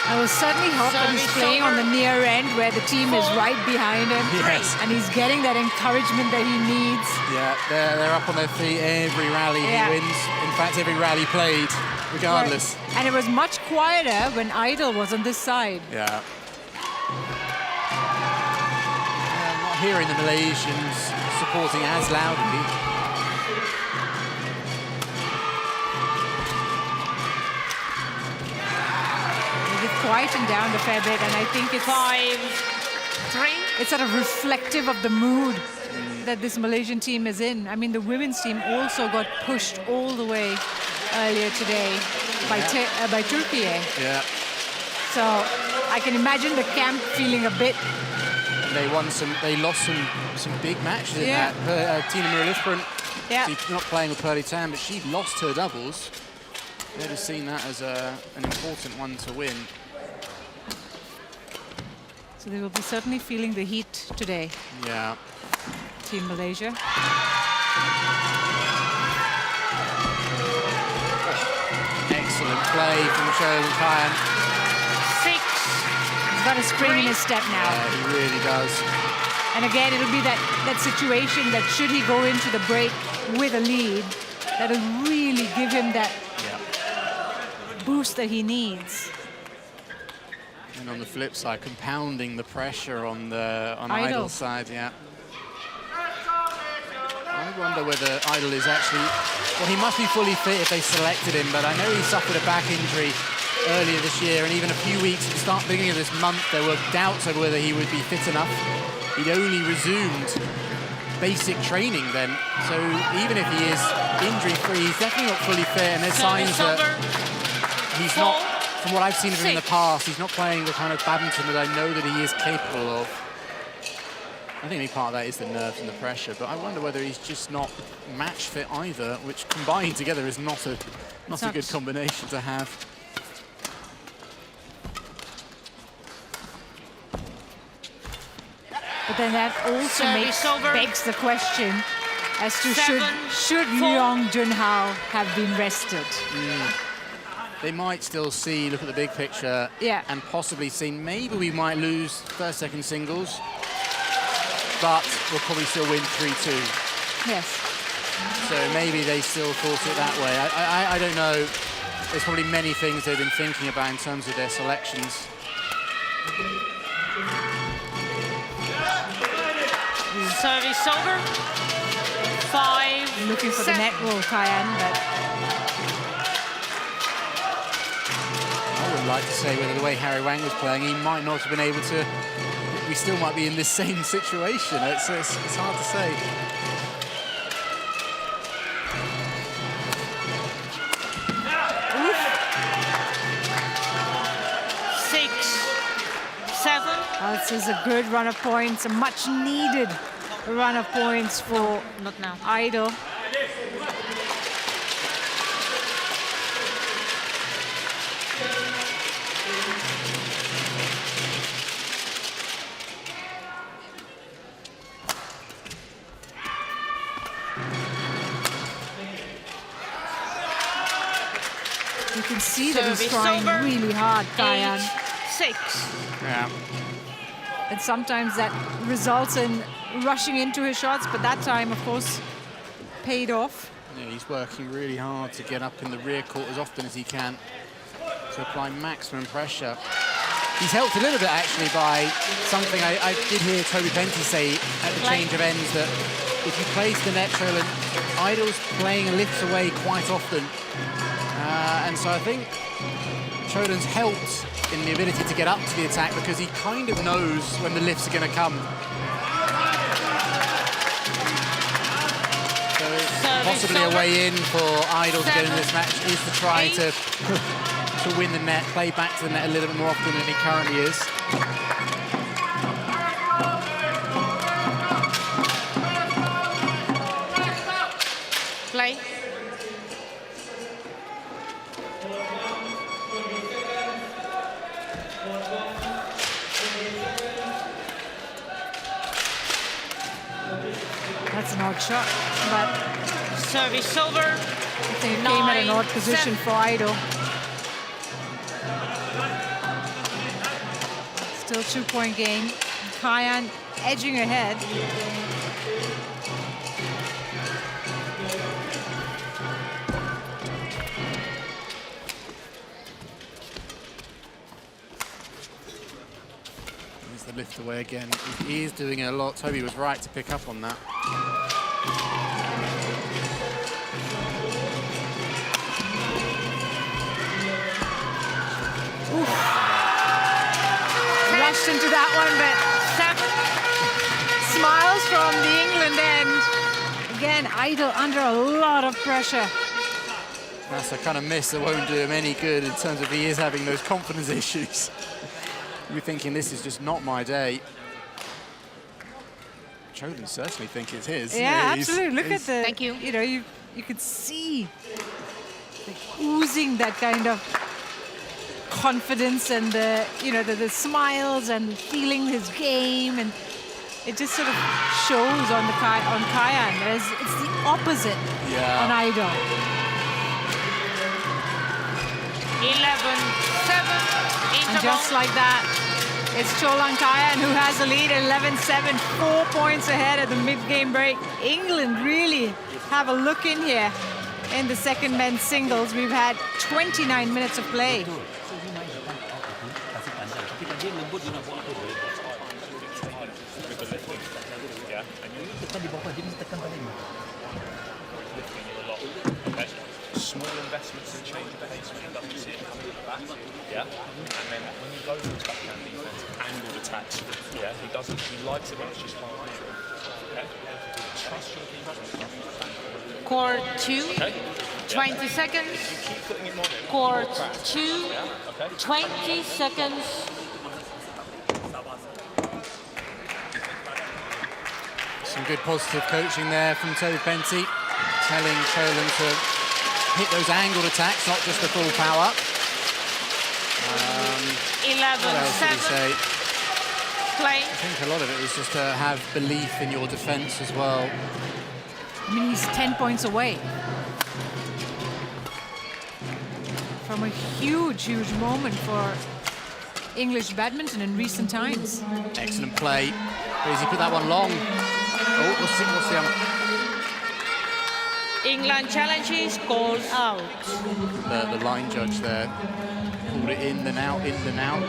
I will certainly hope that he's playing on the near end where the team is right behind him. Yes. And he's getting that encouragement that he needs. Yeah, they're up on their feet every rally he wins. In fact, every rally played, regardless. Right. And it was much quieter when Idol was on this side. Yeah. I'm not hearing the Malaysians supporting as loudly. Quietened down a fair bit, and I think it's 5-3. It's sort of reflective of the mood that this Malaysian team is in. I mean, the women's team also got pushed all the way earlier today by Turkey. Yeah. So I can imagine the camp feeling a bit. And they lost some big matches in that. Tina Muralithran, she's not playing with Pearly Tan, but she lost her doubles. They'd have seen that as an important one to win. So they will be certainly feeling the heat today. Yeah. Team Malaysia. Excellent play from Shoaib Khan. 6. He's got a spring in his step now. Yeah, he really does. And again, it'll be that situation that should he go into the break with a lead, that'll really give him that boost that he needs. And on the flip side, compounding the pressure on Idol side, I wonder whether Idol is actually... Well, he must be fully fit if they selected him, but I know he suffered a back injury earlier this year, and even a few weeks at the beginning of this month, there were doubts over whether he would be fit enough. He'd only resumed basic training then, so even if he is injury-free, he's definitely not fully fit, and there's signs that he's not... From what I've seen of him in the past, he's not playing the kind of badminton that I know that he is capable of. I think maybe part of that is the nerves and the pressure, but I wonder whether he's just not match fit either, which combined together is not a good combination to have. But then that also begs the question as to should Leong Junhao have been rested? They might still see, look at the big picture, and possibly see maybe we might lose first, second singles, but we'll probably still win 3-2. Yes. So maybe they still thought it that way. I don't know. There's probably many things they've been thinking about in terms of their selections. Service over. 5. Looking for the net roll, Kyan, but... I would like to say whether the way Harry Wang was playing, he might not have been able to... We still might be in this same situation. It's hard to say. Oof. 6, 7. This is a good run of points, a much needed run of points for Not now. Idol. You can see that he's trying really hard, Kyan. 6. Yeah. And sometimes that results in rushing into his shots, but that time, of course, paid off. Yeah, he's working really hard to get up in the rear court as often as he can to apply maximum pressure. He's helped a little bit, actually, by something I did hear Toby Penty say at the change of ends, that if you place the net Cholan, Idol's playing a lift away quite often. And so I think Cholan's helped in the ability to get up to the attack because he kind of knows when the lifts are going to come. So it's possibly a way in for Idol to get in this match is to try to win the net, play back to the net a little bit more often than he currently is. Play. That's an odd shot, but service over. They came at an odd position for Idol. Still 2-point game. Kayan edging ahead. There's the lift away again. He is doing it a lot. Toby was right to pick up on that. Rushed into that one, but smiles from the England end. Again, Idol under a lot of pressure. That's a kind of miss that won't do him any good in terms of he is having those confidence issues. You're thinking, this is just not my day. Cholan certainly think it's his. Yeah, absolutely. Look at the, thank you. You know, you could see like, oozing that kind of confidence and the, you know, the smiles and feeling his game, and it just sort of shows on Kayan. It's the opposite on Idol. 11-7. And just like that, it's Cholan Kayan who has the lead, 11-7, 4 points ahead at the mid-game break. England really have a look in here in the second men's singles. We've had 29 minutes of play. Small investments and change of pace when he doesn't see it coming at the back. Yeah. And then when you go to his backhand defense, angled attacks. Yeah. He doesn't. He likes it when it's just 5 meters. Okay. Trust your defense. Court 2. Okay. 20 seconds. You keep putting it more in. Court 2. Yeah. Okay. 20 seconds. Some good positive coaching there from Toby Penty, telling Cholan to hit those angled attacks, not just the full power. 11-7. Play. I think a lot of it is just to have belief in your defense as well. I mean, he's 10 points away from a huge, huge moment for English badminton in recent times. Excellent play. Does he put that one long? Oh, we'll see. England challenges, calls out. The line judge there called it in and out, in and out.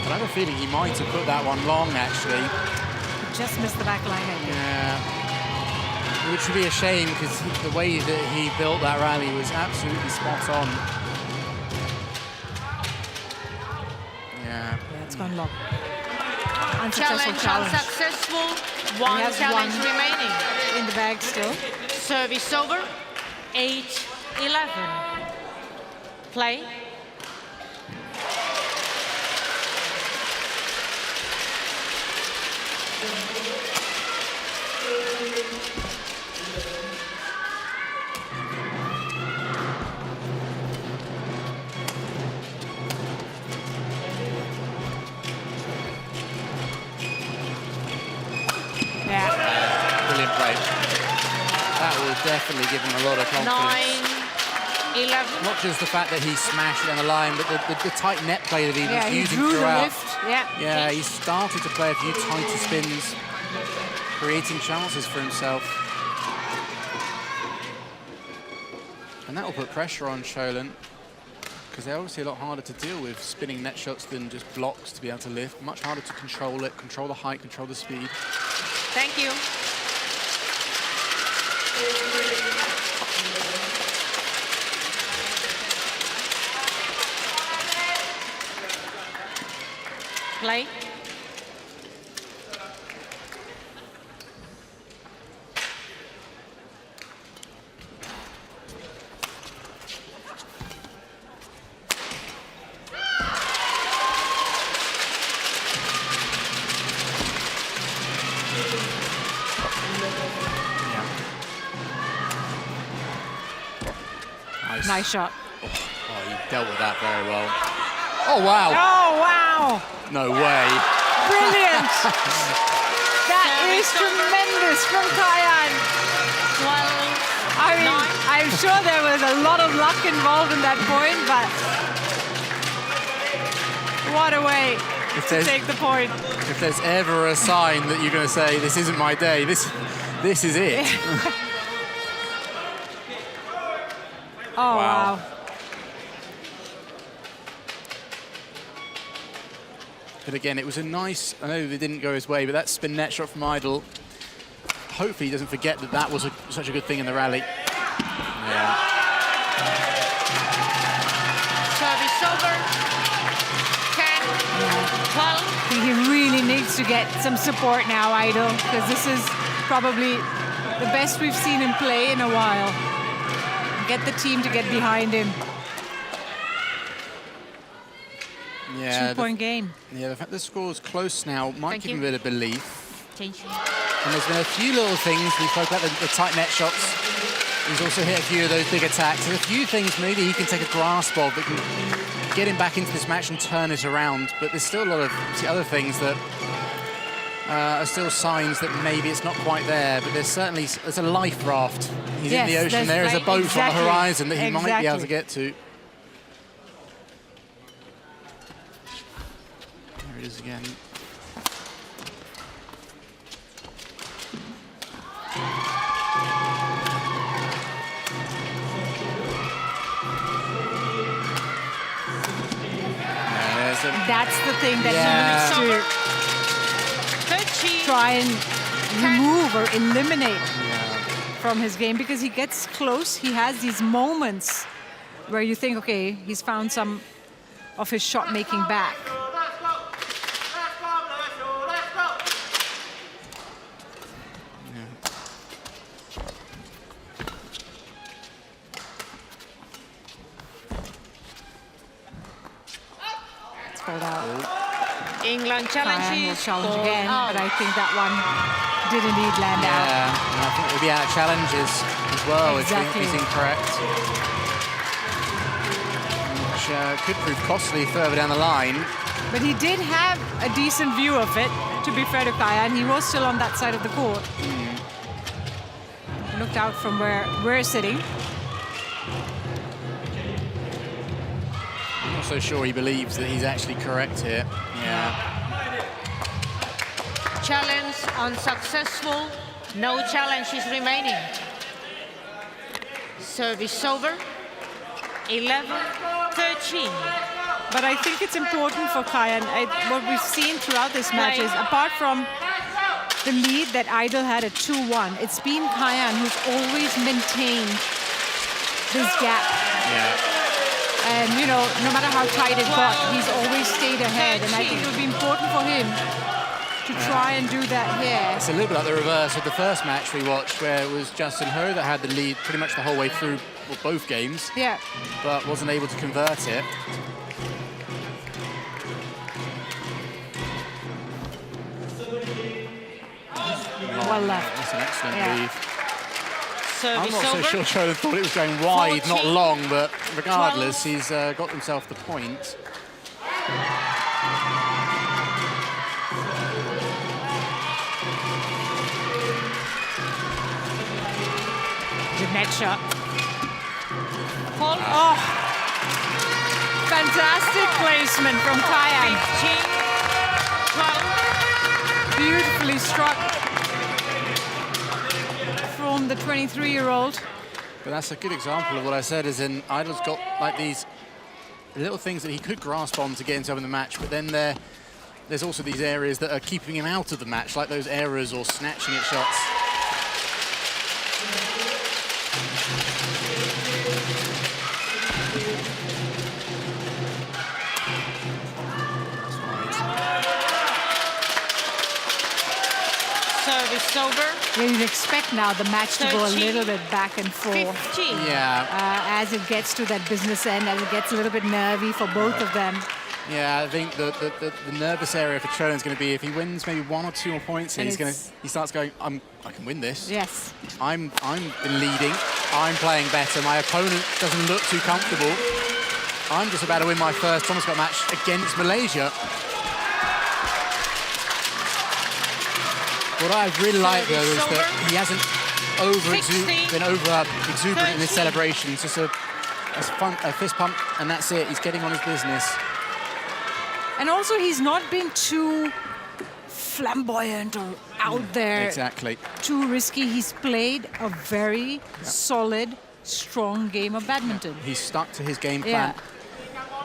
But I have a feeling he might have put that one long, actually. Just missed the back line, I think. Yeah. Which would be a shame, because the way that he built that rally was absolutely spot on. Yeah. Yeah, it's gone long. Unsuccessful challenge. Unsuccessful. One challenge remaining. In the bag still. Service over. 8-11. Play. Brilliant play. That will definitely give him a lot of confidence. 9-11. Not just the fact that he smashed it on the line, but the tight net play that he was using drew throughout. The lift. Yeah, he started to play a few tighter spins, creating chances for himself. And that will put pressure on Cholan, because they're obviously a lot harder to deal with spinning net shots than just blocks to be able to lift. Much harder to control it, control the height, control the speed. Thank you. play. Nice shot. Oh, he dealt with that very well. Oh, wow. Oh, wow. No way. Brilliant. That is tremendous from Kayan. 12, I mean, I'm sure there was a lot of luck involved in that point, but what a way to take the point. If there's ever a sign that you're going to say, this isn't my day, this is it. Oh, wow. But again, it was a nice, I know it didn't go his way, but that spin net shot from Idol, hopefully he doesn't forget that that was such a good thing in the rally. Yeah. Service over. 10, 12. He really needs to get some support now, Idol, because this is probably the best we've seen him play in a while. Get the team to get behind him. Yeah, 2-point game. Yeah, the fact the score's close now might give him a bit of belief. Change. And there's been a few little things. We spoke about the tight net shots. He's also hit a few of those big attacks. There's a few things maybe he can take a grasp of that can get him back into this match and turn it around. But there's still a lot of other things that are still signs that maybe it's not quite there. But there's a life raft. He's in the ocean. There is a boat on the horizon that he might be able to get to. There it is again. That's the thing that he needs to try and remove or eliminate from his game, because he gets close. He has these moments where you think, okay, he's found some of his shot making back. England challenges. Will challenge again, but I think that one did indeed land out. Yeah, and I think it would be out of challenges as well if he's incorrect. Which could prove costly further down the line. But he did have a decent view of it, to be fair to Kayan. He was still on that side of the court. Looked out from where we're sitting. I'm not so sure he believes that he's actually correct here. Yeah. Challenge unsuccessful. No challenges remaining. Service over. 11-13. But I think it's important for Kayan. What we've seen throughout this match is, apart from the lead that Idol had at 2-1, it's been Kayan who's always maintained this gap. Yeah. And, you know, no matter how tight it got, he's always stayed ahead. And I think it would be important for him to try and do that here. It's a little bit like the reverse of the first match we watched, where it was Justin Ho that had the lead pretty much the whole way through both games. Yeah. But wasn't able to convert it. Well left. That's an excellent lead. I'm not so sure Cholan thought it was going wide, not long, but regardless, he's got himself the point. The net shot. Oh, fantastic placement from Kayan. 15, 12. Beautifully struck from the 23-year-old. But that's a good example of what I said, is in Idol's got like these little things that he could grasp on to get himself in the match, but then there's also these areas that are keeping him out of the match, like those errors or snatching at shots. You'd expect now the match to go a 13, little bit back and forth 15. Yeah, as it gets to that business end, as it gets a little bit nervy for both of them. yeah. I think the nervous area for Cholan is going to be if he wins maybe 1 or 2 more points. And He starts going, I can win this. Yes. I'm leading. I'm playing better. My opponent doesn't look too comfortable. I'm just about to win my first Thomas Cup match against Malaysia. What I really like, though, is that he hasn't been over-exuberant in his celebrations. Just a fist pump, and that's it. He's getting on his business. And also, he's not been too flamboyant or out there. Exactly. Too risky. He's played a very solid, strong game of badminton. He's stuck to his game plan.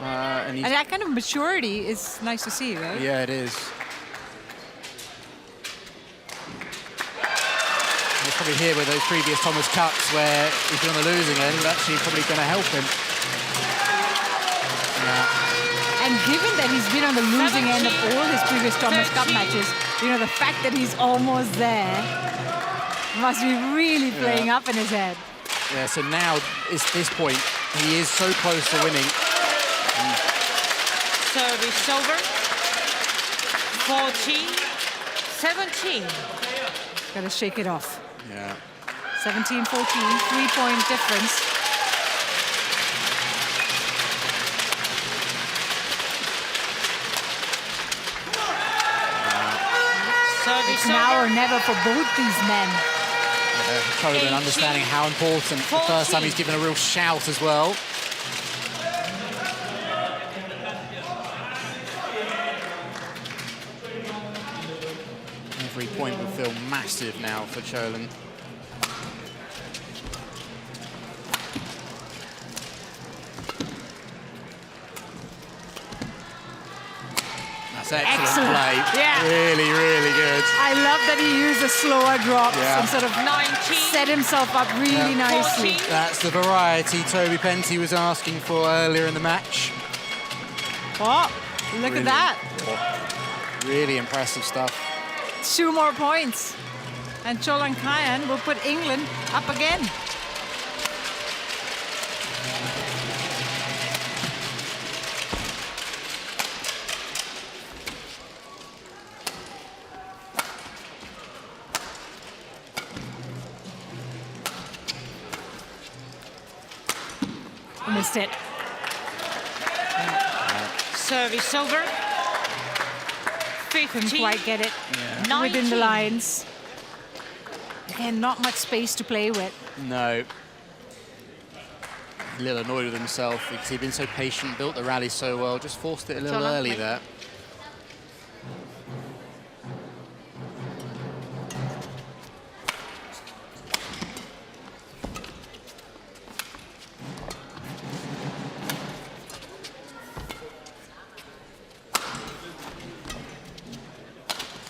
And that kind of maturity is nice to see, right? Yeah, it is. You're probably here with those previous Thomas Cups where he's been on the losing end, actually probably going to help him. Yeah. And given that he's been on the losing end of all his previous Thomas Cup matches, you know, the fact that he's almost there must be really playing up in his head. Yeah, so now is this point. He is so close to winning. Service over. 14, 17. Got to shake it off. Yeah. 17-14, 3-point difference. It's now or never for both these men. Cholan understanding how important. The first time he's given a real shout as well. Every point will feel massive now for Cholan. That's excellent play. Yeah. Really, really good. I love that he used the slower drops and sort of 19, set himself up really nicely. 14. That's the variety Toby Penty was asking for earlier in the match. Oh, look at that. Really impressive stuff. 2 more points. And Cholan Kayan will put England up again. Missed it. Service over. 15. Couldn't quite get it within the lines. Again, not much space to play with. No. A little annoyed with himself because he'd been so patient, built the rally so well, just forced it a little early there.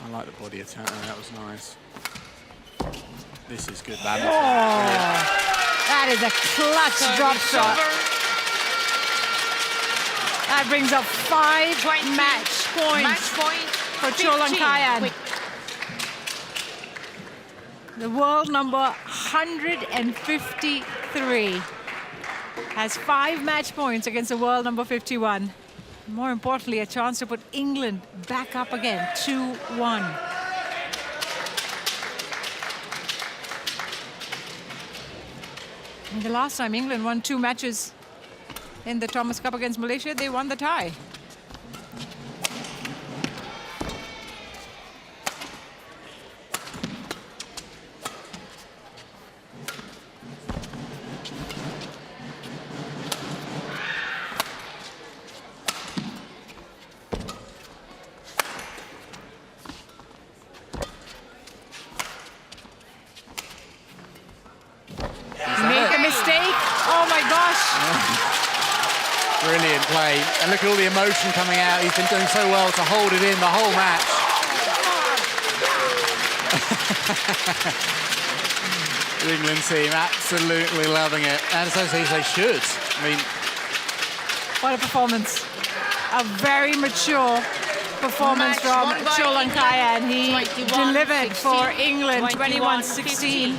I like the body attack, that was nice. This is good badminton. That is a clutch drop shot. That brings up 5 match points for Cholan Kayan. The world number 153 has 5 match points against the world number 51. More importantly, a chance to put England back up again, 2-1. And the last time England won 2 matches in the Thomas Cup against Malaysia, they won the tie. Brilliant play. And look at all the emotion coming out. He's been doing so well to hold it in the whole match. The England team absolutely loving it. And so they should. I mean, what a performance. A very mature performance from Cholankayan. He delivered for England 21-16,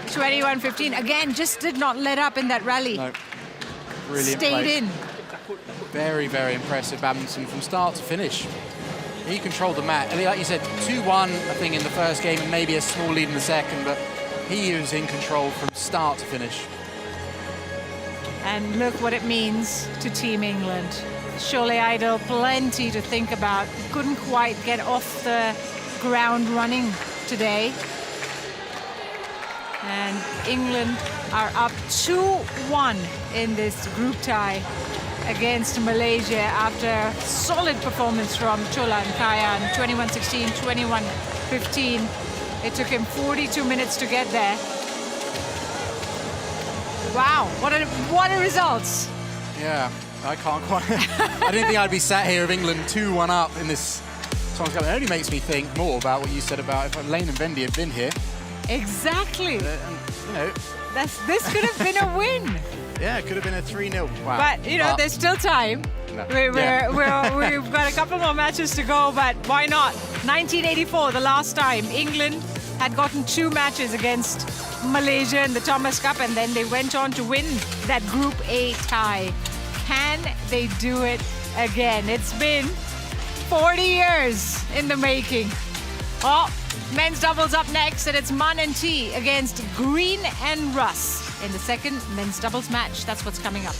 21-15. Again, just did not let up in that rally. No. Brilliant Stayed play. in. Very, very impressive badminton from start to finish. He controlled the match. I mean, like you said, 2-1, I think, in the first game, and maybe a small lead in the second, but he was in control from start to finish. And look what it means to Team England. Surely Idol, plenty to think about. Couldn't quite get off the ground running today. And England are up 2-1 in this group tie against Malaysia after a solid performance from Cholankayan, 21-16, 21-15. It took him 42 minutes to get there. Wow, what a results. Yeah, I can't quite... I didn't think I'd be sat here with England 2-1 up in this Thomas Cup. It only makes me think more about what you said about if Lane and Vendy had been here. Exactly. You know, This could have been a win. yeah, it could have been a 3-0. Wow. But, you know, there's still time. No. We've got a couple more matches to go, but why not? 1984, the last time England had gotten 2 matches against Malaysia in the Thomas Cup, and then they went on to win that Group A tie. Can they do it again? It's been 40 years in the making. Oh, men's doubles up next, and it's Man and T against Green and Russ in the second men's doubles match. That's what's coming up.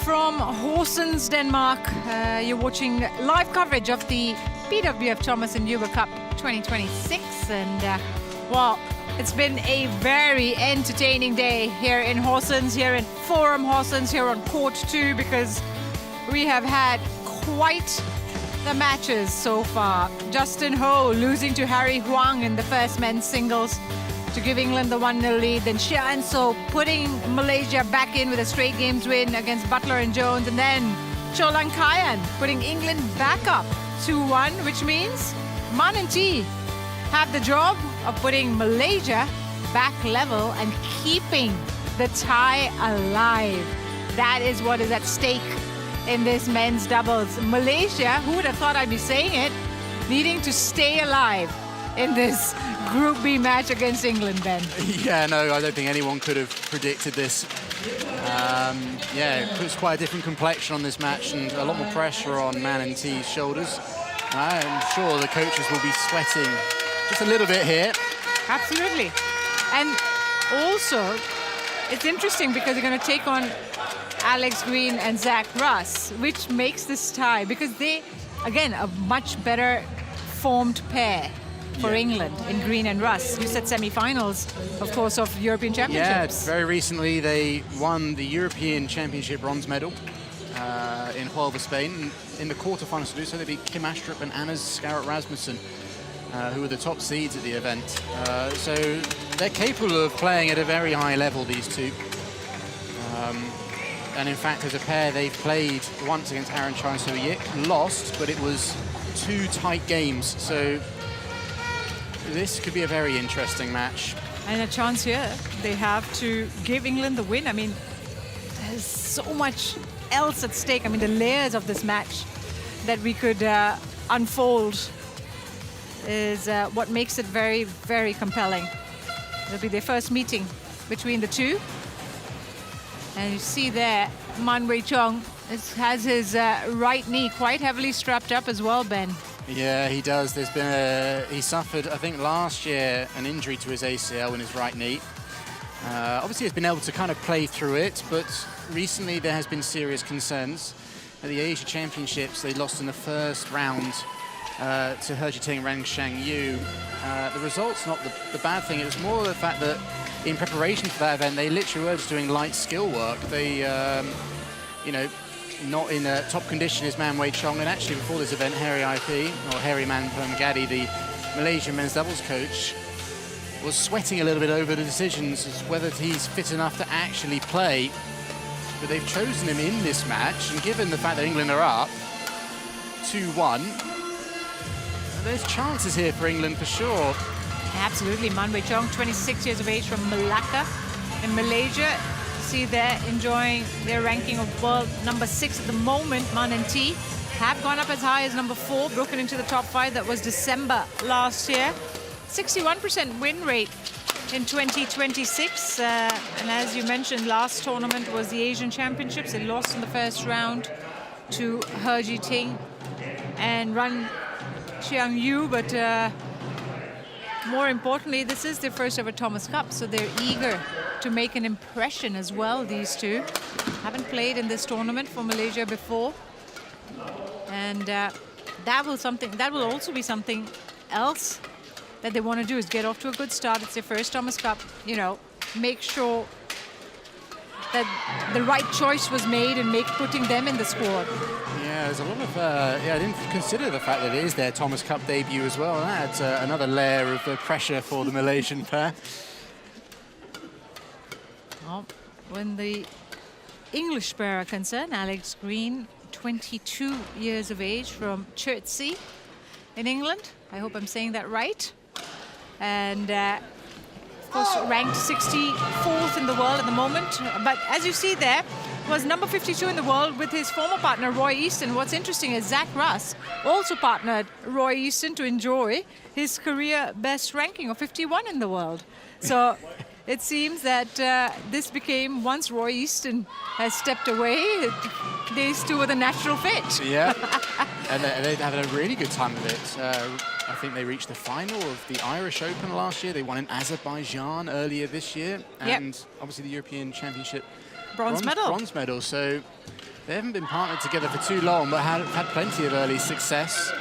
From Horsens, Denmark. You're watching live coverage of the BWF Thomas and Uber Cup 2026, and well, it's been a very entertaining day here in Horsens, here in Forum Horsens, here on Court 2, because we have had quite the matches so far. Justin Ho losing to Harry Huang in the first men's singles to give England the 1-0 lead. Then Shia and So putting Malaysia back in with a straight games win against Butler and Jones. And then Cholankayan putting England back up 2-1, which means Man and T have the job of putting Malaysia back level and keeping the tie alive. That is what is at stake in this men's doubles. Malaysia, who would have thought I'd be saying it, needing to stay alive in this Group B match against England, Ben. Yeah, no, I don't think anyone could have predicted this. Yeah, it puts quite a different complexion on this match and a lot more pressure on Man and T's shoulders. I'm sure the coaches will be sweating just a little bit here. Absolutely. And also, it's interesting because they're going to take on Alex Green and Zach Russ, which makes this tie because they, again, a much better formed pair for England in Green and Russ. You said semi-finals, of course, of European Championships. Yeah, very recently they won the European Championship bronze medal in Huelva, Spain. In the quarterfinals to do so, they beat Kim Astrup and Anna Skarrett Rasmussen, who were the top seeds at the event. So they're capable of playing at a very high level, these two. And in fact, as a pair, they've played once against Aaron Choi-So-Yik, lost, but it was 2 tight games. So this could be a very interesting match. And a chance here, they have to give England the win. I mean, there's so much else at stake. I mean, the layers of this match that we could unfold is what makes it very, very compelling. It'll be their first meeting between the two. And you see there, Man Wei Chong has his right knee quite heavily strapped up as well, Ben. Yeah, he does. There's been he suffered, I think, last year an injury to his ACL in his right knee. Obviously, he's been able to kind of play through it, but recently there has been serious concerns. At the Asia Championships, they lost in the first round to He Jiting and Ren Shangyu. The result's not the bad thing. It was more the fact that in preparation for that event, they literally were just doing light skill work. They, you know, not in top condition as Man Wei Chong, and actually before this event, Harry IP, or Harry Manpam-Gadi, the Malaysian men's doubles coach, was sweating a little bit over the decisions as whether he's fit enough to actually play. But they've chosen him in this match, and given the fact that England are up 2-1, there's chances here for England for sure. Absolutely. Man Wei Chong, 26 years of age, from Malacca in Malaysia. See there, enjoying their ranking of world number 6 at the moment. Man and T have gone up as high as number 4, broken into the top 5. That was December last year. 61% win rate in 2026. And as you mentioned, last tournament was the Asian Championships. They lost in the first round to He Jiting and Ren Shangyu, but more importantly, this is their first ever Thomas Cup, so they're eager to make an impression as well, these two. Haven't played in this tournament for Malaysia before. And that will also be something else that they want to do, is get off to a good start. It's their first Thomas Cup, you know, make sure that the right choice was made and putting them in the squad. Yeah, there's a lot of, I didn't consider the fact that it is their Thomas Cup debut as well. That's another layer of pressure for the Malaysian pair. Well, when the English pair are concerned, Alex Green, 22 years of age, from Chertsey in England. I hope I'm saying that right. And of course, ranked 64th in the world at the moment. But as you see there, was number 52 in the world with his former partner, Roy Easton. What's interesting is Zach Russ also partnered Roy Easton to enjoy his career best ranking of 51 in the world. So it seems that this became, once Roy Easton has stepped away, these two were the natural fit. Yeah, and they're having a really good time of it. I think they reached the final of the Irish Open last year. They won in Azerbaijan earlier this year. And obviously the European Championship bronze medal. So they haven't been partnered together for too long, but had plenty of early success.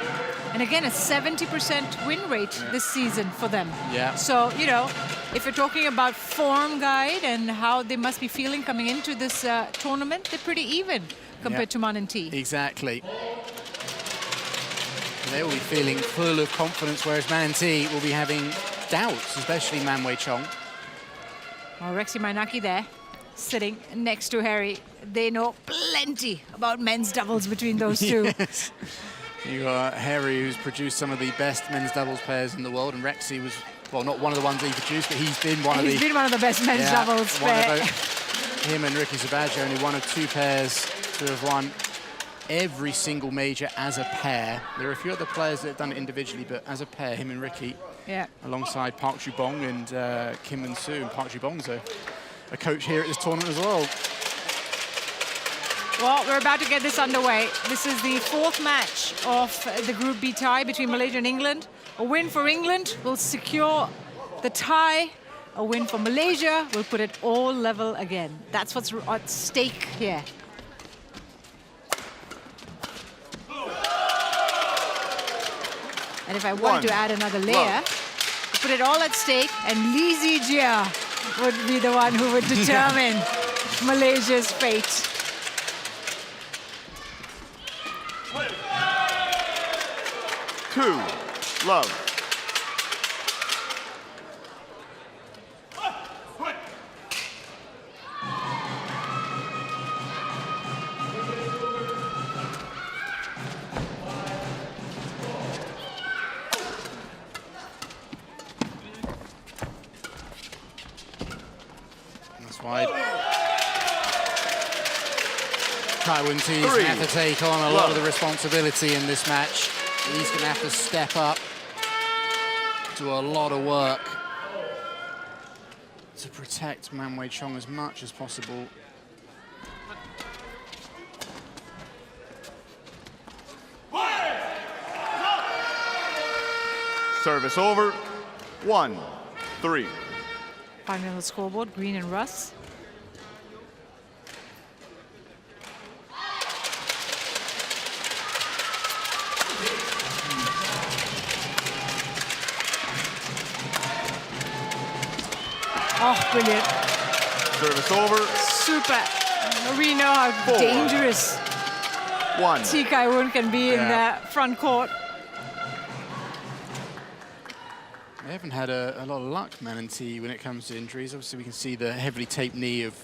And again, a 70% win rate this season for them. Yeah. So, you know, if you're talking about form guide and how they must be feeling coming into this tournament, they're pretty even compared to Man and T. Exactly. They will be feeling full of confidence, whereas Man and T will be having doubts, especially Man Wei Chong. Well, Rexy Mainaki there, sitting next to Harry. They know plenty about men's doubles between those two. Yes. You got Harry, who's produced some of the best men's doubles pairs in the world, and Rexy was, well, not one of the ones that he produced, but he's been one of the best men's doubles pairs. Him and Ricky Sabaggio, only one of 2 pairs to have won every single major as a pair. There are a few other players that have done it individually, but as a pair, him and Ricky Yeah. Alongside Park Ju-bong and Kim Min-soo. And Park Ju-bong's a coach here at this tournament as well. Well, we're about to get this underway. This is the 4th match of the Group B tie between Malaysia and England. A win for England will secure the tie. A win for Malaysia will put it all level again. That's what's at stake here. And if I wanted to add another layer, put it all at stake, and Lee Zijia would be the one who would determine Malaysia's fate. Two, love. That's wide. Kai Won-tee's going to have to take on a lot of the responsibility in this match. He's going to have to step up, do a lot of work to protect Man Wei-chung as much as possible. Service over, 1-3. Finally on the scoreboard, Green and Russ. Oh, brilliant. Service over. Super. We know how dangerous T. Kai Won can be in the front court. They haven't had a lot of luck, Man and T, when it comes to injuries. Obviously, we can see the heavily taped knee of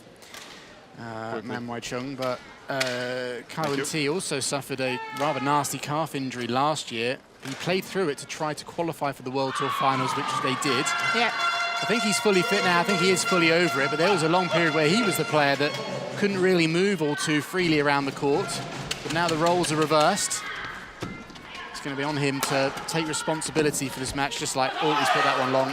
Man Wei-chung, but Kai Won-tee also suffered a rather nasty calf injury last year. He played through it to try to qualify for the World Tour Finals, which they did. Yeah. I think he's fully fit now. I think he is fully over it, but there was a long period where he was the player that couldn't really move all too freely around the court. But now the roles are reversed. It's going to be on him to take responsibility for this match, just like Ortiz put that one long.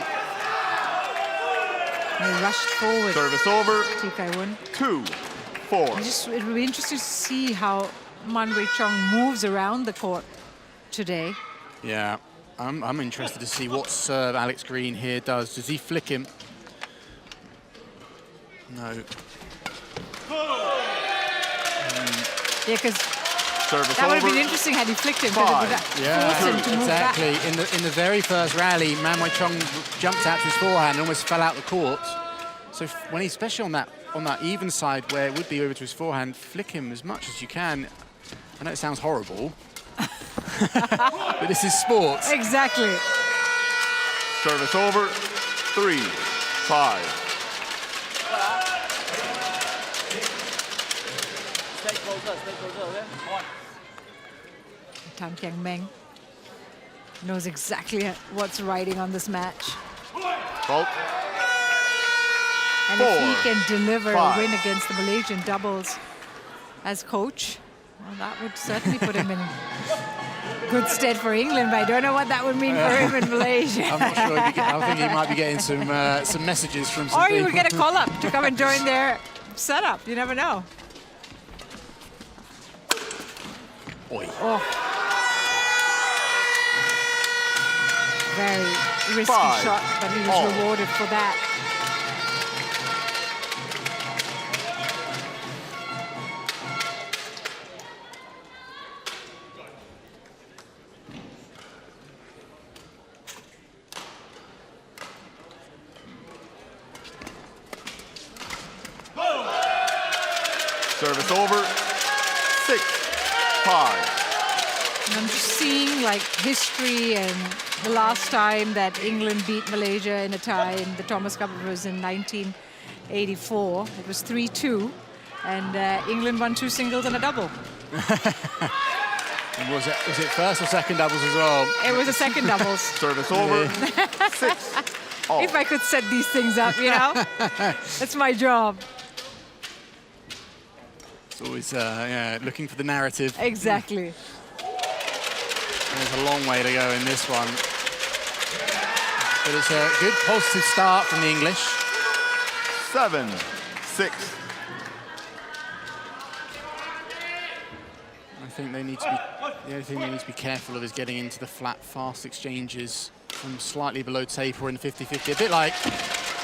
He rushed forward. Service over. T. Kai Won. 2-4. It will be interesting to see how Man Wei-chung moves around the court today. Yeah. I'm interested to see what serve Alex Green here does. Does he flick him? No. Yeah, because that would have been interesting had he flicked him. Yeah, exactly. In the very first rally, Man Wei-chung jumped out to his forehand and almost fell out the court. So when he's especially on that even side where it would be over to his forehand, flick him as much as you can. I know it sounds horrible. But this is sport. Exactly. Service over, 3-5. Stay closer, okay? On. Tan Kiang Meng knows exactly what's riding on this match. Fault. And if he can deliver a win against the Malaysian doubles as coach, well, that would certainly put him in good stead for England, but I don't know what that would mean for him in Malaysia. I'm not sure. I think he might be getting some messages from some Or people. he would get a call-up to come and join their setup. You never know. Oi. Oh. Very risky shot, but he was rewarded for that. Service over, 6-5. And I'm just seeing like history, and the last time that England beat Malaysia in a tie in the Thomas Cup was in 1984. It was 3-2, and England won 2 singles and a double. Was it first or second doubles as well? It was a second doubles. Service over, 6. If I could set these things up, you know, that's my job. It's always looking for the narrative. Exactly. There's a long way to go in this one. But it's a good positive start from the English. 7-6. I think they need to be, the only thing they need to be careful of is getting into the flat, fast exchanges from slightly below tape or in the 50-50, a bit like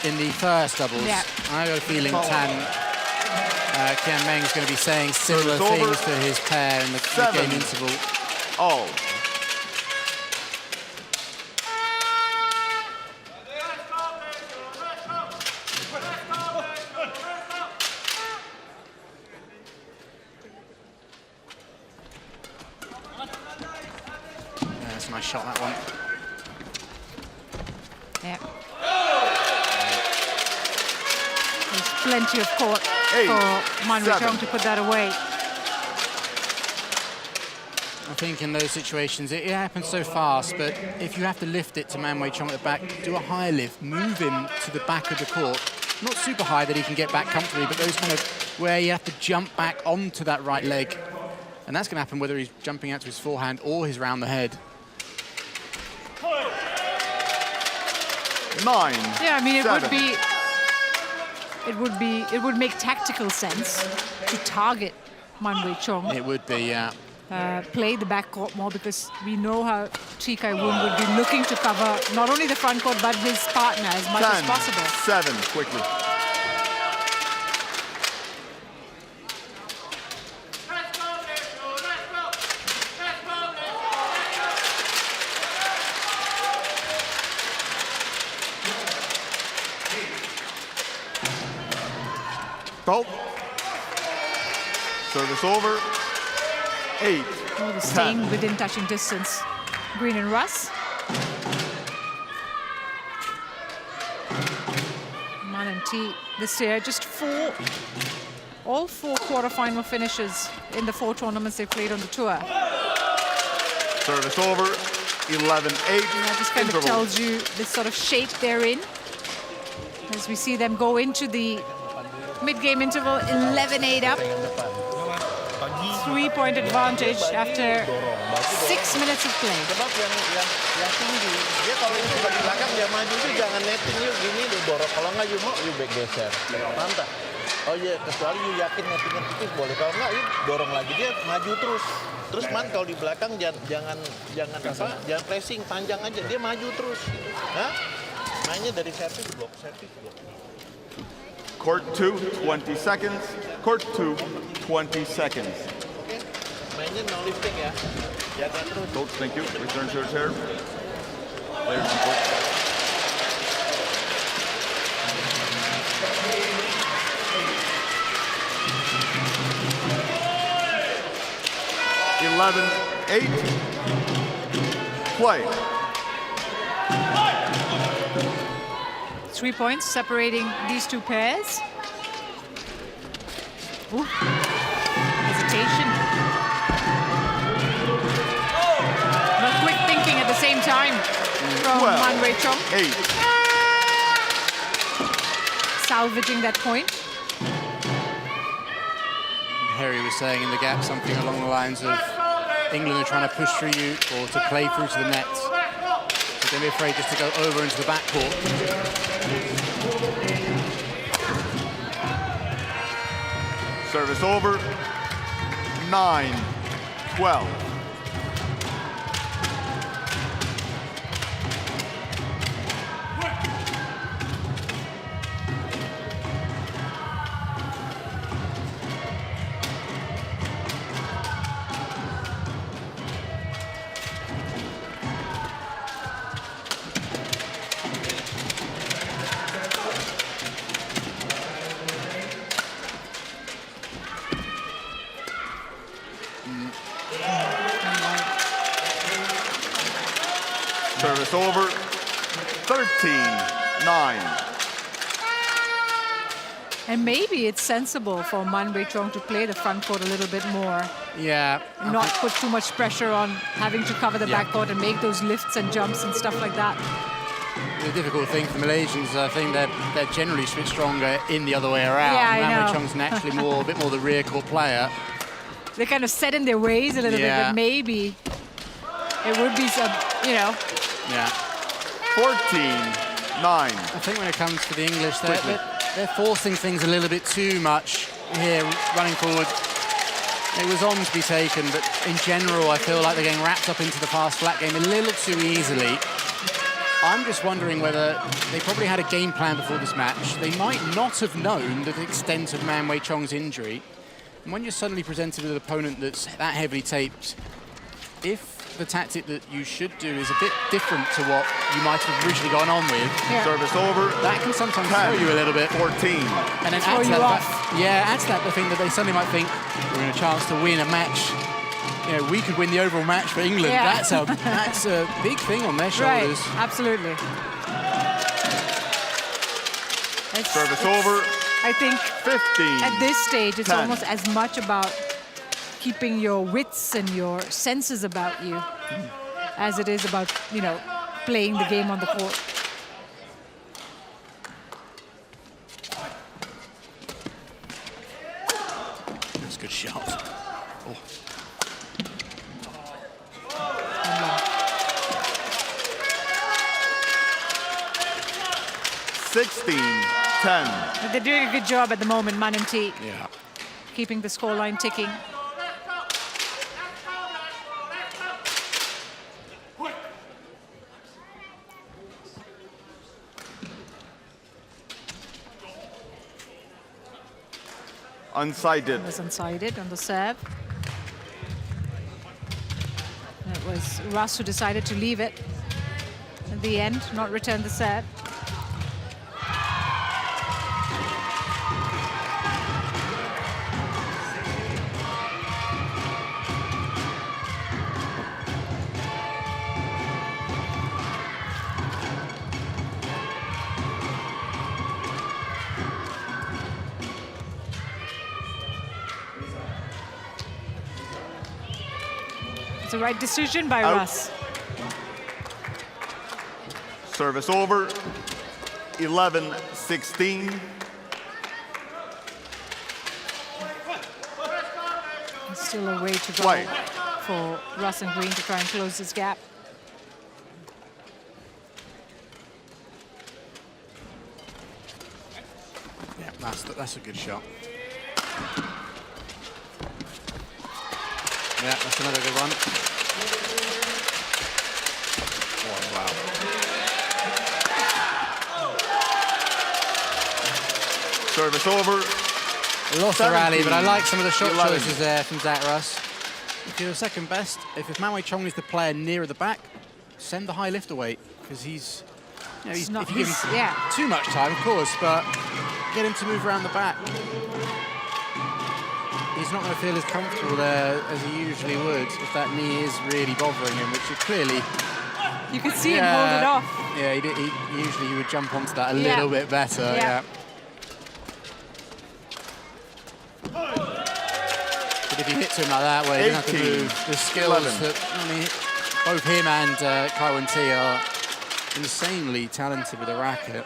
in the first doubles. Yeah. I got a feeling Kian Meng's going to be saying similar things to his pair in the game interval. All. That's a nice shot, that one. Yeah. There's plenty of court for Man Wei Chong to put that away. I think in those situations, it happens so fast, but if you have to lift it to Man Wei Chong at the back, do a high lift, move him to the back of the court. Not super high that he can get back comfortably, but those kind of where you have to jump back onto that right leg. And that's going to happen whether he's jumping out to his forehand or his round the head. 9. Yeah, I mean, 7. it would make tactical sense to target Man Wei Chong. It would be, yeah. Play the back court more, because we know how Chi Kai-Woon would be looking to cover not only the front court but his partner as much as possible. 7, quickly. Fault. Service over. 8. Oh, the staying within touching distance. Green and Russ. Man and T this year, just all four quarterfinal finishes in the 4 tournaments they've played on the tour. Service over. 11-8. That just kind of tells you the sort of shape they're in. As we see them go into the mid-game interval, 11-8 up. 3-point advantage after 6 minutes of play. Sebab yang tinggi, dia kalau ini sudah di belakang dia maju itu jangan netting yuk gini lu dorong, kalau nggak yuk mau yuk back geser. Mantap. Oh iya, kecuali yuk yakin nettingnya tipis boleh, kalau nggak yuk dorong lagi dia maju terus. Terus man kalau di belakang jangan pressing, panjang aja dia maju terus. Hah? Mainnya dari servis blok. Court 2, 20 seconds. Court 2, 20 seconds. Mainnya no lifting ya. Jaga terus. Coach, thank you. Return to your chair. Players in court. 11-8. Play. 3 points separating these two pairs. Ooh. Hesitation. But quick thinking at the same time from Man Wei Chong. 8. Salvaging that point. Harry was saying in the gap something along the lines of England are trying to push through you or to play through to the net. So don't be afraid just to go over into the backcourt. Service over. 9-12. Service over. 13-9. And maybe it's sensible for Man Wei Chong to play the front court a little bit more. Yeah. Not put too much pressure on having to cover the backcourt and make those lifts and jumps and stuff like that. The difficult thing for the Malaysians, I think they're generally a bit stronger in the other way around. Yeah, I Man know. Wei Chong's naturally a bit more the rear court player. They're kind of set in their ways a little bit, but maybe it would be some, you know. Yeah. 14-9. I think when it comes to the English, they're forcing things a little bit too much here, running forward. It was on to be taken, but in general, I feel like they're getting wrapped up into the fast flat game a little too easily. I'm just wondering whether they probably had a game plan before this match. They might not have known the extent of Man Wei Chong's injury. And when you're suddenly presented with an opponent that's that heavily taped, if the tactic that you should do is a bit different to what you might have originally gone on with, Service over. that can sometimes throw you a little bit. 14. And then add to that the thing that they suddenly might think we're in a chance to win a match. You know, we could win the overall match for England. Yeah. That's a big thing on their shoulders. Right, absolutely. Service over. I think 15. at this stage, it's 10. almost as much about keeping your wits and your senses about you as it is about, you know, playing the game on the court. That's a good shot. Oh. 16-10. They're doing a good job at the moment, Man and T, Yeah. keeping the scoreline ticking. Unsighted. It was unsided on the serve. It was Russ who decided to leave it at the end, not return the serve. It's the right decision by Out. Russ. Service over. 11-16. Still a way to go White. for Russ and Green to try and close this gap. Yeah, that's a good shot. Yeah, that's another good one. Oh, wow. Service over. Lost the rally, but I like some of the shot 11. choices there from Zach Russ. If you're second best, if Man Wei Chong is the player nearer the back, send the high lift away, because he's, you know, It's not if you give his- him yeah. too much time, of course, but get him to move around the back. He's not going to feel as comfortable there as he usually would if that knee is really bothering him, which is clearly. You could see him hold it off. Yeah, usually he would jump onto that a Yeah. little bit better. Yeah. But if he hits him like that, where he doesn't have to 18, move, the skills 11. that, I mean, both him and Kai Wen-T are insanely talented with a racket.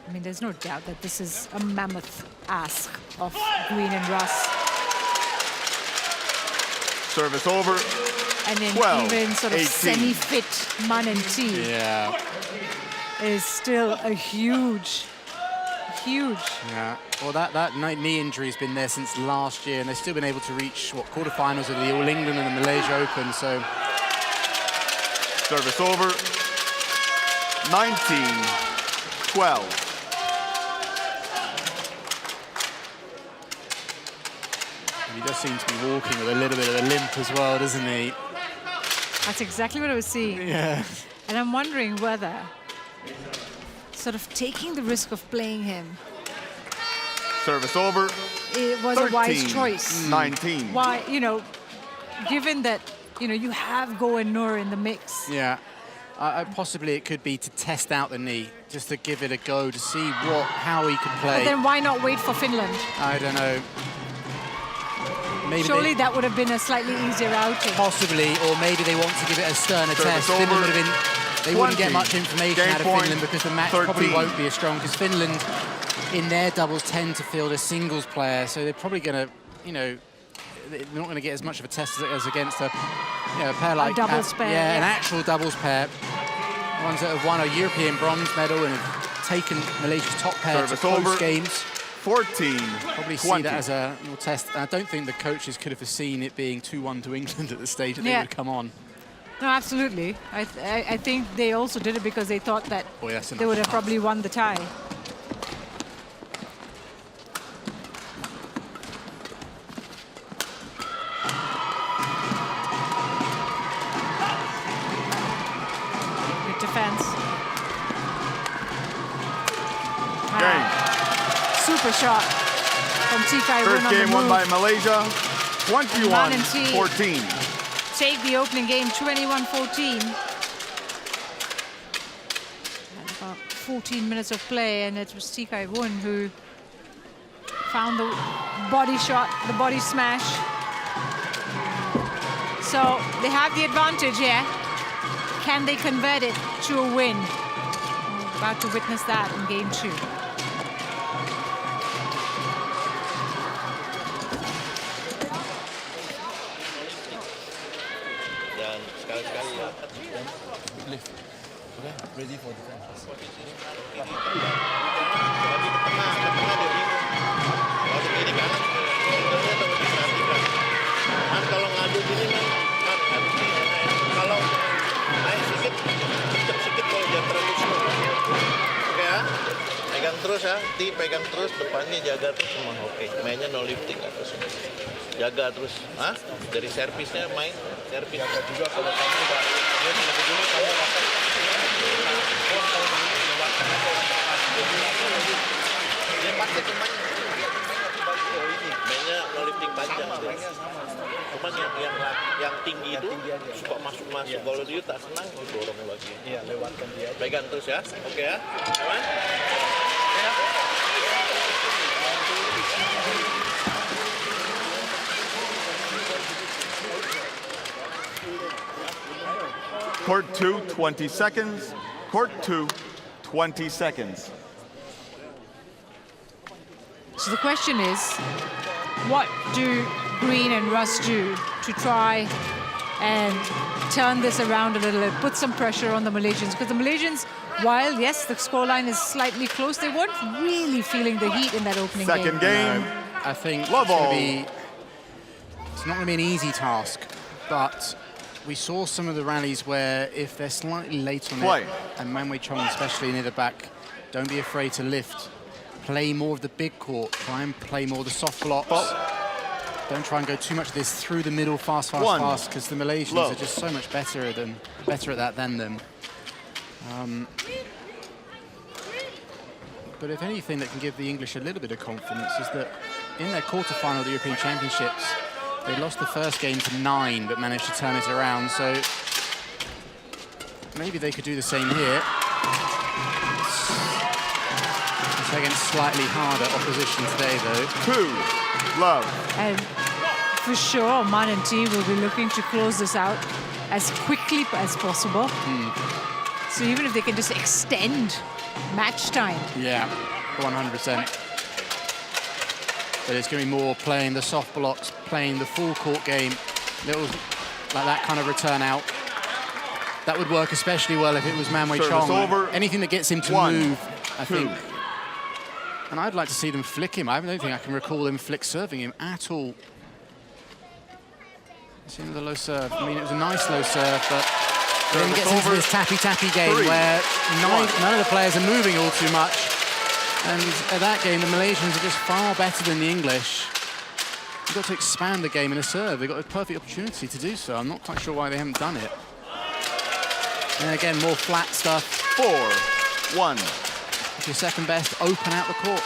I mean, there's no doubt that this is a mammoth ask of Green and Russ. Service over. And then 12, even sort of 18. semi-fit Man and T Yeah. is still a huge. Yeah. Well, that knee injury has been there since last year, and they've still been able to reach quarterfinals of the All England and the Malaysia Open. So Service over. 19-12. he does seem to be walking with a little bit of a limp as well, doesn't he? That's exactly what I was seeing. Yeah. And I'm wondering whether sort of taking the risk of playing him, Service over. it was a wise choice. 19. Why, you know, given that, you know, you have Go and Noor in the mix. Yeah. Possibly it could be to test out the knee, just to give it a go, to see how he could play. But then why not wait for Finland? I don't know. Maybe Surely that would have been a slightly easier outing. Possibly, or maybe they want to give it a sterner Service test. over. Finland would have been, they wouldn't get much information Game out of point, Finland because the match 13. probably won't be as strong, because Finland in their doubles tend to field a singles player, so they're probably going to, you know, they're not going to get as much of a test as against a Yeah, a pair like doubles pair. Yeah, an actual doubles pair. Ones that have won a European bronze medal and have taken Malaysia's top pair to close games. 14. Probably see that as a little test. I don't think the coaches could have foreseen it being 2-1 to England at the stage that they would come on. No, absolutely. I think they also did it because they thought that they would have probably won the tie. Good defense. Game. Super shot from Tikai. First game won by Malaysia, 21-14. Take the opening game, 21-14. About 14 minutes of play, and it was Tikai Wun who found the body shot, the body smash. So they have the advantage here. Can they convert it to a win? We're about to witness that in game 2. Lift. Okay, ready for defense. Kalau ngadu gini kalau naik sedikit kalau jangan terlalu slow. Oke ya, pegang terus ya, pegang terus depannya jaga terus semua. Oke, mainnya no lifting atas. Jaga terus, dari servisnya main servis. Jaga juga kalau kamu udah lebih dulu kamu rasa dia pasti mainnya no lifting panjang. Cuman yang tinggi itu suka masuk. Kalau dia tak senang didorong lagi. Iya, lewatkan dia. Pegang terus ya. Oke ya. Aman? Ya. Court 2, 20 seconds. Court 2, 20 seconds. So the question is, what do Green and Russ do to try and turn this around a little bit, put some pressure on the Malaysians? Because the Malaysians, while, yes, the scoreline is slightly close, they weren't really feeling the heat in that opening game. Second game. No, I think it's not going to be an easy task, but we saw some of the rallies where if they're slightly late on it, and Man Wei Chong especially near the back, don't be afraid to lift. Play more of the big court. Try and play more of the soft blocks. Don't try and go too much of this through the middle, fast, because the Malaysians are just so much better at that than them. But if anything that can give the English a little bit of confidence is that in their quarterfinal of the European Championships, they lost the first game to 9, but managed to turn it around. So maybe they could do the same here. It's against slightly harder opposition today, though. 2-love. And for sure, Man and T will be looking to close this out as quickly as possible. So even if they can just extend match time. Yeah, 100%. But it's going to be more playing the soft blocks, playing the full court game, little like that kind of return out. That would work especially well if it was Man Wei Chong. Anything that gets him to move, I think. And I'd like to see them flick him. I don't think I can recall them flick serving him at all. See the low serve. I mean, it was a nice low serve, but then he gets into this tappy-tappy game where none of the players are moving all too much. And at that game, the Malaysians are just far better than the English. You've got to expand the game in a serve. They've got a perfect opportunity to do so. I'm not quite sure why they haven't done it. And again, more flat stuff. 4-1. If you're second best, open out the court.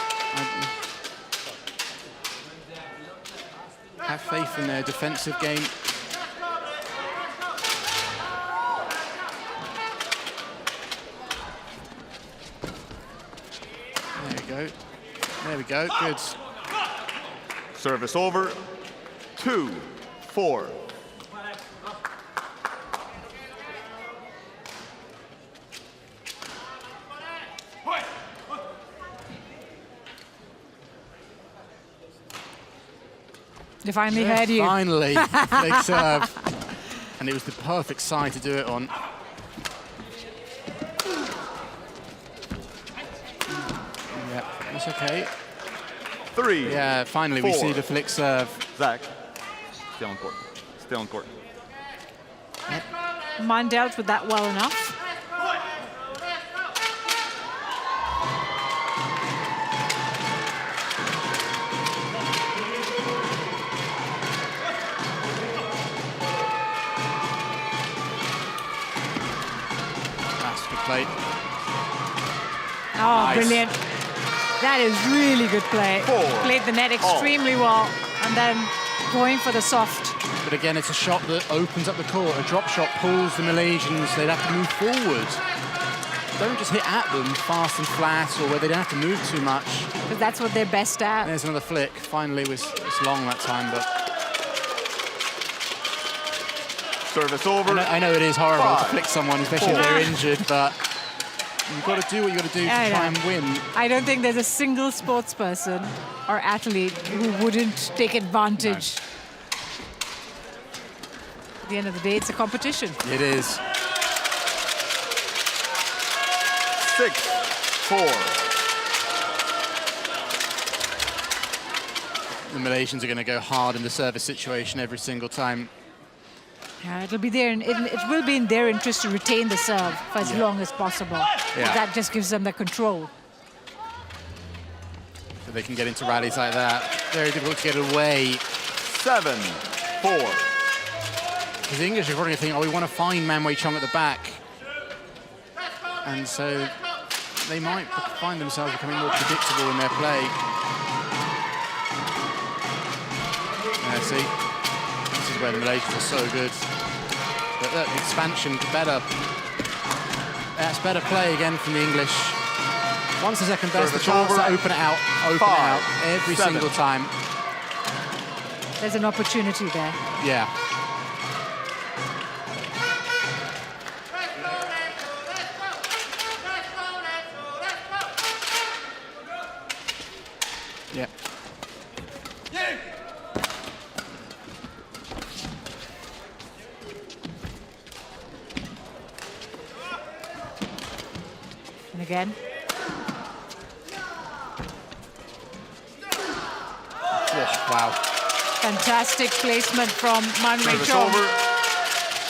Have faith in their defensive game. There we go, good. Service over, 2-4. They finally had you. Finally, flick serve. And it was the perfect side to do it on. Yeah, that's okay. 3. Yeah, finally we see the flick serve. Zach, stay on court. Stay on court. Man dealt with that well enough. That's good play. Oh, Nice. brilliant. That is really good play. 4. Played the net extremely well, and then going for the soft. But again, it's a shot that opens up the court. A drop shot pulls the Malaysians. They'd have to move forward. Don't just hit at them fast and flat, or where they don't have to move too much. Because that's what they're best at. There's another flick. Finally, it's long that time, but Service over. I know it is horrible 5. to flick someone, especially if they're injured, but you've got to do what you've got to do to try and win. I don't think there's a single sports person or athlete who wouldn't take advantage. No. At the end of the day, it's a competition. It is. 6-4. The Malaysians are going to go hard in the service situation every single time. Yeah, it'll be there, and it will be in their interest to retain the serve for as long as possible. Yeah. That just gives them the control. So they can get into rallies like that. Very difficult to get away. 7-4. Because the English are probably thinking, oh, we want to find Man Wei Chong at the back. And so they might find themselves becoming more predictable in their play. Yeah, see? This is where the Malaysians are so good. But look, expansion, better. That's better play again from the English. Once the second best, the chance to open it out every 7. single time. There's an opportunity there. Yeah. Yep. And again. Oh, wow. Fantastic placement from Man Wei Service Chong. over.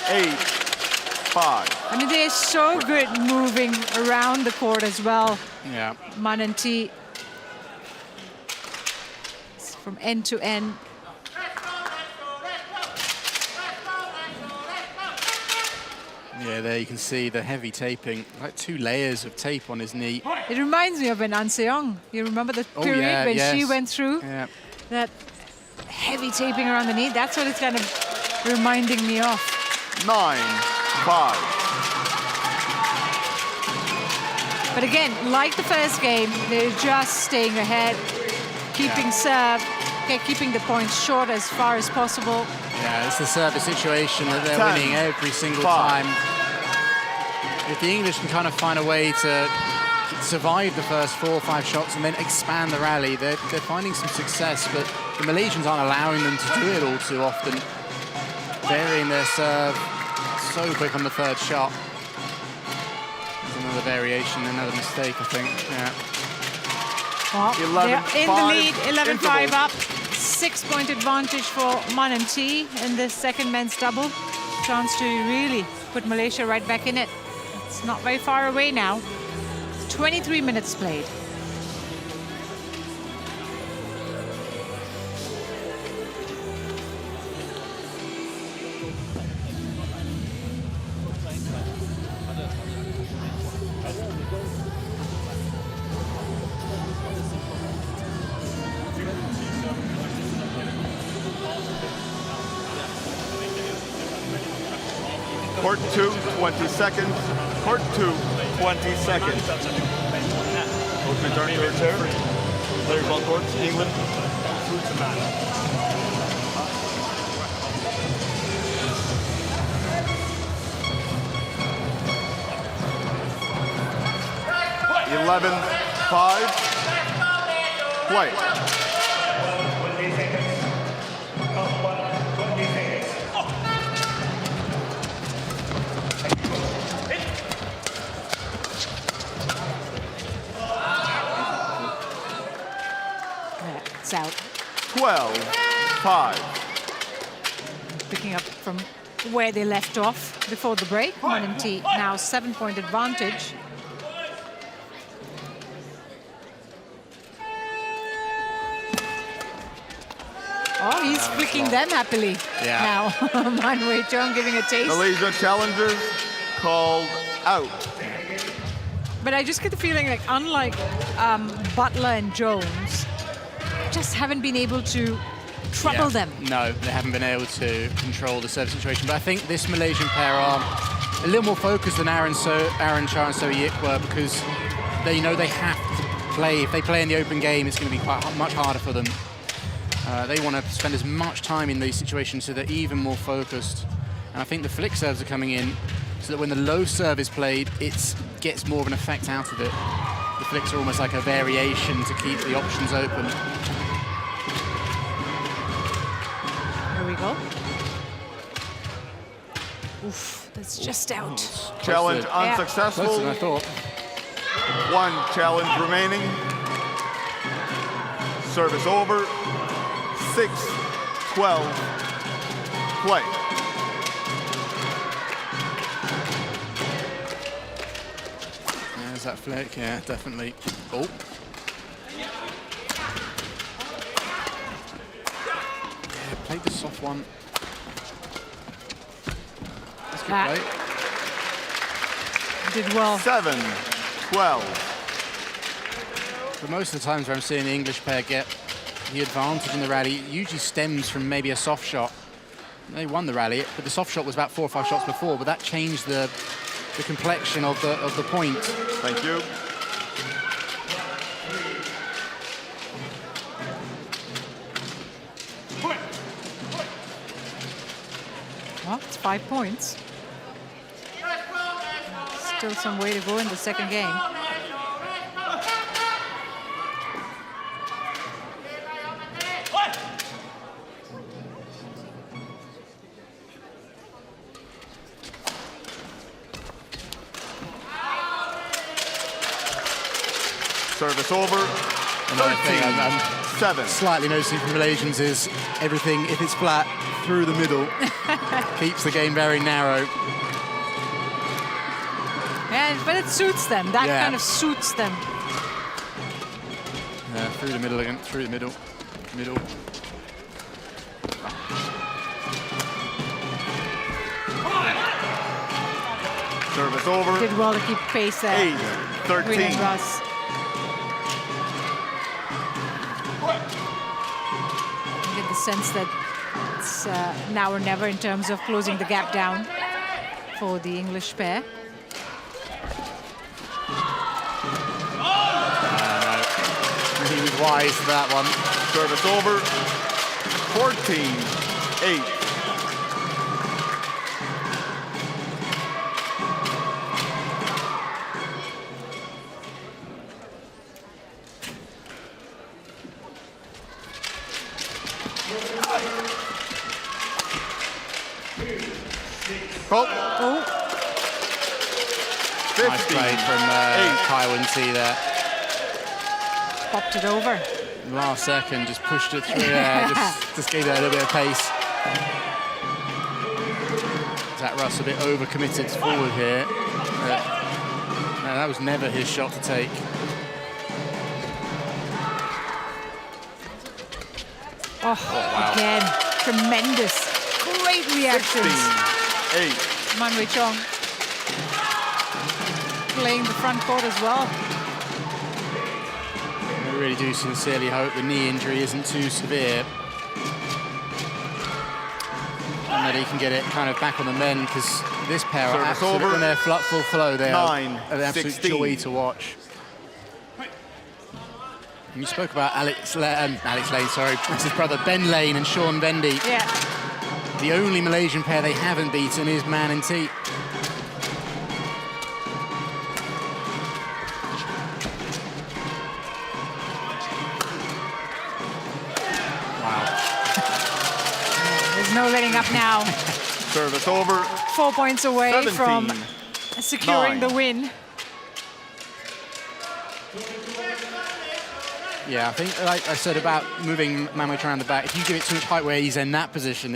8-5. I mean, they're so good moving around the court as well. Yeah. Man and T. From end to end. Yeah, there you can see the heavy taping, like 2 layers of tape on his knee. It reminds me of an An Seong. You remember the period when she went through? Yeah. That heavy taping around the knee? That's what it's kind of reminding me of. 9-5. But again, like the first game, they're just staying ahead, keeping serve, keeping the points short as far as possible. Yeah, it's the service situation that they're 10, winning every single 5. time. If the English can kind of find a way to survive the first 4 or 5 shots and then expand the rally, they're finding some success, but the Malaysians aren't allowing them to do it all too often. Varying their serve so quick on the 3rd shot. There's another variation, another mistake, I think. Yeah. Well, they're in the lead, 11-5 interval. up. 6-point advantage for Man and T in the second men's double. Chance to really put Malaysia right back in it. It's not very far away now. 23 minutes played. Court 2, 20 seconds. Court 2, 20 seconds. Coach return to her chair. Players on court, England. Eleven, 5. Play. points out. 12-5. Picking up from where they left off before the break. T now 7-point advantage. Oh, he's flicking them happily now. Man Wei Chong giving a taste. Malaysia challengers called out. But I just get the feeling like unlike Butler and Jones, just haven't been able to trouble them. No, they haven't been able to control the service situation. But I think this Malaysian pair are a little more focused than Aaron Char and So Yik were, because they know they have to play. If they play in the open game, it's going to be much harder for them. They want to spend as much time in these situations so they're even more focused. And I think the flick serves are coming in so that when the low serve is played, it gets more of an effect out of it. The flicks are almost like a variation to keep the options open. Here we go. Oof, that's just out. Challenge unsuccessful. Closer than I thought. One challenge remaining. Service over. 6-12. Play. There's that flick, yeah, definitely. Oh. Yeah, played the soft one. That's good play. Did well. 7-12. But most of the times where I'm seeing the English pair get the advantage in the rally, it usually stems from maybe a soft shot. They won the rally, but the soft shot was about 4 or 5 shots before, but that changed the complexion of the point. Thank you. Well, it's 5 points. Still some way to go in the second game. Service over. Another thing I'm 7. Slightly noticing from Malaysians is everything, if it's flat, through the middle. Keeps the game very narrow. Yeah, but it suits them. That kind of suits them. Through the middle again, through the middle. Middle. Service over. Did well to keep pace there. 8-13. Russ. I get the sense that it's now or never in terms of closing the gap down for the English pair. He was wise for that one. Service over. 14-8. Oh. 15, nice play from Kaiwan there. Popped it over. Last second, just pushed it through. Yeah, just gave it a little bit of pace. Zach Russ a bit overcommitted forward here. No, that was never his shot to take. Oh, wow. Again, tremendous. Great reactions. 16-8. Man Wei Chong playing the front court as well. I really do sincerely hope the knee injury isn't too severe. And that he can get it kind of back on the mend, because this pair are absolutely, when they're full flow, they are an absolute joy to watch. And you spoke about Alex Lane, sorry, that's his brother Ben Lane and Sean Vendy. Yeah. The only Malaysian pair they haven't beaten is Man and T. There's no letting up now. Service over. 4 points away 17, from securing 9. the win. Yeah, I think, like I said about moving Man Wei Chong around the back, if you give it too much height where he's in that position,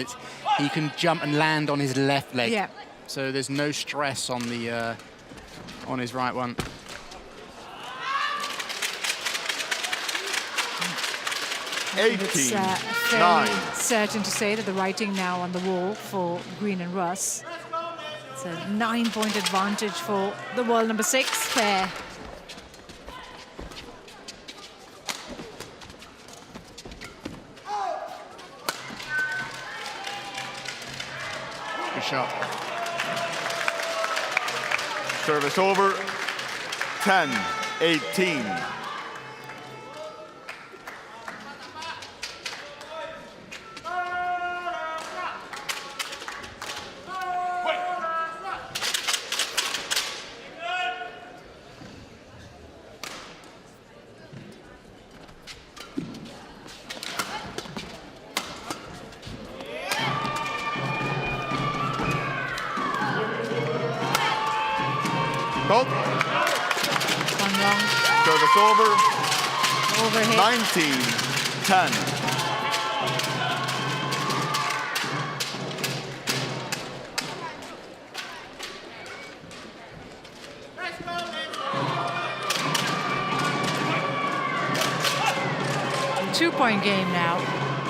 he can jump and land on his left leg. Yeah. So there's no stress on the on his right one. It's fairly certain to say that the writing now on the wall for Green and Russ. It's a 9-point advantage for the world number 6 pair. Good shot. Service over. 10-18. Both. One long. Service over. Overhead. 19-10. Two-point game now.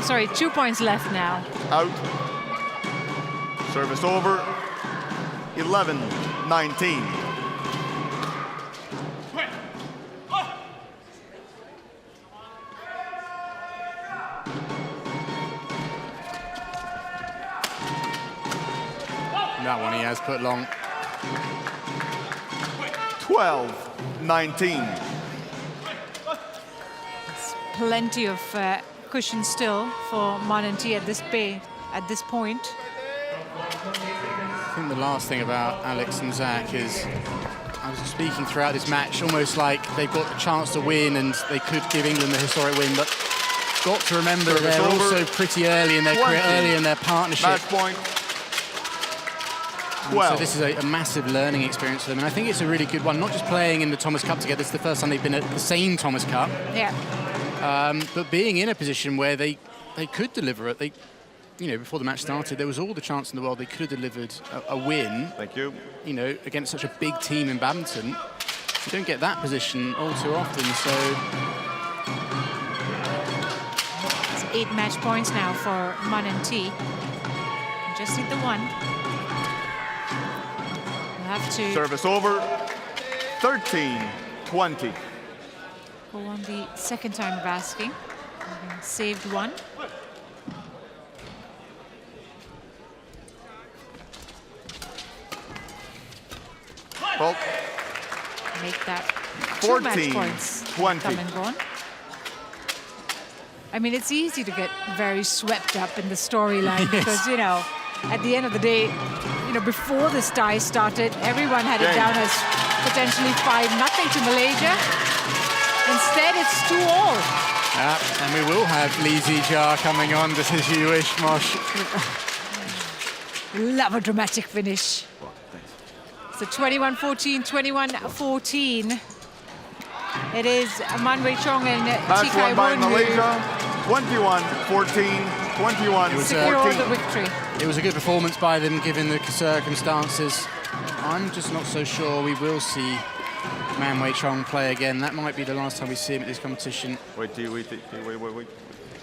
Sorry, 2 points left now. Out. Service over. 11-19. That one he has put long. 12-19. Plenty of cushion still for Man T at this point. I think the last thing about Alex and Zach is, I was speaking throughout this match, almost like they've got a chance to win and they could give England the historic win, but got to remember they're also pretty early in their career, early in their partnership. Match point. So this is a massive learning experience for them, and I think it's a really good one, not just playing in the Thomas Cup together. It's the first time they've been at the same Thomas Cup. Yeah. But being in a position where they could deliver it. Before the match started, there was all the chance in the world they could have delivered a win. Thank you. Against such a big team in badminton. You don't get that position all too often, so... It's 8 match points now for Man T. Just need the one. We'll have to... Service over. 13-20. Go on the second time of asking. Saved one. Bolt. Make that 2 match points. 14-20. Come and gone. I mean, it's easy to get very swept up in the storyline because, at the end of the day, before this tie started, everyone had it down as potentially 5-0 to Malaysia. Instead, it's 2-all. Yeah, and we will have Lee Zijia coming on, just as you wish, Mosh. Love a dramatic finish. So 21-14, 21-14. It is Man Wei Chong and Match Chi won by Kai-Wun Malaysia. 21-14, 21-14. secure the victory. It was a good performance by them, given the circumstances. I'm just not so sure we will see Man Wei Chong play again. That might be the last time we see him at this competition. Wait.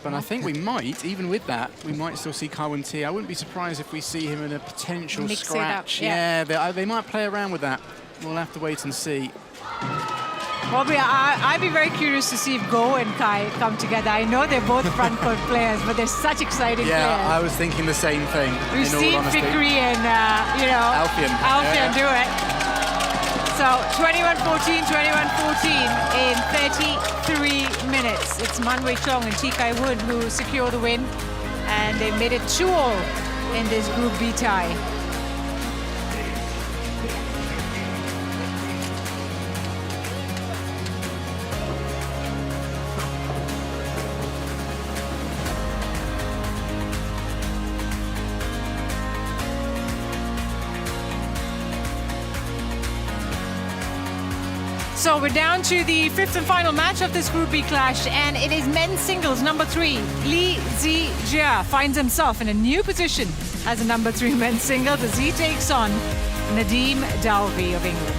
But I think we might, even with that, we might still see Kai-Wun T. I wouldn't be surprised if we see him in a potential Mix it up, scratch. yeah. They might play around with that. We'll have to wait and see. Well, I'd be very curious to see if Go and Kai come together. I know they're both front court players, but they're such exciting players. Yeah, I was thinking the same thing. We've seen Fikri and, Alfian do it. So 21-14, 21-14 in 33 minutes. It's Man Wei Chong and Chi Kai-Wun who secure the win, and they made it 2-all in this Group B tie. So we're down to the 5th and final match of this Group B clash, and it is men's singles number 3. Lee Zijia finds himself in a new position as a number 3 men's singles as he takes on Nadim Dalvi of England.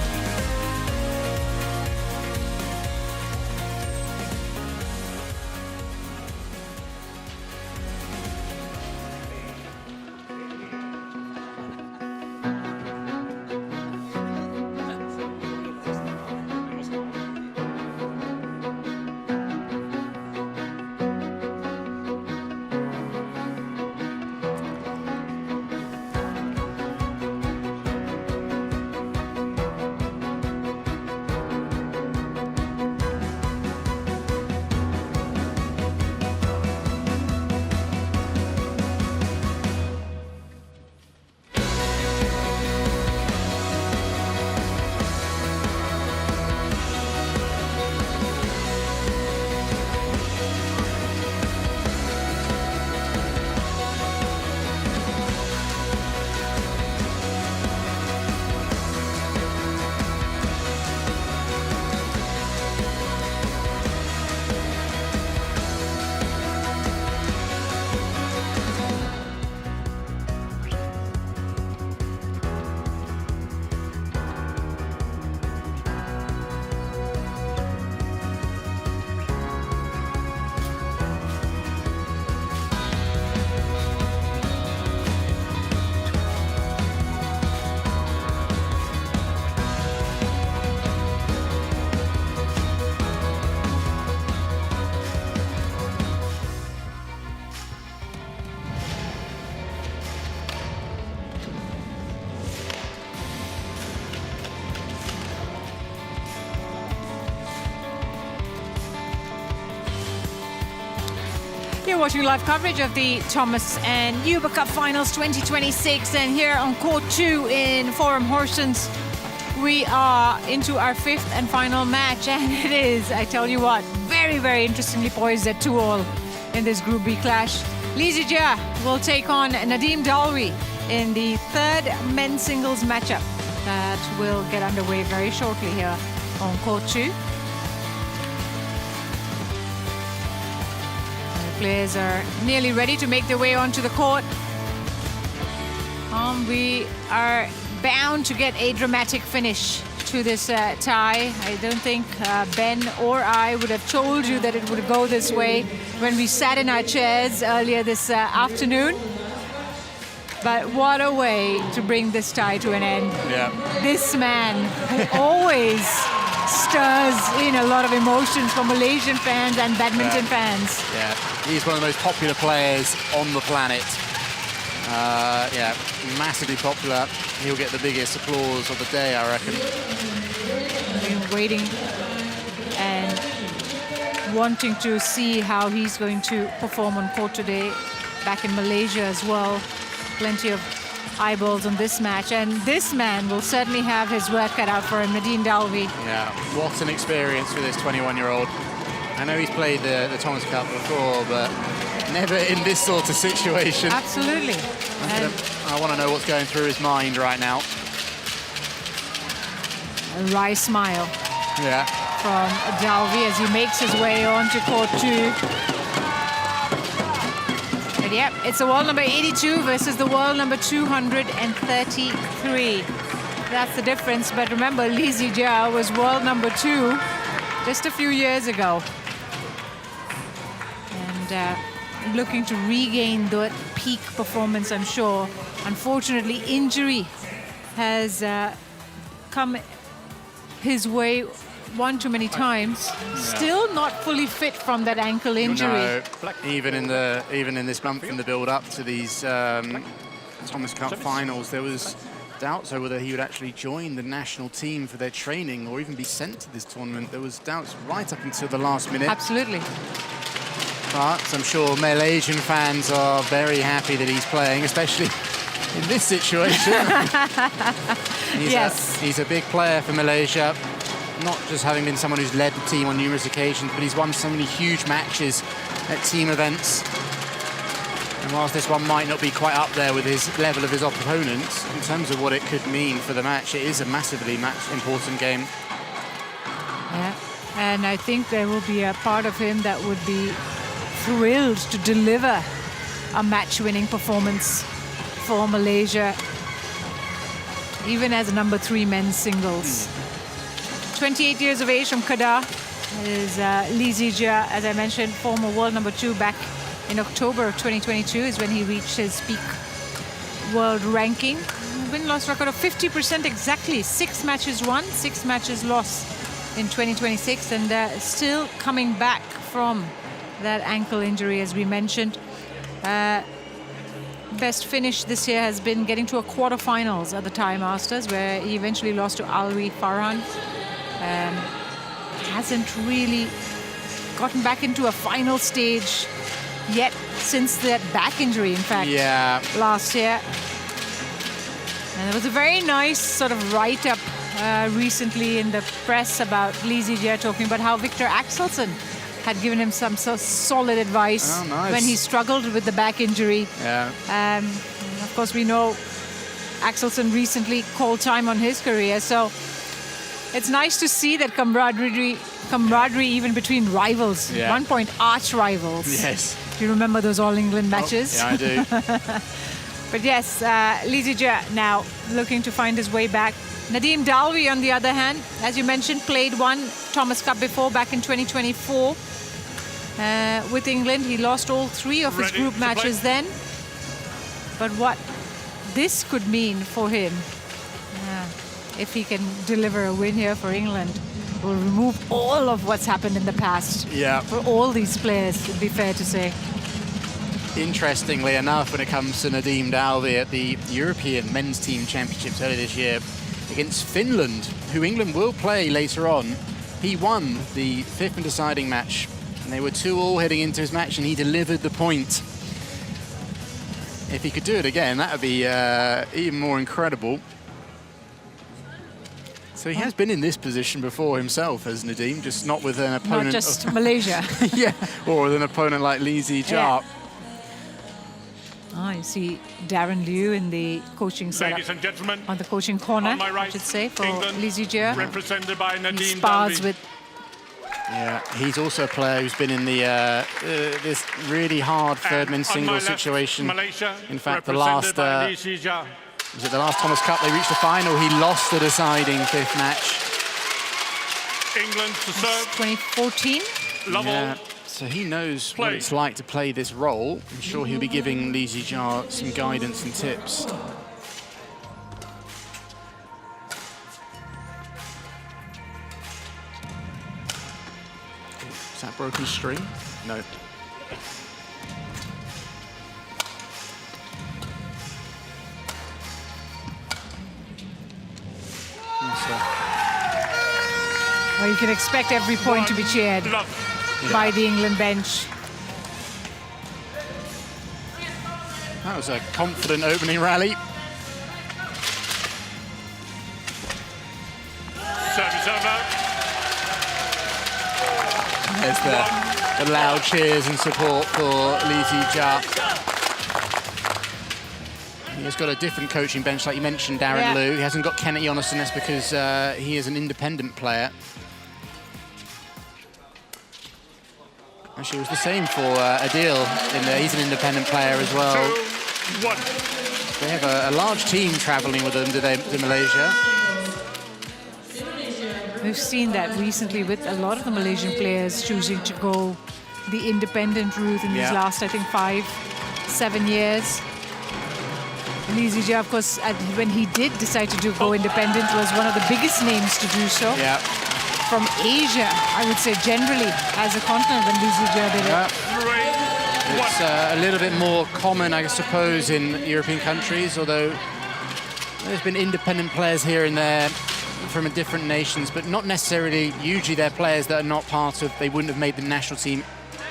You're watching live coverage of the Thomas and Uber Cup Finals 2026, and here on Court 2 in Forum Horsens, we are into our 5th and final match, and it is, I tell you what, very, very interestingly poised at 2-all in this Group B clash. Lee Zijia will take on Nadim Dalvi in the 3rd men's singles matchup that will get underway very shortly here on Court 2. Players are nearly ready to make their way onto the court. We are bound to get a dramatic finish to this tie. I don't think Ben or I would have told you that it would go this way when we sat in our chairs earlier this afternoon. But what a way to bring this tie to an end. Yeah. This man who always stirs in a lot of emotions for Malaysian fans and badminton fans. Yeah, he's one of the most popular players on the planet. Yeah, massively popular. He'll get the biggest applause of the day, I reckon. I've been waiting and wanting to see how he's going to perform on court today, back in Malaysia as well. Plenty of eyeballs on this match, and this man will certainly have his work cut out for him, Nadim Dalvi. Yeah, what an experience for this 21-year-old. I know he's played the Thomas Cup before, but never in this sort of situation. Absolutely. I want to know what's going through his mind right now. A wry smile. Yeah. From Dalvi as he makes his way on to court 2. But yeah, it's the world number 82 versus the world number 233. That's the difference. But remember, Lee Zijia was world number 2 just a few years ago. And looking to regain that peak performance, I'm sure. Unfortunately, injury has come his way one too many times. Yeah. Still not fully fit from that ankle injury. No, even in this month in the build-up to these Thomas Cup finals, there was doubts over whether he would actually join the national team for their training or even be sent to this tournament. There was doubts right up until the last minute. Absolutely. But I'm sure Malaysian fans are very happy that he's playing, especially in this situation. He's a big player for Malaysia. Not just having been someone who's led the team on numerous occasions, but he's won so many huge matches at team events. And whilst this one might not be quite up there with his level of his opponents, in terms of what it could mean for the match, it is a massively important game. And I think there will be a part of him that would be thrilled to deliver a match-winning performance for Malaysia, even as number 3 men's singles. 28 years of age from Kedah is Lee Zijia, as I mentioned, former world number 2 back in October of 2022 is when he reached his peak world ranking. Win-loss record of 50% exactly. 6 matches won, 6 matches lost in 2026, and still coming back from that ankle injury, as we mentioned. Best finish this year has been getting to a quarterfinals at the Thai Masters, where he eventually lost to Alwi Farhan. Hasn't really gotten back into a final stage yet since that back injury, in fact, last year. And there was a very nice sort of write-up recently in the press about Lee Zijia, talking about how Victor Axelsen had given him some solid advice when he struggled with the back injury. Of course, we know Axelsen recently called time on his career, so it's nice to see that camaraderie even between rivals. One point, arch rivals. Yes. Do you remember those All England matches? Yeah, I do. But yes, Lee Zijia now looking to find his way back. Nadeem Dalvi, on the other hand, as you mentioned, won Thomas Cup before, back in 2024 with England. He lost all 3 of his group matches then. But what this could mean for him, if he can deliver a win here for England, will remove all of what's happened in the past. For all these players, it'd be fair to say. Interestingly enough, when it comes to Nadeem Dalvi at the European Men's Team Championships earlier this year against Finland, who England will play later on, he won the 5th and deciding match. And they were 2-2 heading into his match, and he delivered the point. If he could do it again, that would be even more incredible. So he has been in this position before himself as Nadeem, just not with an opponent. Not just Malaysia. Or with an opponent like Lee Zijia. You see Darren Liu in the coaching setup. Ladies and gentlemen, on the coaching corner, on my right, I should say, for England, Lee Zijia. represented by Nadeem He spars Dalvi. with. He's also a player who's been in the this really hard third men's singles situation. Malaysia, in fact, the last was it the last Thomas Cup they reached the final? He lost the deciding 5th match. England to serve. 2014. So he knows what it's like to play this role. I'm sure he'll be giving Lee Zijia some guidance and tips. Is that broken string? No. Well, you can expect every point to be cheered by the England bench. That was a confident opening rally. Service over. There's the loud cheers and support for Lee Zijia. He's got a different coaching bench, like you mentioned, Darren Liu. He hasn't got Kenneth Jonassen, that's because he is an independent player. Actually, it was the same for Adil. He's an independent player as well. 2-1. They have a large team travelling with them to Malaysia. We've seen that recently with a lot of the Malaysian players choosing to go the independent route in these last, I think, 5-7 years. Lee Zijia, of course, when he did decide to go independent, was one of the biggest names to do so. From Asia, I would say, generally, as a continent, when Lee Zijia did it. It's a little bit more common, I suppose, in European countries, although there's been independent players here and there from different nations, but not necessarily, usually they're players that are not part of, they wouldn't have made the national team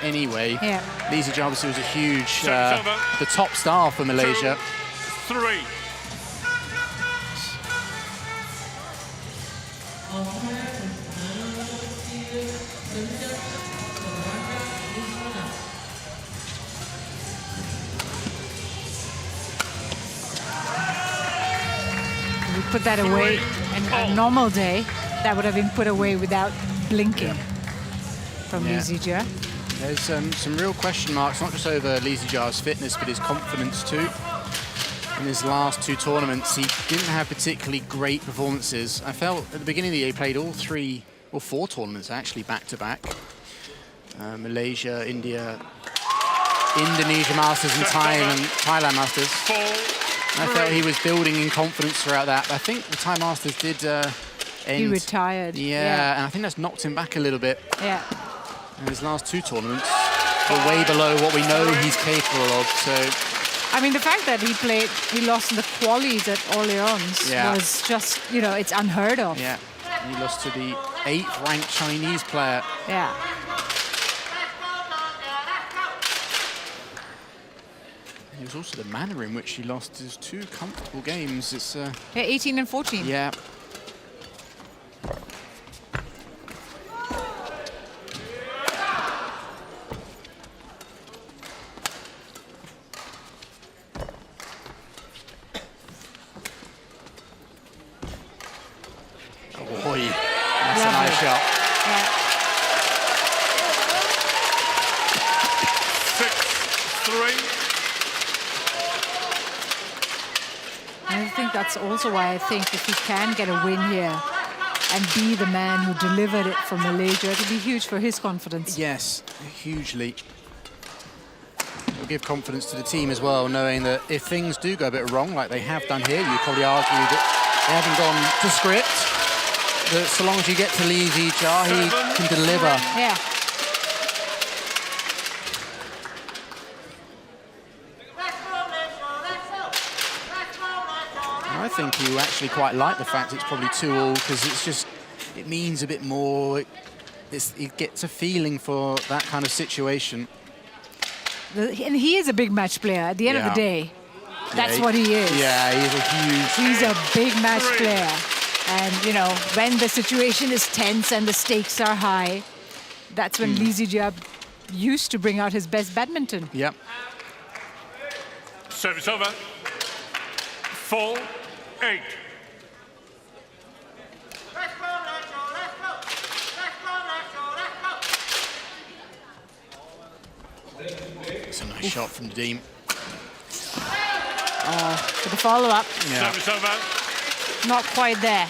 anyway. Lee Zijia obviously was a huge, the top star for Malaysia. 2-3. We put that away, and a normal day, that would have been put away without blinking. from Lee Zijia. There's some real question marks, not just over Lee Zijia's fitness, but his confidence too. In his last 2 tournaments, he didn't have particularly great performances. I felt at the beginning of the year he played all 3 or 4 tournaments actually back-to-back. Malaysia, India, Indonesia Masters and Thailand Masters. I felt he was building in confidence throughout that. I think the Thai Masters did end. He retired. Yeah, and I think that's knocked him back a little bit. Yeah. And his last 2 tournaments were way below what we know he's capable of. So, I mean, the fact that he lost in the qualies at Orleans was just, you know, it's unheard of. Yeah, he lost to the 8th ranked Chinese player. Yeah. It was also the manner in which he lost his 2 comfortable games. It's yeah, 18 and 14. Yeah. Oh, that's a nice shot. Yeah. 6-3. I think that's also why I think if he can get a win here and be the man who delivered it for Malaysia, it'll be huge for his confidence. Yes, hugely. It'll give confidence to the team as well, knowing that if things do go a bit wrong, like they have done here, you'd probably argue that they haven't gone to script. That so long as you get to Lee Zijia, he can deliver. Yeah. I think you actually quite like the fact it's probably 2-all, because it's just, it means a bit more. It gets a feeling for that kind of situation. And he is a big match player at the end of the day. That's what he is. Yeah, he's a big match player. And, you know, when the situation is tense and the stakes are high, that's when Lee Zijia used to bring out his best badminton. Yep. Service over. 4-8. It's a nice shot from Nadeem. For the follow-up. Yeah. Service over. Not quite there.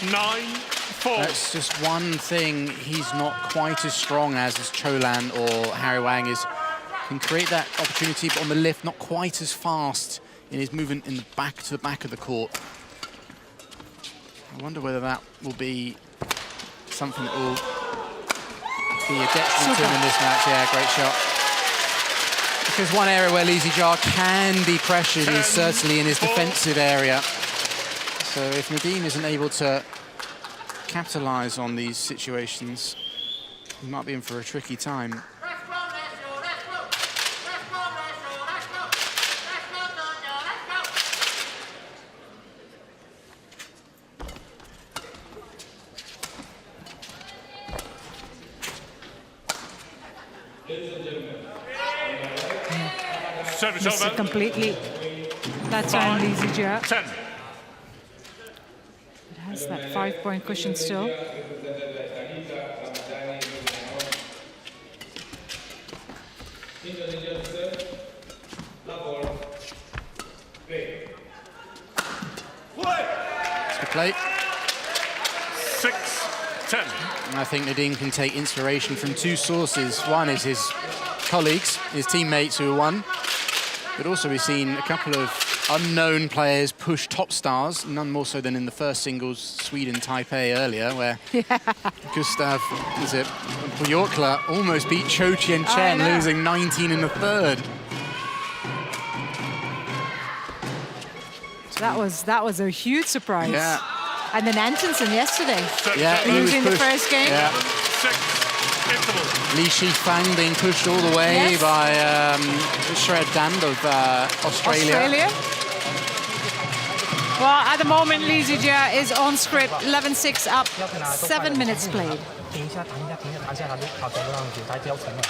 9-4. That's just one thing he's not quite as strong as Cholan or Harry Wang is. Can create that opportunity, but on the lift, not quite as fast in his movement in the back to the back of the court. I wonder whether that will be something that will be a detriment to him in this match. Yeah, great shot. Because one area where Lee Zijia can be pressured is certainly in his defensive area. So if Nadeem isn't able to capitalize on these situations, he might be in for a tricky time. Service Missed over. it completely. That's on Lee Zijia. 10. It has that 5-point cushion still. It's the plate. 6-10. And I think Nadeem can take inspiration from 2 sources. One is his colleagues, his teammates who won, but also we've seen a couple of unknown players push top stars, none more so than in the first singles Sweden-Taipei earlier, where Gustav Bjorkla almost beat Cho Chien Chen, losing 19 in the third. That was a huge surprise. Yeah. And then Antonsen yesterday. Yeah, he was losing the first game. Yeah. 6 interval. Li Shifang being pushed all the way by Shred Dand of Australia. Well, at the moment, Lee Zijia is on script, 11-6 up, 7 minutes played. 停一下，弹一下，停一下，弹下来，好，走上去，抬腰沉了。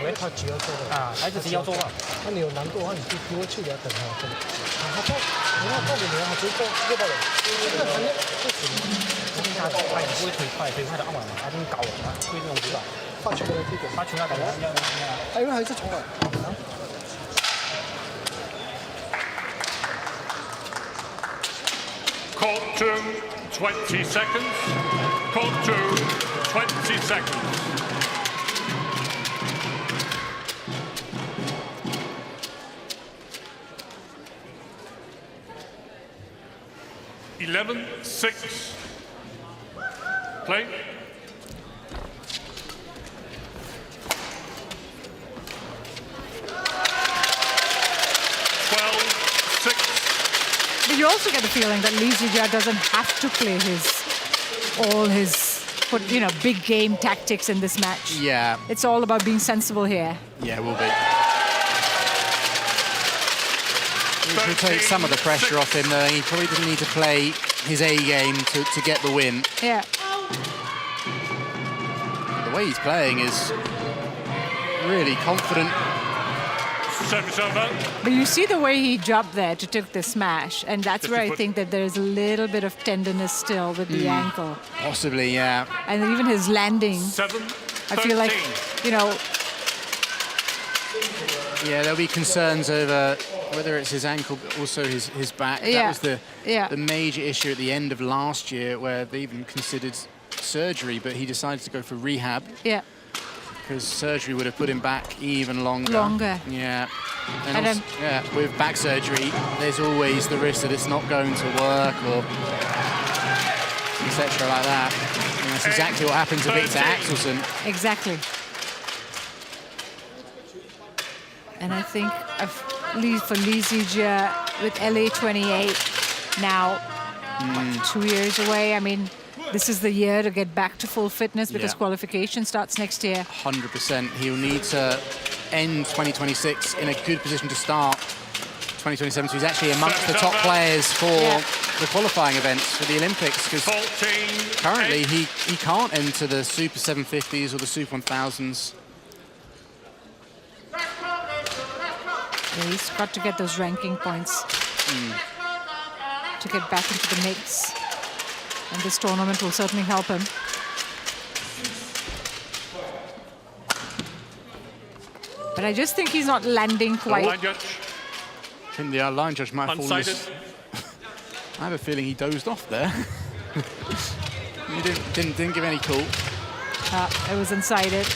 喂，他只要做了啊，孩子只要做了。那你有难度的话，你就丢回去，你要等他做。他做，你要做给你，他直接做6爆人。这个弹不死，这边他快，不会腿快，腿快的按完了，他这边搞了，会这种指导。发球的这个，发球那个，哎，因为还是重来。 Court 2, 20 seconds. Court 2, 20 seconds. (11-6). Play. But you also get the feeling that Lee Zijia doesn't have to play all his big game tactics in this match. Yeah. It's all about being sensible here. Yeah, it will be. Which will take some of the pressure off him, though. He probably doesn't need to play his A game to get the win. Yeah. The way he's playing is really confident. Service over. But you see the way he jumped there to take the smash, and that's where I think that there's a little bit of tenderness still with the ankle. Possibly, yeah. And even his landing. 7, I feel like, Yeah, there'll be concerns over whether it's his ankle, but also his back. Yeah. That was the major issue at the end of last year, where they even considered surgery, but he decided to go for rehab. Yeah. Because surgery would have put him back even longer. Yeah. And also, with back surgery, there's always the risk that it's not going to work or etc. like that. And that's exactly what happened to Victor Axelsen. Exactly. And I think for Lee Zijia with LA 28 now, 2 years away. I mean, this is the year to get back to full fitness because qualification starts next year. 100%. He'll need to end 2026 in a good position to start 2027. So he's actually amongst the top players for the qualifying events for the Olympics, because currently he can't enter the Super 750s or the Super 1000s. Yeah, he's got to get those ranking points to get back into the mix. And this tournament will certainly help him. But I just think he's not landing quite. I think the line judge might fall asleep. I have a feeling he dozed off there. He didn't give any call. It was unsided.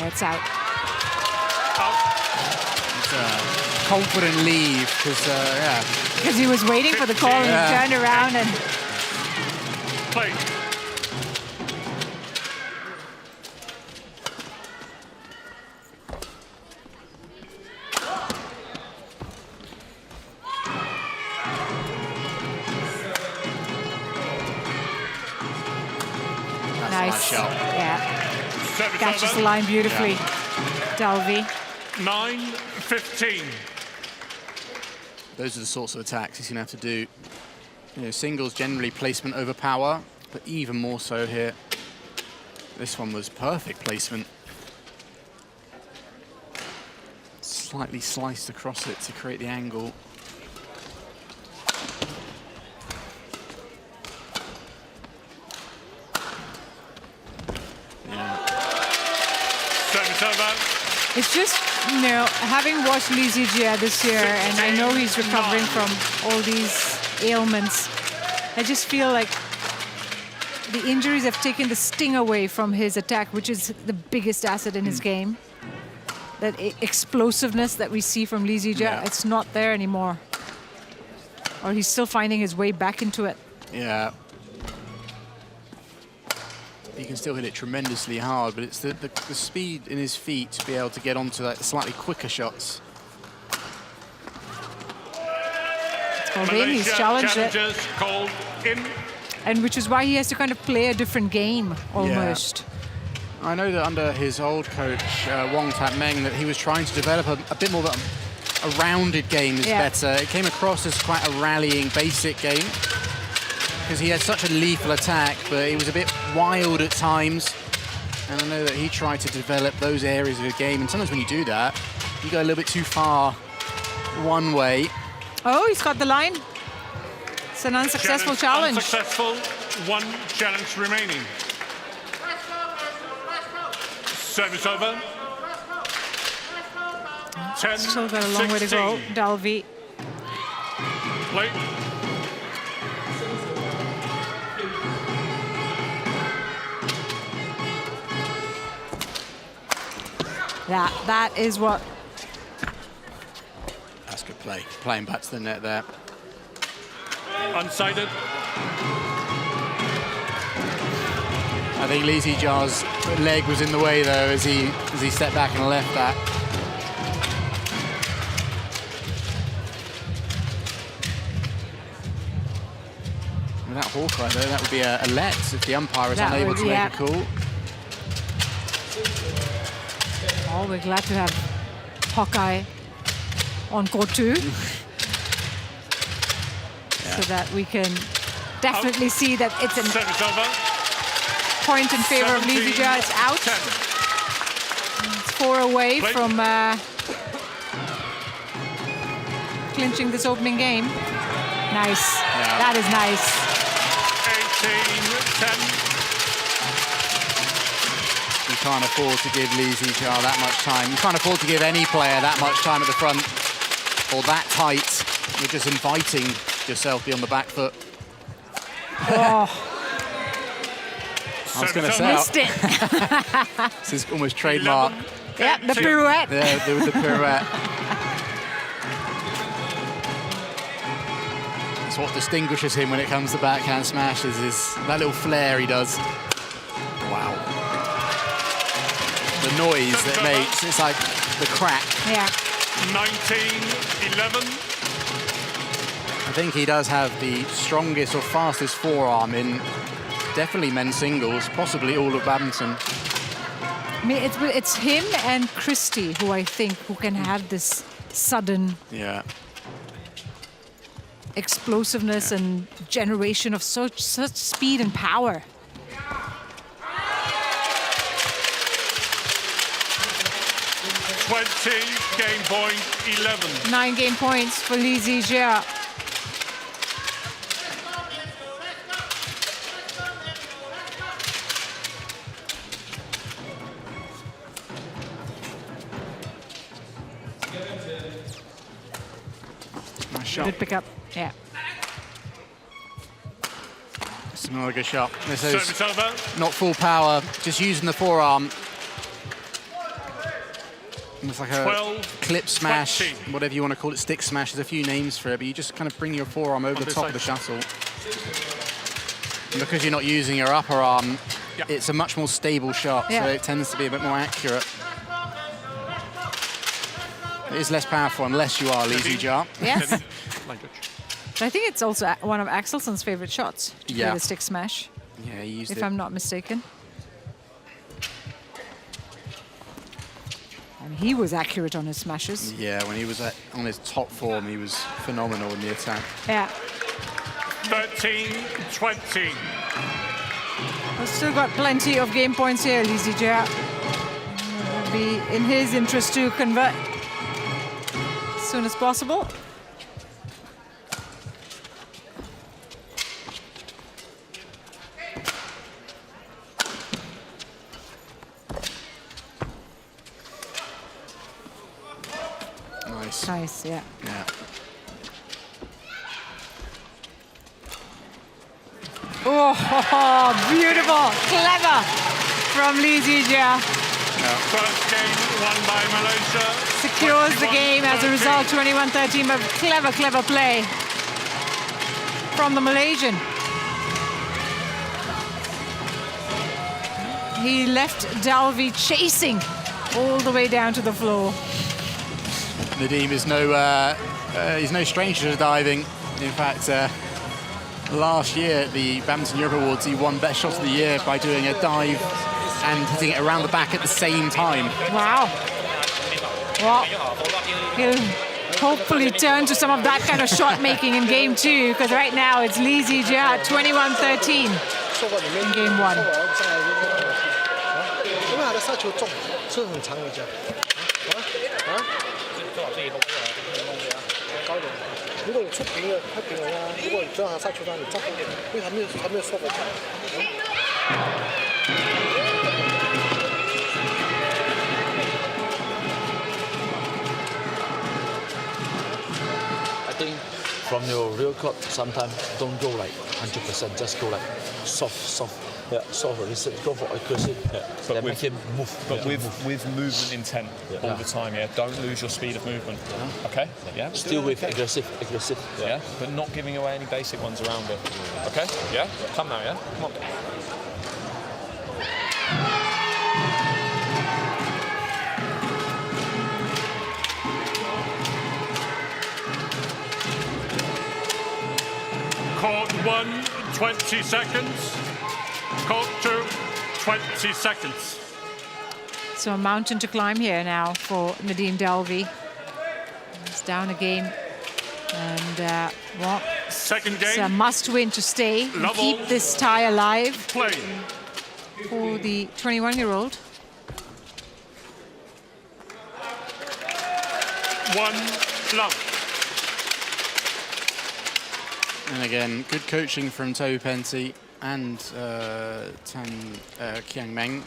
It's out. It's a confident leave because, Because he was waiting for the call and he turned around and... Play. Nice shot. Yeah. Catches the line beautifully. Dalvi. 9-15. Those are the sorts of attacks he's going to have to do. Singles generally placement over power, but even more so here. This one was perfect placement. Slightly sliced across it to create the angle. It's just, having watched Lee Zijia this year, and I know he's recovering from all these ailments, I just feel like the injuries have taken the sting away from his attack, which is the biggest asset in his game. That explosiveness that we see from Lee Zijia, it's not there anymore. Or he's still finding his way back into it. Yeah. He can still hit it tremendously hard, but it's the speed in his feet to be able to get onto that slightly quicker shots. It's called in, he's challenged it. Called in. And which is why he has to kind of play a different game, almost. Yeah. I know that under his old coach, Wong Tat Meng, that he was trying to develop a bit more of a rounded game is better. It came across as quite a rallying, basic game, because he had such a lethal attack, but he was a bit wild at times. And I know that he tried to develop those areas of the game, and sometimes when you do that, you go a little bit too far one way. Oh, he's got the line. It's an unsuccessful challenge. Unsuccessful, one challenge remaining. Service over. 10, Still got a long way to go, Dalvi. Play. That is what. That's good play. Playing back to the net there. Unsighted. I think Lee Zijia's leg was in the way though as he stepped back and left that. With that Hawkeye though, that would be a let if the umpire is unable to make a call. Oh, we're glad to have Hawkeye on court too. So that we can definitely see that it's a point in favor of Lee Zijia. It's out. 10. It's 4 away from clinching this opening game. Nice. Yeah. That is nice. 18-10. You can't afford to give Lee Zijia that much time. You can't afford to give any player that much time at the front or that tight. You're just inviting yourself beyond the back foot. Oh. I was going to say, missed it. This is almost trademark. Yeah, the pirouette. Yeah, with the pirouette. It's what distinguishes him when it comes to backhand smashes is that little flair he does. Wow. The noise that makes, it's like the crack. Yeah. 19-11. I think he does have the strongest or fastest forearm in definitely men's singles, possibly all of badminton. I mean, it's him and Christie who I think who can have this sudden explosiveness and generation of such speed and power. Game point 11. 9 game points for Lee Zijia. Nice shot. Good pick up. Yeah. It's another good shot. This is Service over. not full power, just using the forearm. It's like a 12, clip smash, 20. whatever you want to call it, stick smash. There's a few names for it, but you just kind of bring your forearm over the top of the shuttle. And because you're not using your upper arm, it's a much more stable shot, so it tends to be a bit more accurate. It is less powerful unless you are Lee Zijia. Yes. But I think it's also one of Axelson's favorite shots, to play the stick smash. Yeah, he used it. If I'm not mistaken. And he was accurate on his smashes. Yeah, when he was on his top form, he was phenomenal in the attack. Yeah. 13-20. We've still got plenty of game points here, Lee Zijia. It'll be in his interest to convert as soon as possible. Nice, yeah. Oh, beautiful, clever from Lee Zijia. First game won by Malaysia. Secures the game as a result, 21-13, but clever play from the Malaysian. He left Dalvi chasing all the way down to the floor. Nadim is he's no stranger to diving. In fact, last year at the Badminton Europe Awards, he won Best Shot of the Year by doing a dive and hitting it around the back at the same time. Wow. Well, he'll hopefully turn to some of that kind of shot making in game 2, because right now it's Lee Zijia at 21-13 in game 1. 杀球重，车很长一下。做好自己的位置，弄这样高一点。如果你出平了，太平了呀。如果你正好杀球上，你站后面，因为还没有收回来。I think from your real court, sometimes don't go like 100%, just go like soft, go for aggressive, but make him move. But with movement intent all the time, yeah. Don't lose your speed of movement. Okay? Yeah. Still with aggressive. Yeah. But not giving away any basic ones around it. Okay? Yeah. Come now, yeah. Come on. Court 1, 20 seconds. Court 2, 20 seconds. So a mountain to climb here now for Nadim Dalvi. He's down a game. And, well, second game. It's a must-win to stay and keep this tie alive for the 21-year-old. 1-love. And again, good coaching from Toby Penty and Kiang Meng.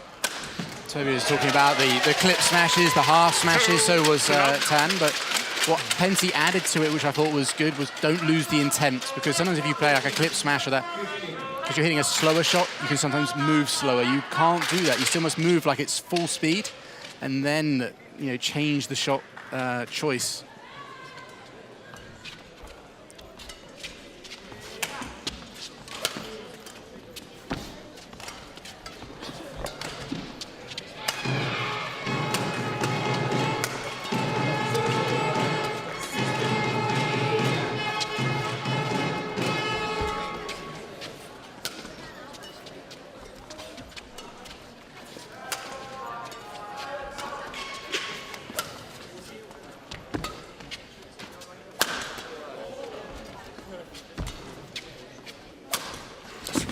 Toby was talking about the clip smashes, the half smashes, so was Tan. But what Penty added to it, which I thought was good, was don't lose the intent. Because sometimes if you play like a clip smash or that, because you're hitting a slower shot, you can sometimes move slower. You can't do that. You still must move like it's full speed and then, you know, change the shot choice.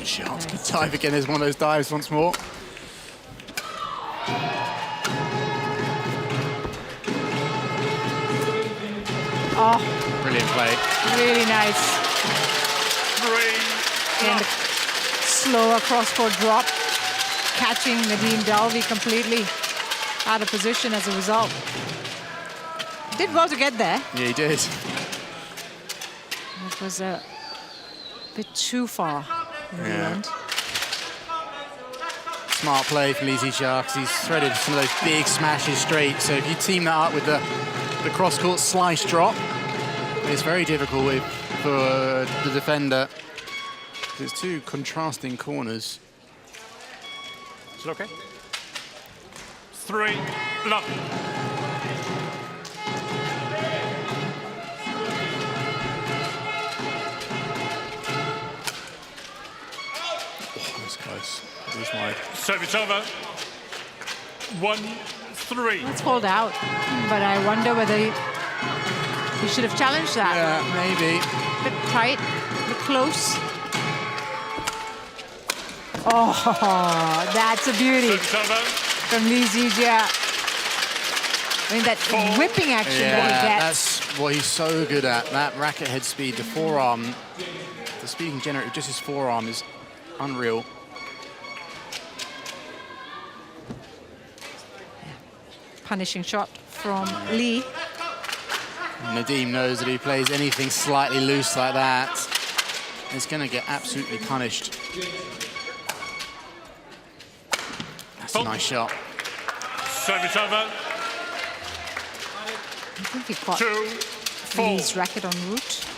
Shot. Good dive again. There's one of those dives once more. Oh, brilliant play. Really nice. And the slower cross-court drop, catching Nadim Dalvi completely out of position as a result. Did well to get there. Yeah, he did. It was a bit too far. In the end. Smart play from Lee Zijia because he's threaded some of those big smashes straight. So if you team that up with the cross-court slice drop, it's very difficult for the defender. There's two contrasting corners. Is it okay? 3-love. Close. It was wide. Service over. 1-3. It's called out, but I wonder whether he should have challenged that. Yeah, maybe. A bit tight, a bit close. Oh, that's a beauty from Lee Zijia. I mean, that whipping action that he gets. That's what he's so good at. That racket head speed, the forearm, the speed he can generate with just his forearm is unreal. Punishing shot from Lee. Nadim knows that if he plays anything slightly loose like that, it's going to get absolutely punished. That's a nice shot. Service over. I think he caught Lee's racket en route.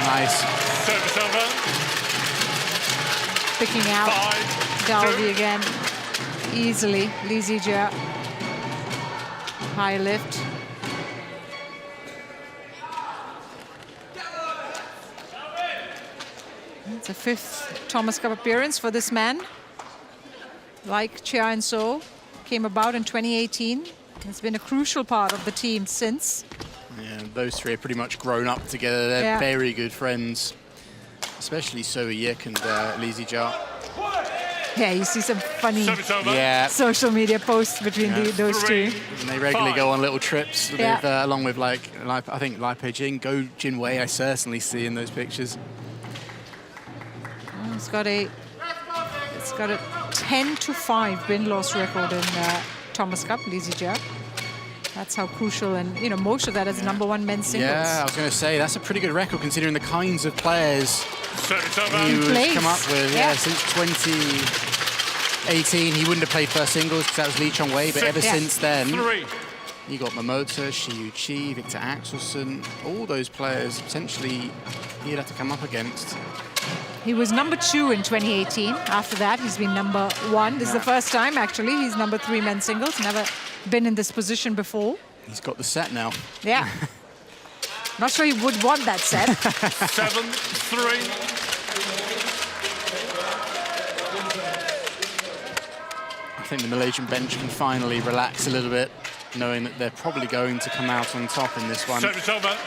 Nice. Service over. Picking out Dalvi again. Easily. Lee Zijia. High lift. It's a 5th Thomas Cup appearance for this man. Like Chia and So, came about in 2018. It's been a crucial part of the team since. Yeah, those three are pretty much grown up together. They're very good friends, especially So Yik and Lizzie Jia. Yeah, you see some funny social media posts between those two. And they regularly go on little trips with, along with I think Lai Peijing, Go Jinwei, I certainly see in those pictures. It's got a 10-5 win-loss record in Thomas Cup, Lizzie Jia. That's how crucial, and most of that is #1 men's singles. Yeah, I was going to say that's a pretty good record considering the kinds of players he would come up with. Yeah, since 2018 he wouldn't have played first singles because that was Lee Chong-wei, but ever since then you got Momota, Shi Yuqi, Victor Axelsen, all those players potentially he'd have to come up against. He was #2 in 2018. After that, he's been #1. This is the first time, actually. He's #3 men's singles. Never been in this position before. He's got the set now. Yeah. Not sure he would want that set. 7-3. I think the Malaysian bench can finally relax a little bit, knowing that they're probably going to come out on top in this one. Service over.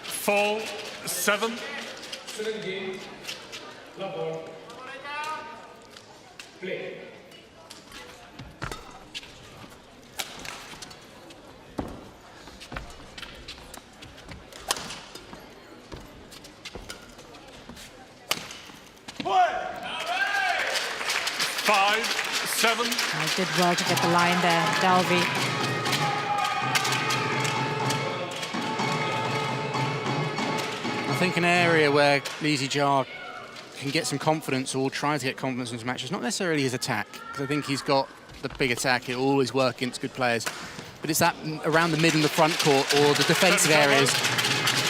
4-7. 5-7. Did well to get the line there, Dalby. I think an area where Lizzie Jia can get some confidence or try to get confidence in his matches, not necessarily his attack, because I think he's got the big attack. He'll always work against good players. But it's that around the mid and the front court or the defensive areas,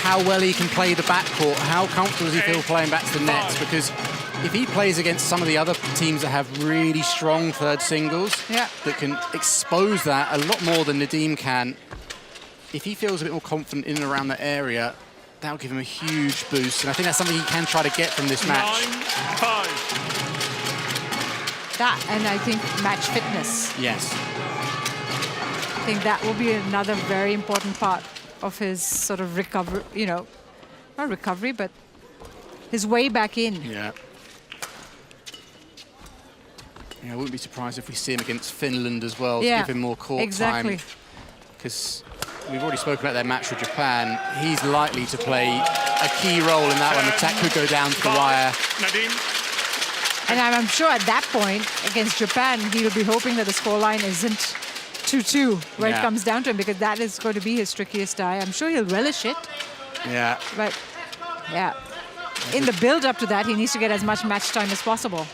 how well he can play the back court, how comfortable does he feel playing back to the nets, because if he plays against some of the other teams that have really strong third singles that can expose that a lot more than Nadim can, if he feels a bit more confident in and around that area, that'll give him a huge boost. And I think that's something he can try to get from this match. 9-5. That, and I think match fitness. Yes. I think that will be another very important part of his sort of recovery, not recovery, but his way back in. Yeah. I wouldn't be surprised if we see him against Finland as well to give him more court time. Because we've already spoken about their match with Japan. He's likely to play a key role in that one. The attack could go down to the wire. And I'm sure at that point, against Japan, he'll be hoping that the scoreline isn't 2-2 when it comes down to him, because that is going to be his trickiest tie. I'm sure he'll relish it. Yeah. But, in the build-up to that, he needs to get as much match time as possible.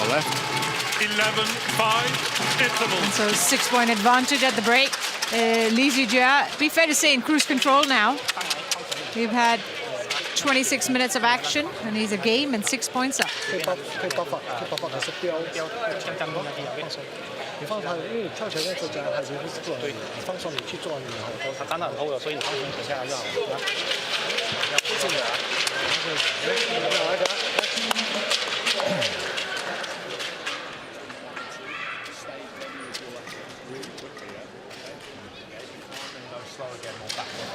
Left. 11-5 interval. And so 6-point advantage at the break. Lizzie Jia, be fair to say, in cruise control now. We've had 26 minutes of action, and he's a game and 6 points up.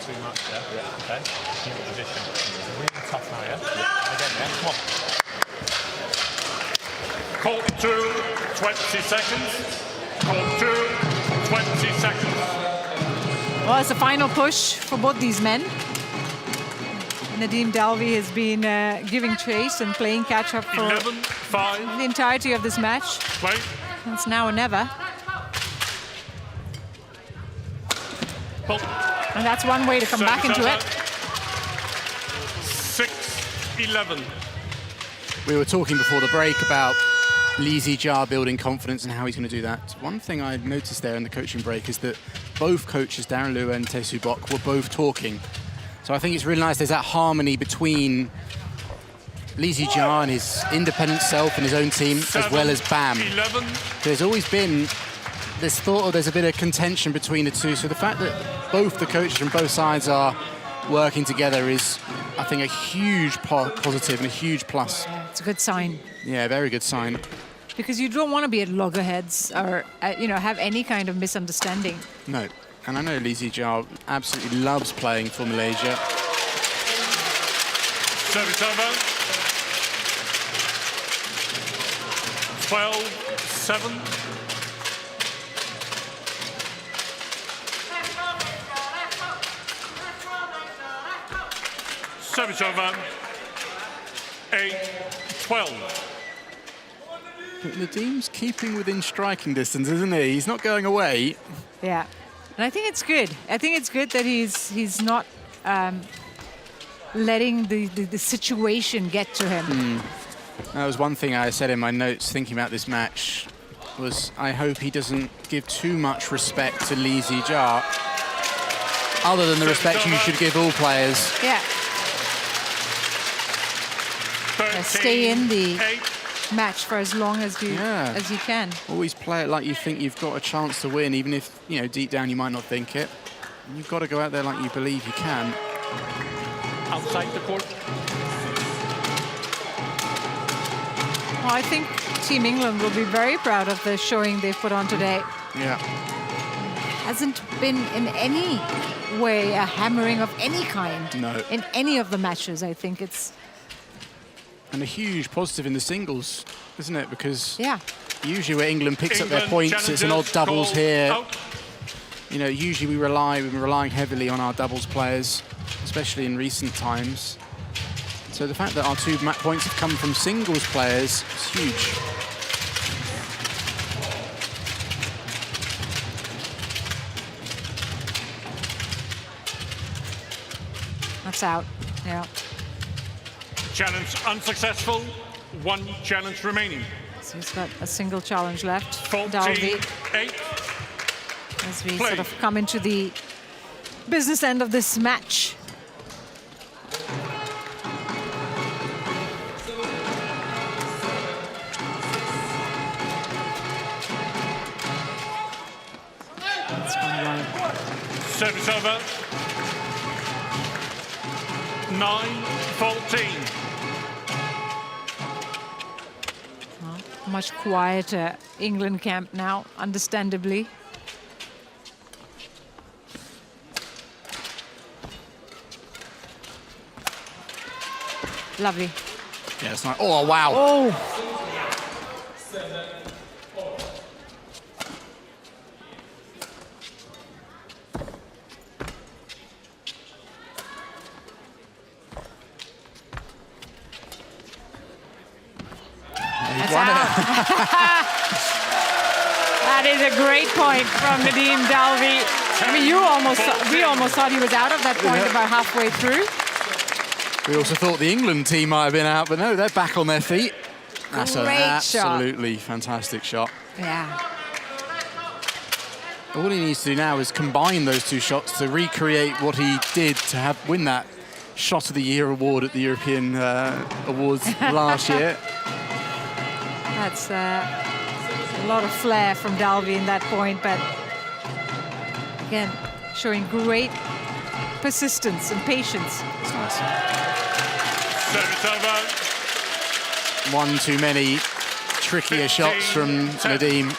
Too much there. Okay. Keep the position. It's really tough now, Again, come on. Court 2, 20 seconds. Court 2, 20 seconds. Well, it's a final push for both these men. Nadim Dalby has been giving chase and playing catch-up for 11-5. the entirety of this match. Play. It's now or never. And that's one way to come back into it. 6-11. We were talking before the break about Lizzie Jia building confidence and how he's going to do that. One thing I noticed there in the coaching break is that both coaches, Darren Liu and Tae-Soo Bok, were both talking. So I think it's really nice there's that harmony between Li Zijia and his independent self and his own team, as well as Bam. 11. There's always been this thought of there's a bit of contention between the two. So the fact that both the coaches from both sides are working together is, I think, a huge positive and a huge plus. Yeah, it's a good sign. Yeah, very good sign. Because you don't want to be at loggerheads or, have any kind of misunderstanding. No. And I know Li Zijia absolutely loves playing for Malaysia. Service over. 12-7. Service over. 8-12. Nadim's keeping within striking distance, isn't he? He's not going away. Yeah. And I think it's good. I think it's good that he's not letting the situation get to him. That was one thing I said in my notes thinking about this match, was I hope he doesn't give too much respect to Li Zijia, other than the respect you should give all players. Yeah. Stay in the match for as long as you can. Always play it like you think you've got a chance to win, even if, deep down you might not think it. You've got to go out there like you believe you can. Outside the court. Well, I think Team England will be very proud of the showing they've put on today. Yeah. Hasn't been in any way a hammering of any kind. No. In any of the matches. I think it's... And a huge positive in the singles, isn't it? Because yeah, usually where England picks up their points, it's an odd doubles here. Out. Usually we've been relying heavily on our doubles players, especially in recent times. So the fact that our 2 points have come from singles players is huge. That's out. Yeah. Challenge unsuccessful. 1 challenge remaining. So he's got a single challenge left. 14-8. As we sort of come into the business end of this match. That's gone wide. Service over. 9-14. Much quieter England camp now, understandably. Lovely. Yeah, it's like, oh, wow. Oh. That is a great point from Nadim Dalvi. I mean, we almost thought he was out of that point about halfway through. We also thought the England team might have been out, but no, they're back on their feet. That's an absolutely fantastic shot. Yeah. All he needs to do now is combine those 2 shots to recreate what he did to win that Shot of the Year award at the European Awards last year. That's a lot of flair from Dalvi in that point, but again, showing great persistence and patience. It's nice. Service over. 1 too many trickier shots from Nadim.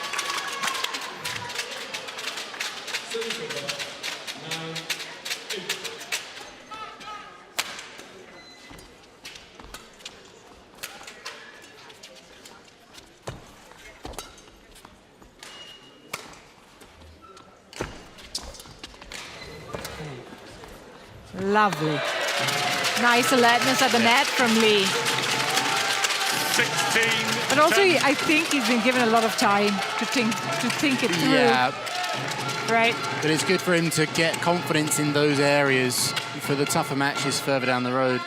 Lovely. Nice alertness at the net from Lee. 16. But also, I think he's been given a lot of time to think it through. Yeah. Right. But it's good for him to get confidence in those areas for the tougher matches further down the road.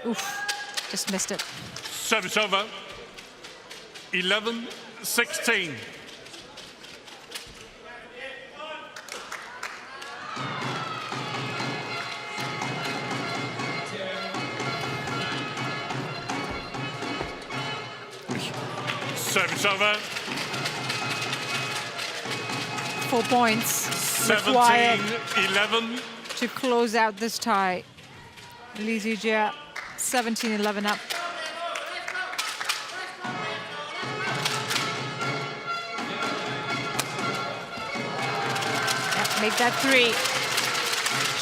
Oof. Just missed it. Service over. 11-16. Service over. 4 points required 17-11. to close out this tie. Lee Zijia, 17-11 up. Yep, make that 3.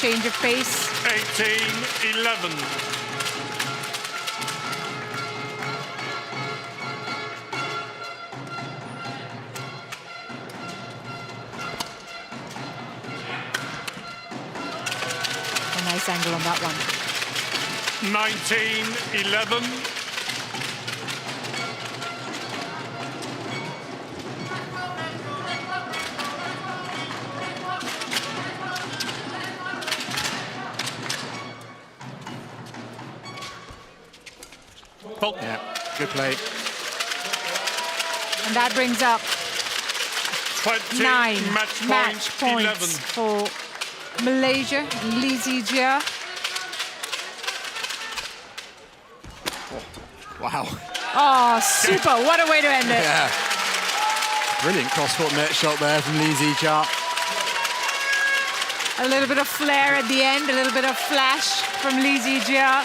Change of pace. 18-11. Nice angle on that one. 19-11. Yeah, good play. And that brings up 20 9 match point, 11. for Malaysia. Lee Zijia. Wow. Oh, super. What a way to end it. Yeah. Brilliant cross-court net shot there from Lee Zijia. A little bit of flair at the end, a little bit of flash from Lee Zijia.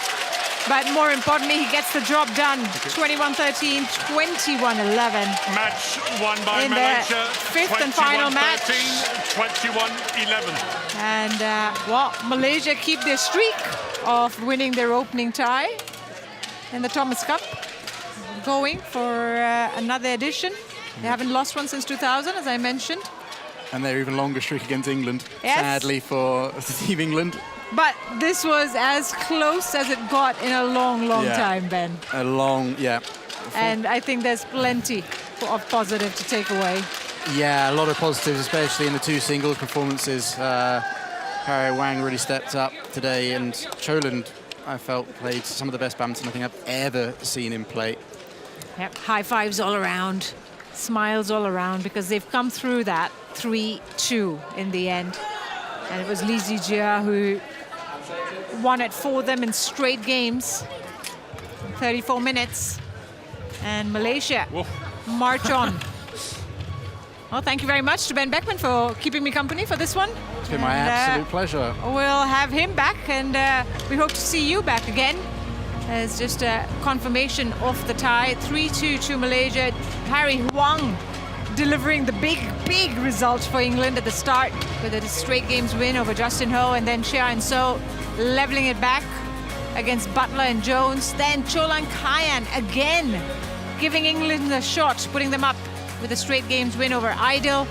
But more importantly, he gets the job done. 21-13, 21-11. Match won by in Malaysia. The fifth and final match. 21-11. And, well, Malaysia keep their streak of winning their opening tie in the Thomas Cup, going for another edition. They haven't lost one since 2000, as I mentioned. And their even longer streak against England, yes. Sadly for Team England. But this was as close as it got in a long, long time, Ben. A long, yeah. And I think there's plenty of positive to take away. Yeah, a lot of positives, especially in the 2 singles performances. Harry Wang really stepped up today, and Choland, I felt, played some of the best badminton I think I've ever seen him play. Yep, high fives all around, smiles all around, because they've come through that 3-2 in the end. And it was Lee Zijia who won it for them in straight games, 34 minutes. And Malaysia march on. Well, thank you very much to Ben Beckman for keeping me company for this one. It's been my absolute pleasure. We'll have him back, and we hope to see you back again. It's just a confirmation of the tie, 3-2 to Malaysia. Harry Wang delivering the big result for England at the start with a straight games win over Justin Ho, and then Chia and So leveling it back against Butler and Jones. Then Cholan Kayan again giving England a shot, putting them up with a straight games win over Idle.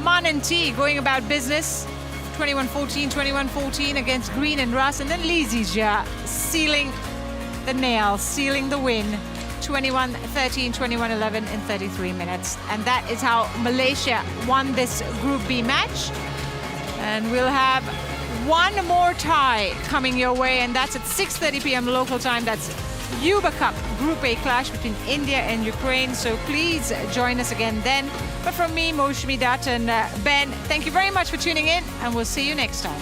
Man and T going about business, 21-14, 21-14 against Green and Russ, and then Lee Zijia sealing the nail, sealing the win, 21-13, 21-11 in 33 minutes. And that is how Malaysia won this Group B match. And we'll have one more tie coming your way, and that's at 6:30 p.m. local time. That's Yuba Cup Group A clash between India and Ukraine. So please join us again then. But from me, Moushmi Dutt and Ben, thank you very much for tuning in, and we'll see you next time.